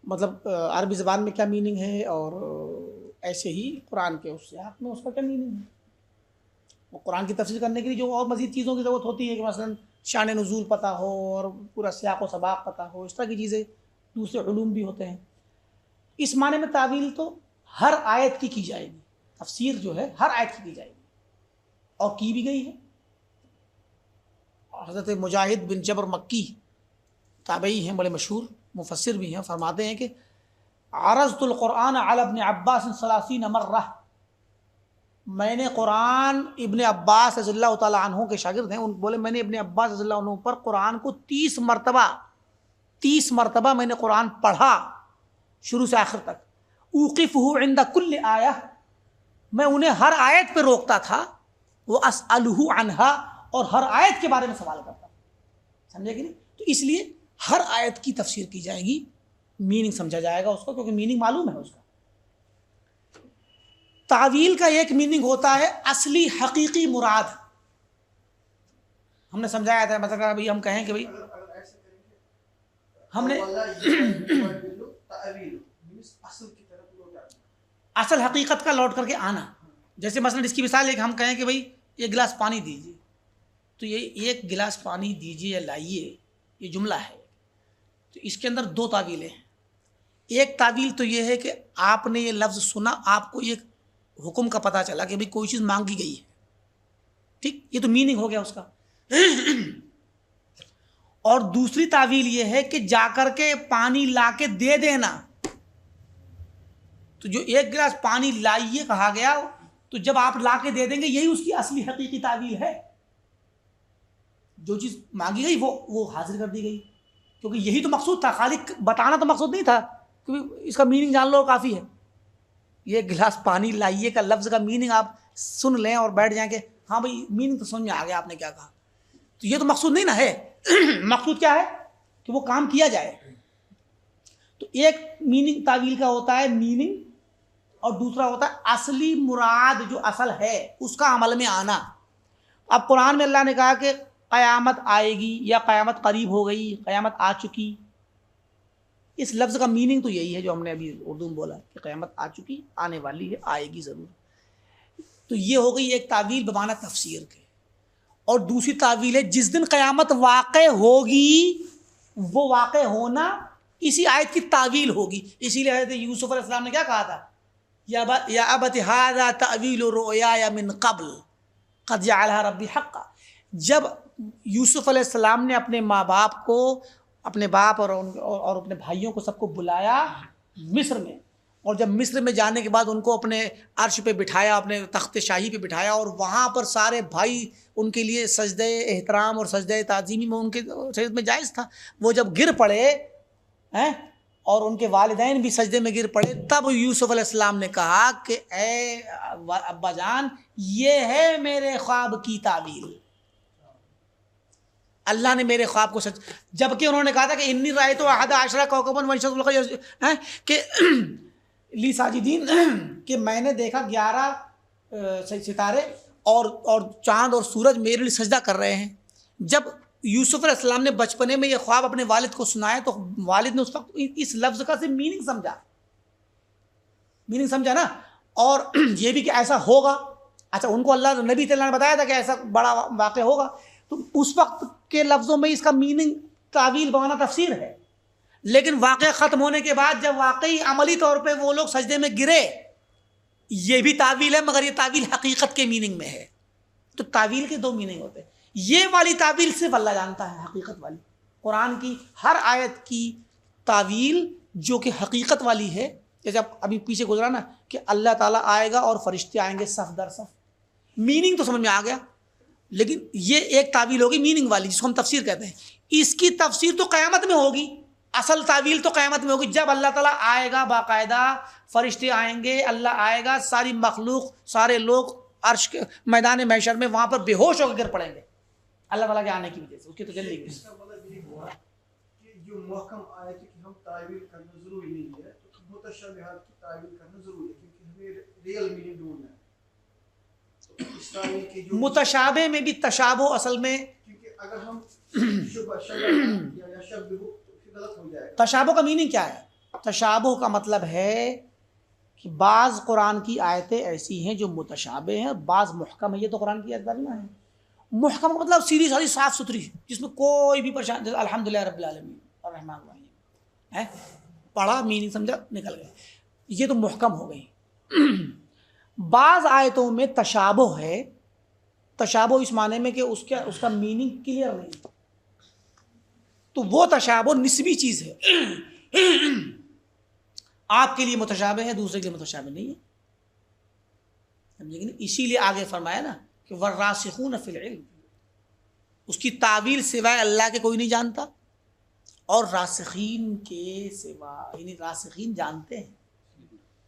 مطلب عربی زبان میں کیا میننگ ہے، اور ایسے ہی قرآن کے اس سیاق میں اس کا کیا میننگ ہے. وہ قرآن کی تفسیر کرنے کے لیے جو اور مزید چیزوں کی ضرورت ہوتی ہے کہ مثلا شان نزول پتہ ہو اور پورا سیاق و سباق پتہ ہو، اس طرح کی چیزیں دوسرے علوم بھی ہوتے ہیں. اس معنی میں تعویل تو ہر آیت کی جائے گی، تفسیر جو ہے ہر آیت کی جائے گی اور کی بھی گئی ہے. حضرت مجاہد بن جبر مکی تابعی ہیں، بڑے مشہور مفسر بھی ہیں، فرماتے ہیں کہ عرضت القرآن علی ابن عباس 30 مرہ، میں نے قرآن ابن عباس رضی اللہ تعالیٰ عنہ کے شاگرد ہیں، ان بولے میں نے ابن عباس رضی اللہ عنہ پر قرآن کو 30 مرتبہ میں نے قرآن پڑھا شروع سے آخر تک. اوقفہ عند کل آیہ، میں انہیں ہر آیت پہ روکتا تھا، واسألہ عنہا، اور ہر آیت کے بارے میں سوال کرتا. سمجھے کہ نہیں؟ تو اس لیے ہر آیت کی تفسیر کی جائے گی، میننگ سمجھا جائے گا اس کو، کیونکہ میننگ معلوم ہے اس کا. تعویل کا ایک میننگ ہوتا ہے اصلی حقیقی مراد. ہم نے سمجھایا تھا، مطلب ابھی ہم کہیں کہ بھائی اگر ایسا کریں گے ہم نے تعویل اصل کی طرف لوٹا، اصل حقیقت کا لوٹ کر کے آنا. جیسے مثلا اس کی مثال ہے کہ ہم کہیں کہ بھائی ایک گلاس پانی دیجیے، تو یہ ایک گلاس پانی دیجیے یا لائیے، یہ جملہ ہے. تو اس کے اندر دو تعویلیں ہیں. ایک تعویل تو یہ ہے کہ آپ نے یہ لفظ سنا، آپ کو یہ حکم کا پتہ چلا کہ بھائی کوئی چیز مانگی گئی ہے، ٹھیک، یہ تو میننگ ہو گیا اس کا. اور دوسری تعویل یہ ہے کہ جا کر کے پانی لا کے دے دینا. تو جو ایک گلاس پانی لائیے کہا گیا، تو جب آپ لا کے دے دیں گے یہی اس کی اصلی حقیقی تعویل ہے. جو چیز مانگی گئی وہ حاصل کر دی گئی، کیونکہ یہی تو مقصود تھا. خالی بتانا تو مقصود نہیں تھا، کیونکہ اس کا میننگ جان لو کافی ہے. یہ گلاس پانی لائیے کا لفظ کا میننگ آپ سن لیں اور بیٹھ جائیں کہ ہاں بھائی میننگ تو سمجھ میں آ گیا آپ نے کیا کہا، تو یہ تو مقصود نہیں نا ہے. مقصود کیا ہے کہ وہ کام کیا جائے. تو ایک میننگ تعویل کا ہوتا ہے میننگ، اور دوسرا ہوتا ہے اصلی مراد جو اصل ہے اس کا عمل میں آنا. اب قرآن میں اللہ نے کہا کہ قیامت آئے گی یا قیامت قریب ہو گئی، قیامت آ چکی. اس لفظ کا میننگ تو یہی ہے جو ہم نے ابھی اردو میں بولا کہ قیامت آ چکی، آنے والی ہے، آئے گی ضرور. تو یہ ہو گئی ایک تعویل بمعنی تفسیر کے. اور دوسری تعویل ہے جس دن قیامت واقع ہوگی، وہ واقع ہونا اسی آیت کی تعویل ہوگی. اسی لیے حضرت یوسف علیہ السلام نے کیا کہا تھا، یا ابت ھذا تأویل رؤیایا من قبل قد جعلها ربی حقا. جب یوسف علیہ السلام نے اپنے ماں باپ کو، اپنے باپ اور اپنے بھائیوں کو سب کو بلایا مصر میں، اور جب مصر میں جانے کے بعد ان کو اپنے عرش پہ بٹھایا، اپنے تخت شاہی پہ بٹھایا، اور وہاں پر سارے بھائی ان کے لیے سجدہ احترام اور سجدہ تعظیمی میں ان کے شریعت میں جائز تھا. وہ جب گر پڑے اور ان کے والدین بھی سجدے میں گر پڑے، تب یوسف علیہ السلام نے کہا کہ اے ابا جان، یہ ہے میرے خواب کی تعبیر، اللہ نے میرے خواب کو سچ. جبکہ انہوں نے کہا تھا کہ انی رأیت احد عشر کوكبا والشمس والقمر کہ لی ساجدین، کہ میں نے دیکھا 11 ستارے اور چاند اور سورج میرے لیے سجدہ کر رہے ہیں. جب یوسف علیہ السلام نے بچپنے میں یہ خواب اپنے والد کو سنایا تو والد نے اس وقت اس لفظ کا سے میننگ سمجھا نا, اور یہ بھی کہ ایسا ہوگا. اچھا ان کو اللہ نبی تعالیٰ نے بتایا تھا کہ ایسا بڑا واقعہ ہوگا, تو اس وقت کے لفظوں میں اس کا میننگ تعویل بمانا تفسیر ہے. لیکن واقعہ ختم ہونے کے بعد جب واقعی عملی طور پہ وہ لوگ سجدے میں گرے, یہ بھی تعویل ہے, مگر یہ تعویل حقیقت کے میننگ میں ہے. تو تعویل کے دو میننگ ہوتے ہیں. یہ والی تعویل صرف اللہ جانتا ہے, حقیقت والی. قرآن کی ہر آیت کی تعویل جو کہ حقیقت والی ہے, جیسے ابھی پیچھے گزرا نا کہ اللہ تعالیٰ آئے گا اور فرشتے آئیں گے صف در صف, میننگ تو سمجھ میں آ گیا. لیکن یہ ایک تعویل ہوگی میننگ والی, جس کو ہم تفسیر کہتے ہیں. اس کی تفسیر تو قیامت میں ہوگی, اصل تعویل تو قیامت میں ہوگی, جب اللہ تعالیٰ آئے گا باقاعدہ, فرشتے آئیں گے, اللہ آئے گا, ساری مخلوق سارے لوگ عرش کے میدان محشر میں وہاں پر بے ہوش ہو کے گر پڑیں گے اللہ تعالیٰ کے آنے کی وجہ سے, اس کی تجلی کی. اس کا مطلب یہ ہوا کہ جو محکم آیت ہے کہ ہم تعویل کرنا ضروری نہیں ہے, تو متشابہات کی تعویل کرنا ضروری ہے, کیونکہ ہمیں ریئل میننگ ڈھونڈنا ہے. تو اس تعویل کے جو متشابہ میں بھی تشابہ اصل میں, کیونکہ اگر ہم شبہ یا شبہ ہو تو پھر غلط ہو جائے گا. تشابہ کا میننگ کیا ہے؟ تشابہ کا مطلب ہے کہ بعض قرآن کی آیتیں ایسی ہیں جو متشابہ ہیں, بعض محکم ہے. یہ تو قرآن کی آیت نہ ہے. محکم کا مطلب سیدھی سادھی صاف ستھری, جس میں کوئی بھی پریشان, جیسے الحمدللہ رب العالمین الرحمن الرحیم ہے, پڑھا میننگ سمجھا نکل گئے, یہ تو محکم ہو گئی. بعض آیتوں میں تشابہ ہے, تشابہ اس معنی میں کہ اس کا میننگ کلیئر نہیں, تو وہ تشابہ نسبی چیز ہے. آپ کے لیے متشابہ ہے, دوسرے کے لیے متشابہ نہیں ہے, سمجھے کہ نہیں. اسی لیے آگے فرمایا نا کہ والراسخون فی العلم, اس کی تعویل سوائے اللہ کے کوئی نہیں جانتا, اور راسخین کے سوا یعنی راسخین جانتے ہیں,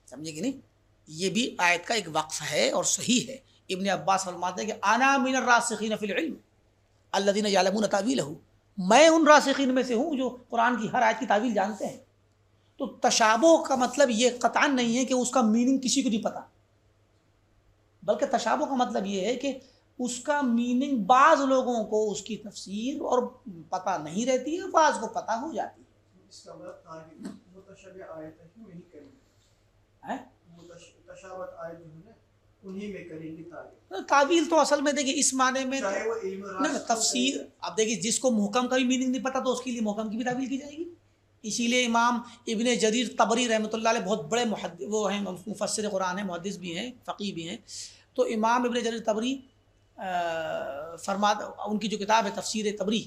سمجھے کہ نہیں. یہ بھی آیت کا ایک وقف ہے اور صحیح ہے. ابن عباس فرماتے ہیں کہ انا من الراسخین فی العلم الذین یعلمون تاویلہ, میں ان راسخین میں سے ہوں جو قرآن کی ہر آیت کی تعویل جانتے ہیں. تو تشابہ کا مطلب یہ قطعاً نہیں ہے کہ اس کا میننگ کسی کو نہیں پتا, بلکہ تشابہ کا مطلب یہ ہے کہ اس کا میننگ بعض لوگوں کو اس کی تفسیر اور پتہ نہیں رہتی ہے, بعض کو پتہ ہو جاتی ہے. اس کا مطلب متشابہ آیت ہے نہیں کریں گے, متشابہ آیت جو ہے نا انہی میں کریں گے تعویل. تعویل تو اصل میں دیکھیے اس معنی میں چاہے وہ علم نہ تفسیر, اب دیکھیے جس کو محکم کا بھی میننگ نہیں پتا تو اس کے لیے محکم کی بھی تعویل کی جائے گی. اسی لیے امام ابن جریر طبری رحمۃ اللہ علیہ بہت بڑے وہ ہیں, مفسر قرآن ہیں, محدث بھی ہیں, فقیہ بھی ہیں. تو امام ابن جریر طبری ان کی جو کتاب ہے تفسیر طبری,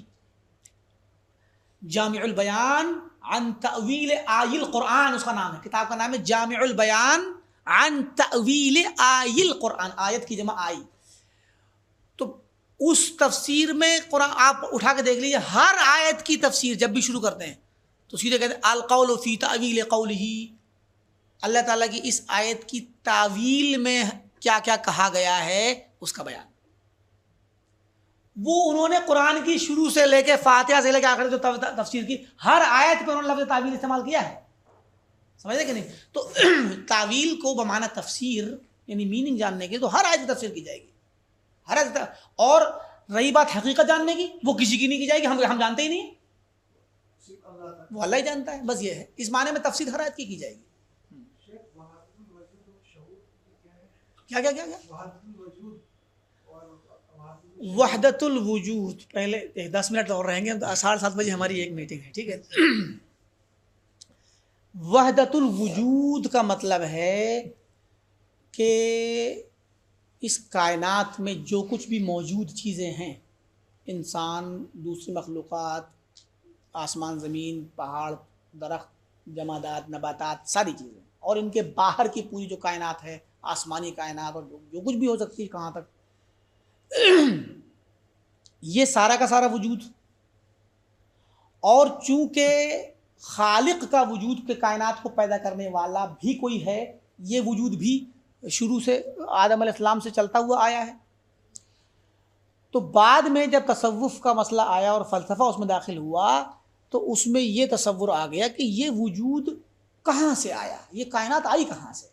جامع البیان عن تأویل آی القرآن, اس کا نام ہے, کتاب کا نام ہے جامع البیان عن تأویل آی القرآن, آیت کی جمع آئی. تو اس تفسیر میں قرآن آپ اٹھا کے دیکھ لیجیے, ہر آیت کی تفسیر جب بھی شروع کرتے ہیں تو سیدھے کہتے ہیں القول فی تأویل قولہ, اللہ تعالیٰ کی اس آیت کی تعویل میں کیا کیا کہا گیا ہے اس کا بیان. وہ انہوں نے قرآن کی شروع سے لے کے فاتحہ سے لے کے آخر جو تفسیر کی ہر آیت پہ انہوں نے لفظ تعویل استعمال کیا ہے, سمجھے کہ نہیں. تو تعویل کو بمعنی تفسیر یعنی میننگ جاننے کے تو ہر آیت کی تفسیر کی جائے گی, ہر آیت. اور رہی بات حقیقت جاننے کی, وہ کسی کی نہیں کی جائے گی, ہم جانتے ہی نہیں, وہ اللہ ہی جانتا ہے. بس یہ ہے, اس معنی میں تفسیر ہر آیت کی جائے گی. کیا کیا کیا کیا وحدت الوجود. پہلے 10 منٹ اور رہیں گے, 7:30 بجے ہماری ایک میٹنگ ہے, ٹھیک ہے. وحدت الوجود کا مطلب ہے کہ اس کائنات میں جو کچھ بھی موجود چیزیں ہیں, انسان, دوسری مخلوقات, آسمان زمین, پہاڑ, درخت, جمادات, نباتات, ساری چیزیں, اور ان کے باہر کی پوری جو کائنات ہے, آسمانی کائنات اور جو کچھ بھی ہو سکتی ہے کہاں تک, یہ سارا کا سارا وجود. اور چونکہ خالق کا وجود کے کائنات کو پیدا کرنے والا بھی کوئی ہے, یہ وجود بھی شروع سے آدم علیہ السلام سے چلتا ہوا آیا ہے. تو بعد میں جب تصوف کا مسئلہ آیا اور فلسفہ اس میں داخل ہوا تو اس میں یہ تصور آ گیا کہ یہ وجود کہاں سے آیا, یہ کائنات آئی کہاں سے,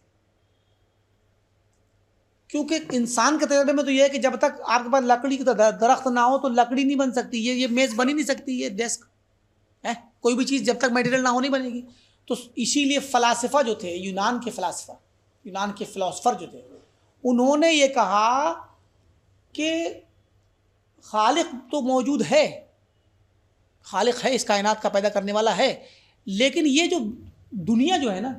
کیونکہ انسان کے تجربے میں تو یہ ہے کہ جب تک آپ کے پاس لکڑی کا درخت نہ ہو تو لکڑی نہیں بن سکتی، یہ میز بن ہی نہیں سکتی، یہ ڈیسک ہے، کوئی بھی چیز جب تک میٹیریل نہ ہو نہیں بنے گی۔ تو اسی لیے فلاسفہ جو تھے، یونان کے فلاسفر جو تھے، انہوں نے یہ کہا کہ خالق تو موجود ہے، خالق ہے، اس کائنات کا پیدا کرنے والا ہے، لیکن یہ جو دنیا جو ہے نا،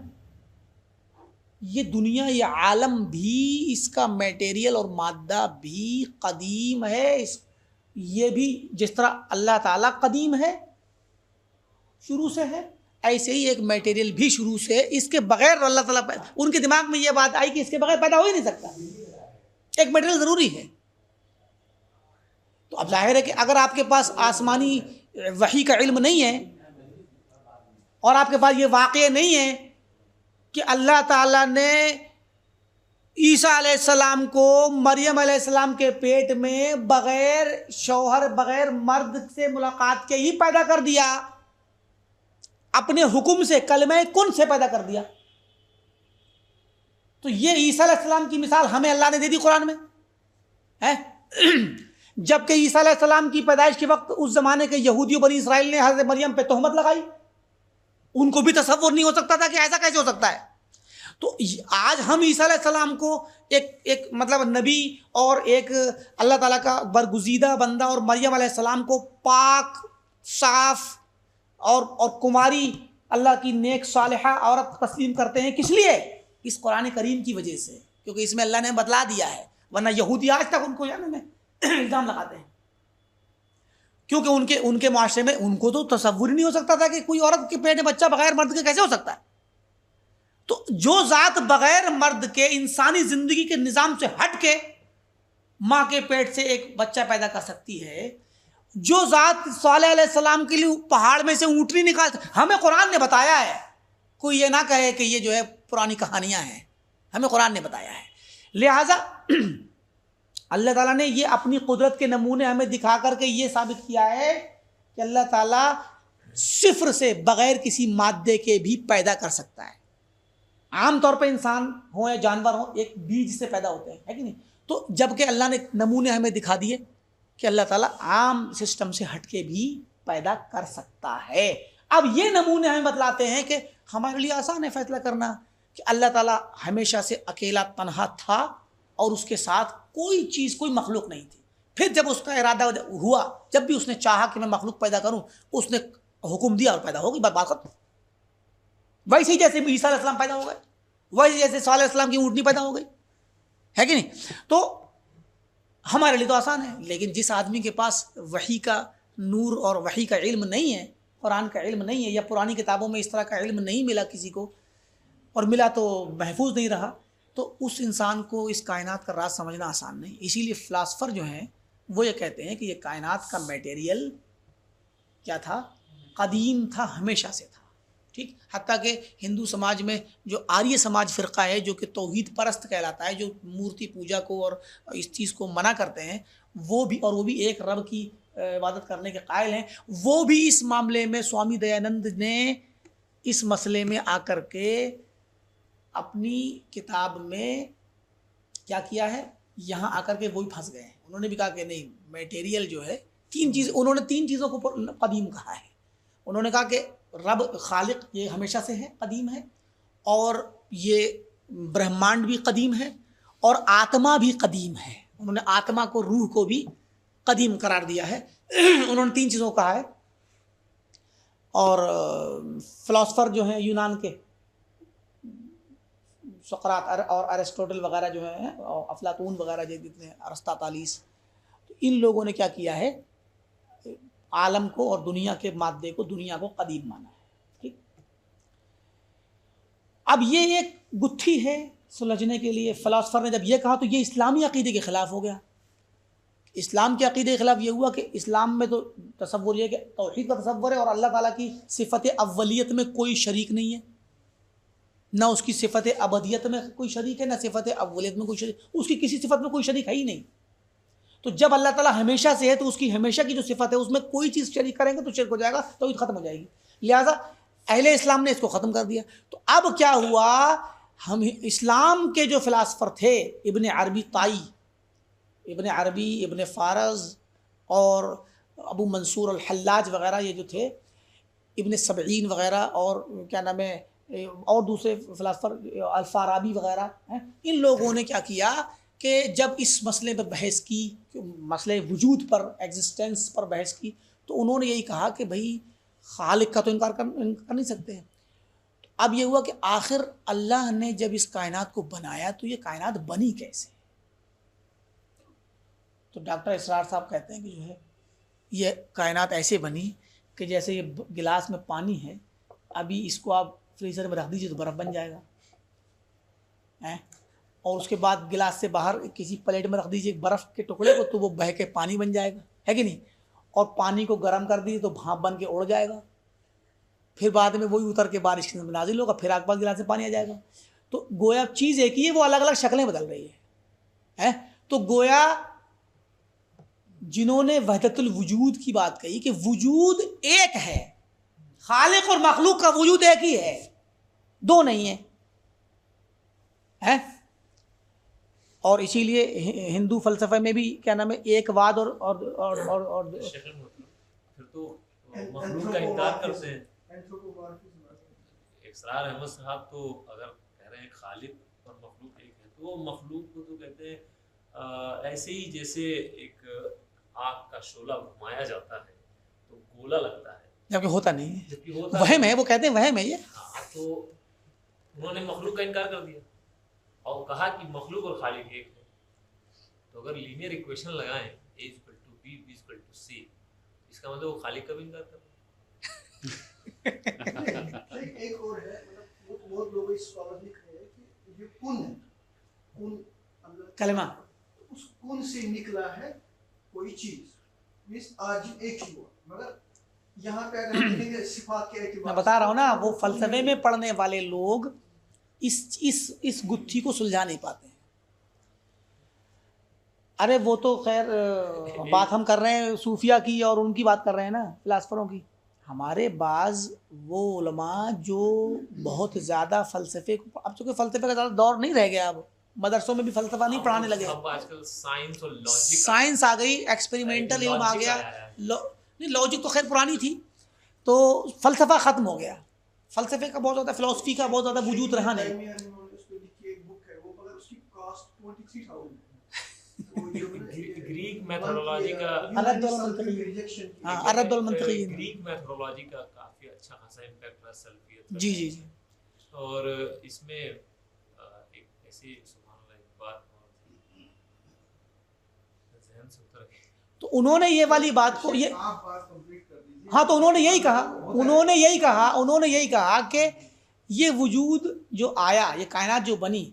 یہ دنیا، یہ عالم بھی، اس کا میٹیریل اور مادہ بھی قدیم ہے، یہ بھی جس طرح اللہ تعالیٰ قدیم ہے، شروع سے ہے، ایسے ہی ایک میٹیریل بھی شروع سے ہے، اس کے بغیر اللہ تعالیٰ ان کے دماغ میں یہ بات آئی کہ اس کے بغیر پیدا ہو ہی نہیں سکتا، ایک میٹیریل ضروری ہے۔ تو اب ظاہر ہے کہ اگر آپ کے پاس آسمانی وحی کا علم نہیں ہے اور آپ کے پاس یہ واقعہ نہیں ہے کہ اللہ تعالیٰ نے عیسیٰ علیہ السلام کو مریم علیہ السلام کے پیٹ میں بغیر شوہر، بغیر مرد سے ملاقات کے ہی پیدا کر دیا، اپنے حکم سے، کلمہ کن سے پیدا کر دیا، تو یہ عیسیٰ علیہ السلام کی مثال ہمیں اللہ نے دے دی قرآن میں ہے۔ جبکہ عیسیٰ علیہ السلام کی پیدائش کے وقت اس زمانے کے یہودی و بنی اسرائیل نے حضرت مریم پہ تہمت لگائی، ان کو بھی تصور نہیں ہو سکتا تھا کہ ایسا کیسے ہو سکتا ہے۔ تو آج ہم عیسیٰ علیہ السلام کو ایک مطلب نبی اور ایک اللہ تعالیٰ کا برگزیدہ بندہ، اور مریم علیہ السلام کو پاک، صاف اور کماری، اللہ کی نیک صالحہ عورت تسلیم کرتے ہیں۔ کس لیے؟ اس قرآن کریم کی وجہ سے، کیونکہ اس میں اللہ نے بتلا دیا ہے، ورنہ یہودی آج تک ان کو الزام لگاتے ہیں، کیونکہ ان کے معاشرے میں ان کو تو تصور ہی نہیں ہو سکتا تھا کہ کوئی عورت کے پیٹ میں بچہ بغیر مرد کے کیسے ہو سکتا ہے۔ تو جو ذات بغیر مرد کے انسانی زندگی کے نظام سے ہٹ کے ماں کے پیٹ سے ایک بچہ پیدا کر سکتی ہے، جو ذات صالح علیہ السلام کے لیے پہاڑ میں سے اونٹنی نکال، ہمیں قرآن نے بتایا ہے، کوئی یہ نہ کہے کہ یہ جو ہے پرانی کہانیاں ہیں، ہمیں قرآن نے بتایا ہے۔ لہٰذا اللہ تعالیٰ نے یہ اپنی قدرت کے نمونے ہمیں دکھا کر کے یہ ثابت کیا ہے کہ اللہ تعالیٰ صفر سے بغیر کسی مادے کے بھی پیدا کر سکتا ہے۔ عام طور پہ انسان ہوں یا جانور ہوں ایک بیج سے پیدا ہوتے ہیں، ہے کہ نہیں؟ تو جب کہ اللہ نے نمونے ہمیں دکھا دیے کہ اللہ تعالیٰ عام سسٹم سے ہٹ کے بھی پیدا کر سکتا ہے۔ اب یہ نمونے ہمیں بتلاتے ہیں کہ ہمارے لیے آسان ہے فیصلہ کرنا کہ اللہ تعالیٰ ہمیشہ سے اکیلا تنہا تھا اور اس کے ساتھ کوئی چیز، کوئی مخلوق نہیں تھی۔ پھر جب اس کا ارادہ ہوا، جب بھی اس نے چاہا کہ میں مخلوق پیدا کروں، اس نے حکم دیا اور پیدا ہوگی، بات ختم۔ ویسے ہی جیسے عیسیٰ علیہ السلام پیدا ہو گئے، ویسے جیسے صالح علیہ السلام کی اونٹنی پیدا ہو گئی، ہے کہ نہیں؟ تو ہمارے لیے تو آسان ہے، لیکن جس آدمی کے پاس وحی کا نور اور وحی کا علم نہیں ہے، قرآن کا علم نہیں ہے، یا پرانی کتابوں میں اس طرح کا علم نہیں ملا کسی کو، اور ملا تو محفوظ نہیں رہا، تو اس انسان کو اس کائنات کا راز سمجھنا آسان نہیں۔ اسی لیے فلاسفر جو ہیں وہ یہ کہتے ہیں کہ یہ کائنات کا میٹیریل کیا تھا؟ قدیم تھا، ہمیشہ سے تھا، ٹھیک؟ حتیٰ کہ ہندو سماج میں جو آریہ سماج فرقہ ہے، جو کہ توحید پرست کہلاتا ہے، جو مورتی پوجا کو اور اس چیز کو منع کرتے ہیں، وہ بھی ایک رب کی عبادت کرنے کے قائل ہیں، وہ بھی اس معاملے میں سوامی دیانند نے اس مسئلے میں آ کر کے اپنی کتاب میں کیا کیا ہے، یہاں آ کر کے وہی پھنس گئے ہیں۔ انہوں نے بھی کہا کہ نہیں، میٹیریل جو ہے انہوں نے تین چیزوں کو قدیم کہا ہے۔ انہوں نے کہا کہ رب خالق یہ ہمیشہ سے ہے، قدیم ہے، اور یہ برہمانڈ بھی قدیم ہے، اور آتما بھی قدیم ہے۔ انہوں نے آتما کو، روح کو بھی قدیم قرار دیا ہے۔ انہوں نے تین چیزوں کو کہا ہے۔ اور فلاسفر جو ہیں یونان کے، سقراط اور ارسطوٹل وغیرہ جو ہیں، افلاطون وغیرہ جتنے، ارسطاطالیس، تو ان لوگوں نے کیا کیا ہے، عالم کو اور دنیا کے مادے کو، دنیا کو قدیم مانا ہے، ٹھیک؟ اب یہ ایک گتھی ہے سلجھنے کے لیے۔ فلاسفر نے جب یہ کہا تو یہ اسلامی عقیدے کے خلاف ہو گیا۔ اسلام کے عقیدے کے خلاف یہ ہوا کہ اسلام میں تو تصور یہ کہ توحید کا تصور ہے، اور اللہ تعالیٰ کی صفت اولیت میں کوئی شریک نہیں ہے، نہ اس کی صفت ابدیت میں کوئی شریک ہے، نہ صفت اولیت میں کوئی شریک، اس کی کسی صفت میں کوئی شریک ہے ہی نہیں۔ تو جب اللہ تعالیٰ ہمیشہ سے ہے تو اس کی ہمیشہ کی جو صفت ہے اس میں کوئی چیز شریک کریں گے تو شرک ہو جائے گا، توحید ختم ہو جائے گی۔ لہٰذا اہل اسلام نے اس کو ختم کر دیا۔ تو اب کیا ہوا، ہم اسلام کے جو فلاسفر تھے، ابن عربی طائی، ابن عربی، ابن فارز اور ابو منصور الحلاج وغیرہ، یہ جو تھے ابن سبعین وغیرہ، اور کیا نام ہے اور دوسرے فلاسفر الفارابی وغیرہ ہیں، ان لوگوں نے کیا کیا کہ جب اس مسئلے پر بحث کی، مسئلے وجود پر، ایگزسٹنس پر بحث کی، تو انہوں نے یہی کہا کہ بھائی خالق کا تو انکار کر نہیں سکتے ہیں۔ اب یہ ہوا کہ آخر اللہ نے جب اس کائنات کو بنایا تو یہ کائنات بنی کیسے؟ تو ڈاکٹر اسرار صاحب کہتے ہیں کہ جو ہے یہ کائنات ایسے بنی کہ جیسے یہ گلاس میں پانی ہے، ابھی اس کو آپ فریزر میں رکھ دیجئے تو برف بن جائے گا، اور اس کے بعد گلاس سے باہر کسی پلیٹ میں رکھ دیجئے برف کے ٹکڑے کو تو وہ بہہ کے پانی بن جائے گا، ہے کہ نہیں؟ اور پانی کو گرم کر دیجئے تو بھاپ بن کے اڑ جائے گا، پھر بعد میں وہی اتر کے بارش کے اندر نازل ہوگا، پھر آپ کے پاس گلاس میں پانی آ جائے گا۔ تو گویا چیز ایک ہی ہے، وہ الگ الگ شکلیں بدل رہی ہے۔ تو گویا جنہوں نے وحدت الوجود کی بات کہی کہ وجود ایک ہے، خالق اور مخلوق کا وجود ایک ہی ہے، دو نہیں ہے۔ اور اسی لیے ہندو فلسفے میں بھی کیا نام ہے ایک واد اور پھر تو مخلوق کا انکار کرتے ہیں۔ اسرار احمد صاحب تو اگر کہہ رہے ہیں خالق اور مخلوق ایک ہے، تو وہ مخلوق کو تو کہتے ہیں ایسے ہی جیسے ایک آگ کا شعلہ گھمایا جاتا ہے تو گولا لگتا ہے، جبکہ ہوتا نہیں ہے، وہم ہے، وہ کہتے ہیں وہم ہے یہ۔ ہاں، تو انہوں نے مخلوق کا انکار کر دیا اور کہا کہ مخلوق اور خالق ایک ہے۔ تو اگر لینئر ایکویشن لگائیں A=B=C، اس کا مطلب وہ خالق کا بھی انکار کر ایک اور ہے، مطلب بہت لوگ اس سوال لکھ رہے ہیں کہ یہ کن ہے، کن کلمہ، اس کن سے نکلا ہے کوئی چیز، آج ایک ہی ہوا، مگر یہاں پہ اگر ہم دیکھیں گے صفات کے اعتبار، میں بتا رہا ہوں نا، وہ فلسفے میں پڑھنے والے لوگ اس گتھی کو سلجھا نہیں پاتے ہیں۔ ارے وہ تو خیر بات ہم کر رہے ہیں صوفیہ کی اور ان کی بات کر رہے ہیں نا، فلاسفروں کی۔ ہمارے بعض وہ علماء جو بہت زیادہ فلسفے کو، اب چونکہ فلسفے کا زیادہ دور نہیں رہ گیا، اب مدرسوں میں بھی فلسفہ نہیں پڑھانے لگے، اب آج کل سائنس اور لاجک، سائنس آ گئی، ایکسپیریمنٹل علم آ گیا، نہیں لاجک تو خیر پرانی تھی، تو فلسفہ ختم ہو گیا، فلسفے کا بہت زیادہ، فلسفی کا بہت زیادہ وجود رہا نہیں۔ گریک میتھڈولوجی کا، الرد والمنطقی، گریک میتھڈولوجی کا کافی اچھا خاصا امپیکٹ رہا سلفیت پر۔ جی۔ اور اس میں ایک ایسی سبحان اللہ ایک بات ذہن سے اتر گئی، تو انہوں نے یہ والی بات کو یہ، ہاں تو انہوں نے یہی کہا کہ یہ وجود جو آیا، یہ کائنات جو بنی،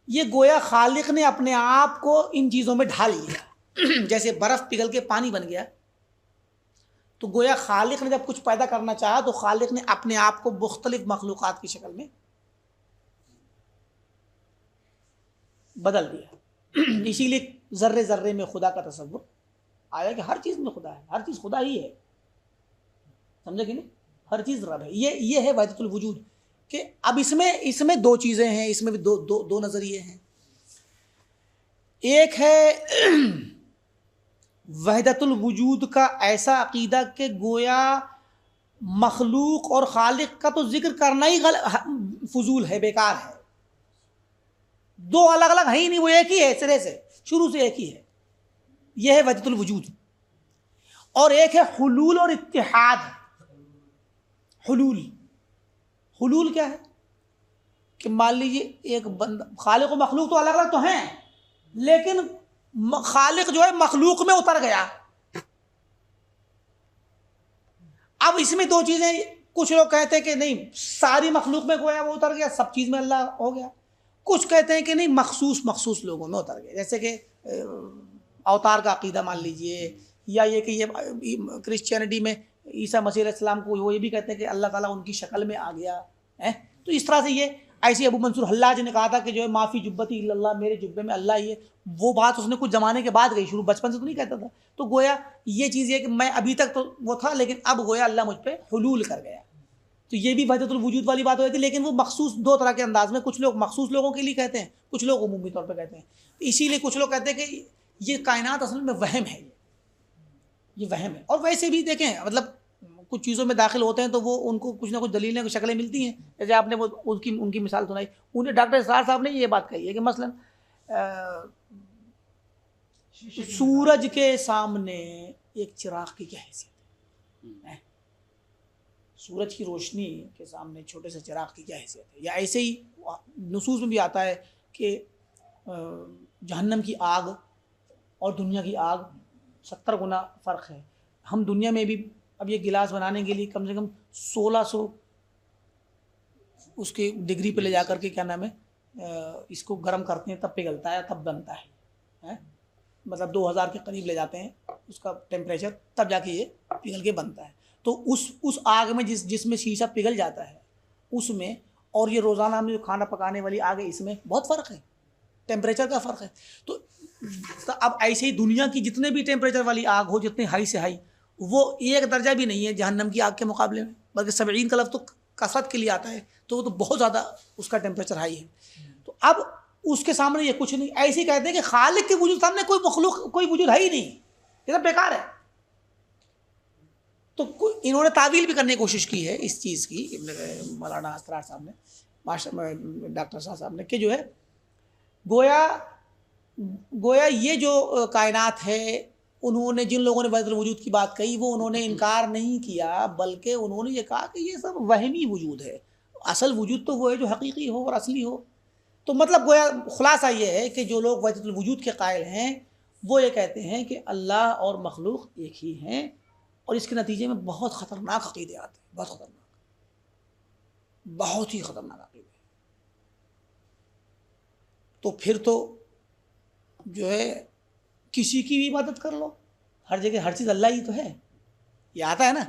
یہ گویا خالق نے اپنے آپ کو ان چیزوں میں ڈھال لیا، جیسے برف پگھل کے پانی بن گیا، تو گویا خالق نے جب کچھ پیدا کرنا چاہا تو خالق نے اپنے آپ کو مختلف مخلوقات کی شکل میں بدل دیا۔ اسی لیے ذرے ذرے میں خدا کا تصور آیا کہ ہر چیز میں خدا ہے، ہر چیز خدا ہی ہے، سمجھے کہ نہیں؟ ہر چیز رب ہے۔ یہ ہے وحدت الوجود، کہ اب اس میں دو چیزیں ہیں، اس میں بھی دو نظریے ہیں۔ ایک ہے وحدت الوجود کا ایسا عقیدہ کہ گویا مخلوق اور خالق کا تو ذکر کرنا ہی فضول ہے، بیکار ہے، دو الگ الگ ہے ہی نہیں، وہ ایک ہی ہے، سرے سے شروع سے ایک ہی ہے، یہ ہے وحدت الوجود۔ اور ایک ہے حلول اور اتحاد۔ حلول کیا ہے کہ مان لیجیے ایک بندہ، خالق و مخلوق تو الگ الگ تو ہیں، لیکن خالق جو ہے مخلوق میں اتر گیا۔ اب اس میں دو چیزیں، کچھ لوگ کہتے ہیں کہ نہیں ساری مخلوق میں گویا وہ اتر گیا، سب چیز میں اللہ ہو گیا، کچھ کہتے ہیں کہ نہیں مخصوص لوگوں میں اتر گیا، جیسے کہ اوتار کا عقیدہ مان لیجیے، یا یہ کہ یہ کرسچینٹی میں عیسیٰ مسیح علیہ السلام کو وہ یہ بھی کہتے ہیں کہ اللہ تعالیٰ ان کی شکل میں آ گیا ہے۔ تو اس طرح سے یہ ایسے ابو منصور حلاج نے کہا تھا کہ جو ہے معافی جبتی الا اللہ، میرے جبے میں اللہ ہی ہے، وہ بات اس نے کچھ زمانے کے بعد گئی، شروع بچپن سے تو نہیں کہتا تھا۔ تو گویا یہ چیز یہ کہ میں ابھی تک تو وہ تھا، لیکن اب گویا اللہ مجھ پہ حلول کر گیا، تو یہ بھی وحدت الوجود والی بات ہو جاتی ہے، لیکن وہ مخصوص دو طرح کے انداز میں، کچھ لوگ مخصوص لوگوں کے لیے کہتے ہیں، کچھ لوگ عمومی طور پہ کہتے ہیں. اسی لیے کچھ لوگ کہتے ہیں کہ یہ کائنات اصل میں وہم ہے، یہ وہم ہے. اور ویسے بھی دیکھیں مطلب کچھ چیزوں میں داخل ہوتے ہیں تو وہ ان کو کچھ نہ کچھ دلیلیں کچھ شکلیں ملتی ہیں. جیسے آپ نے وہ ان کی مثال سنائی، انہیں ڈاکٹر اسرار صاحب نے یہ بات کہی ہے کہ مثلا سورج کے سامنے ایک چراغ کی کیا حیثیت ہے، سورج کی روشنی کے سامنے چھوٹے سے چراغ کی کیا حیثیت ہے. یا ایسے ہی نصوص میں بھی آتا ہے کہ جہنم کی آگ اور دنیا کی آگ 70 گنا فرق ہے. ہم دنیا میں بھی اب یہ گلاس بنانے کے لیے کم سے کم 1600 اس کے ڈگری پہ لے جا کر کے کیا نام ہے اس کو گرم کرتے ہیں، تب پگھلتا ہے، تب بنتا ہے. مطلب 2000 کے قریب لے جاتے ہیں اس کا ٹیمپریچر، تب جا کے یہ پگھل کے بنتا ہے. تو اس آگ میں جس میں شیشہ پگھل جاتا ہے اس میں، اور یہ روزانہ میں جو کھانا پکانے والی آگ ہے اس میں بہت فرق ہے، ٹیمپریچر کا فرق ہے. تو اب ایسے ہی دنیا کی جتنے بھی ٹیمپریچر والی آگ ہو، جتنے ہائی سے ہائی، وہ ایک درجہ بھی نہیں ہے جہنم کی آگ کے مقابلے میں، بلکہ 70 کا لفظ تو کثرت کے لیے آتا ہے، تو وہ تو بہت زیادہ اس کا ٹیمپریچر ہائی ہے. تو اب اس کے سامنے یہ کچھ نہیں. ایسے ہی کہتے ہیں کہ خالق کے وجود سامنے کوئی مخلوق کوئی وجود ہے ہی نہیں، یہ سب بیکار ہے. تو انہوں نے تعویل بھی کرنے کی کوشش کی ہے اس چیز کی، مولانا اسرار صاحب نے، ڈاکٹر صاحب نے، کہ جو ہے گویا یہ جو کائنات ہے، انہوں نے جن لوگوں نے وحدت الوجود کی بات کہی وہ انہوں نے انکار نہیں کیا، بلکہ انہوں نے یہ کہا کہ یہ سب وہمی وجود ہے، اصل وجود تو وہ ہے جو حقیقی ہو اور اصلی ہو. تو مطلب گویا خلاصہ یہ ہے کہ جو لوگ وحدت الوجود کے قائل ہیں وہ یہ کہتے ہیں کہ اللہ اور مخلوق ایک ہی ہیں، اور اس کے نتیجے میں بہت خطرناک عقیدے آتے ہیں، بہت خطرناک، بہت ہی خطرناک عقیدے. تو پھر تو جو ہے کسی کی بھی عبادت کر لو، ہر جگہ ہر چیز اللہ ہی تو ہے. یہ آتا ہے نا،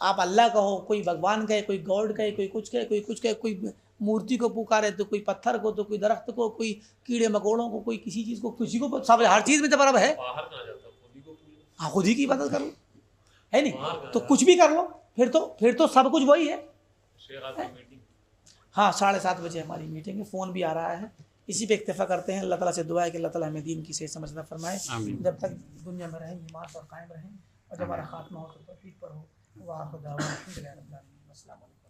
آپ اللہ کا ہو، کوئی بھگوان کہے، کوئی گاڈ کہے، کوئی کچھ کہے، کوئی کچھ کہے، کوئی مورتی کو پکارے تو کوئی پتھر کو، تو کوئی درخت کو، کوئی کیڑے مکوڑوں کو، کوئی کسی چیز کو، کسی کو، سب ہر چیز میں جب ہے. ہاں خود ہی کی عبادت کرو، ہے نہیں تو کچھ بھی کر لو، پھر تو سب کچھ وہی ہے. ہاں 7:30 بجے ہماری میٹنگ ہے، فون بھی آ رہا ہے، اسی پہ اکتفا کرتے ہیں. اللہ تعالیٰ سے دعا ہے کہ اللہ تعالیٰ ہمیں دین کی صحیح سمجھنا فرمائے، جب تک دنیا میں رہیں ایمان پر قائم رہیں، اور جب ہمارا خاتمہ ہو تو توحید پر ہو. وآخر دعوانا الحمدللہ رب العالمین. السلام علیکم.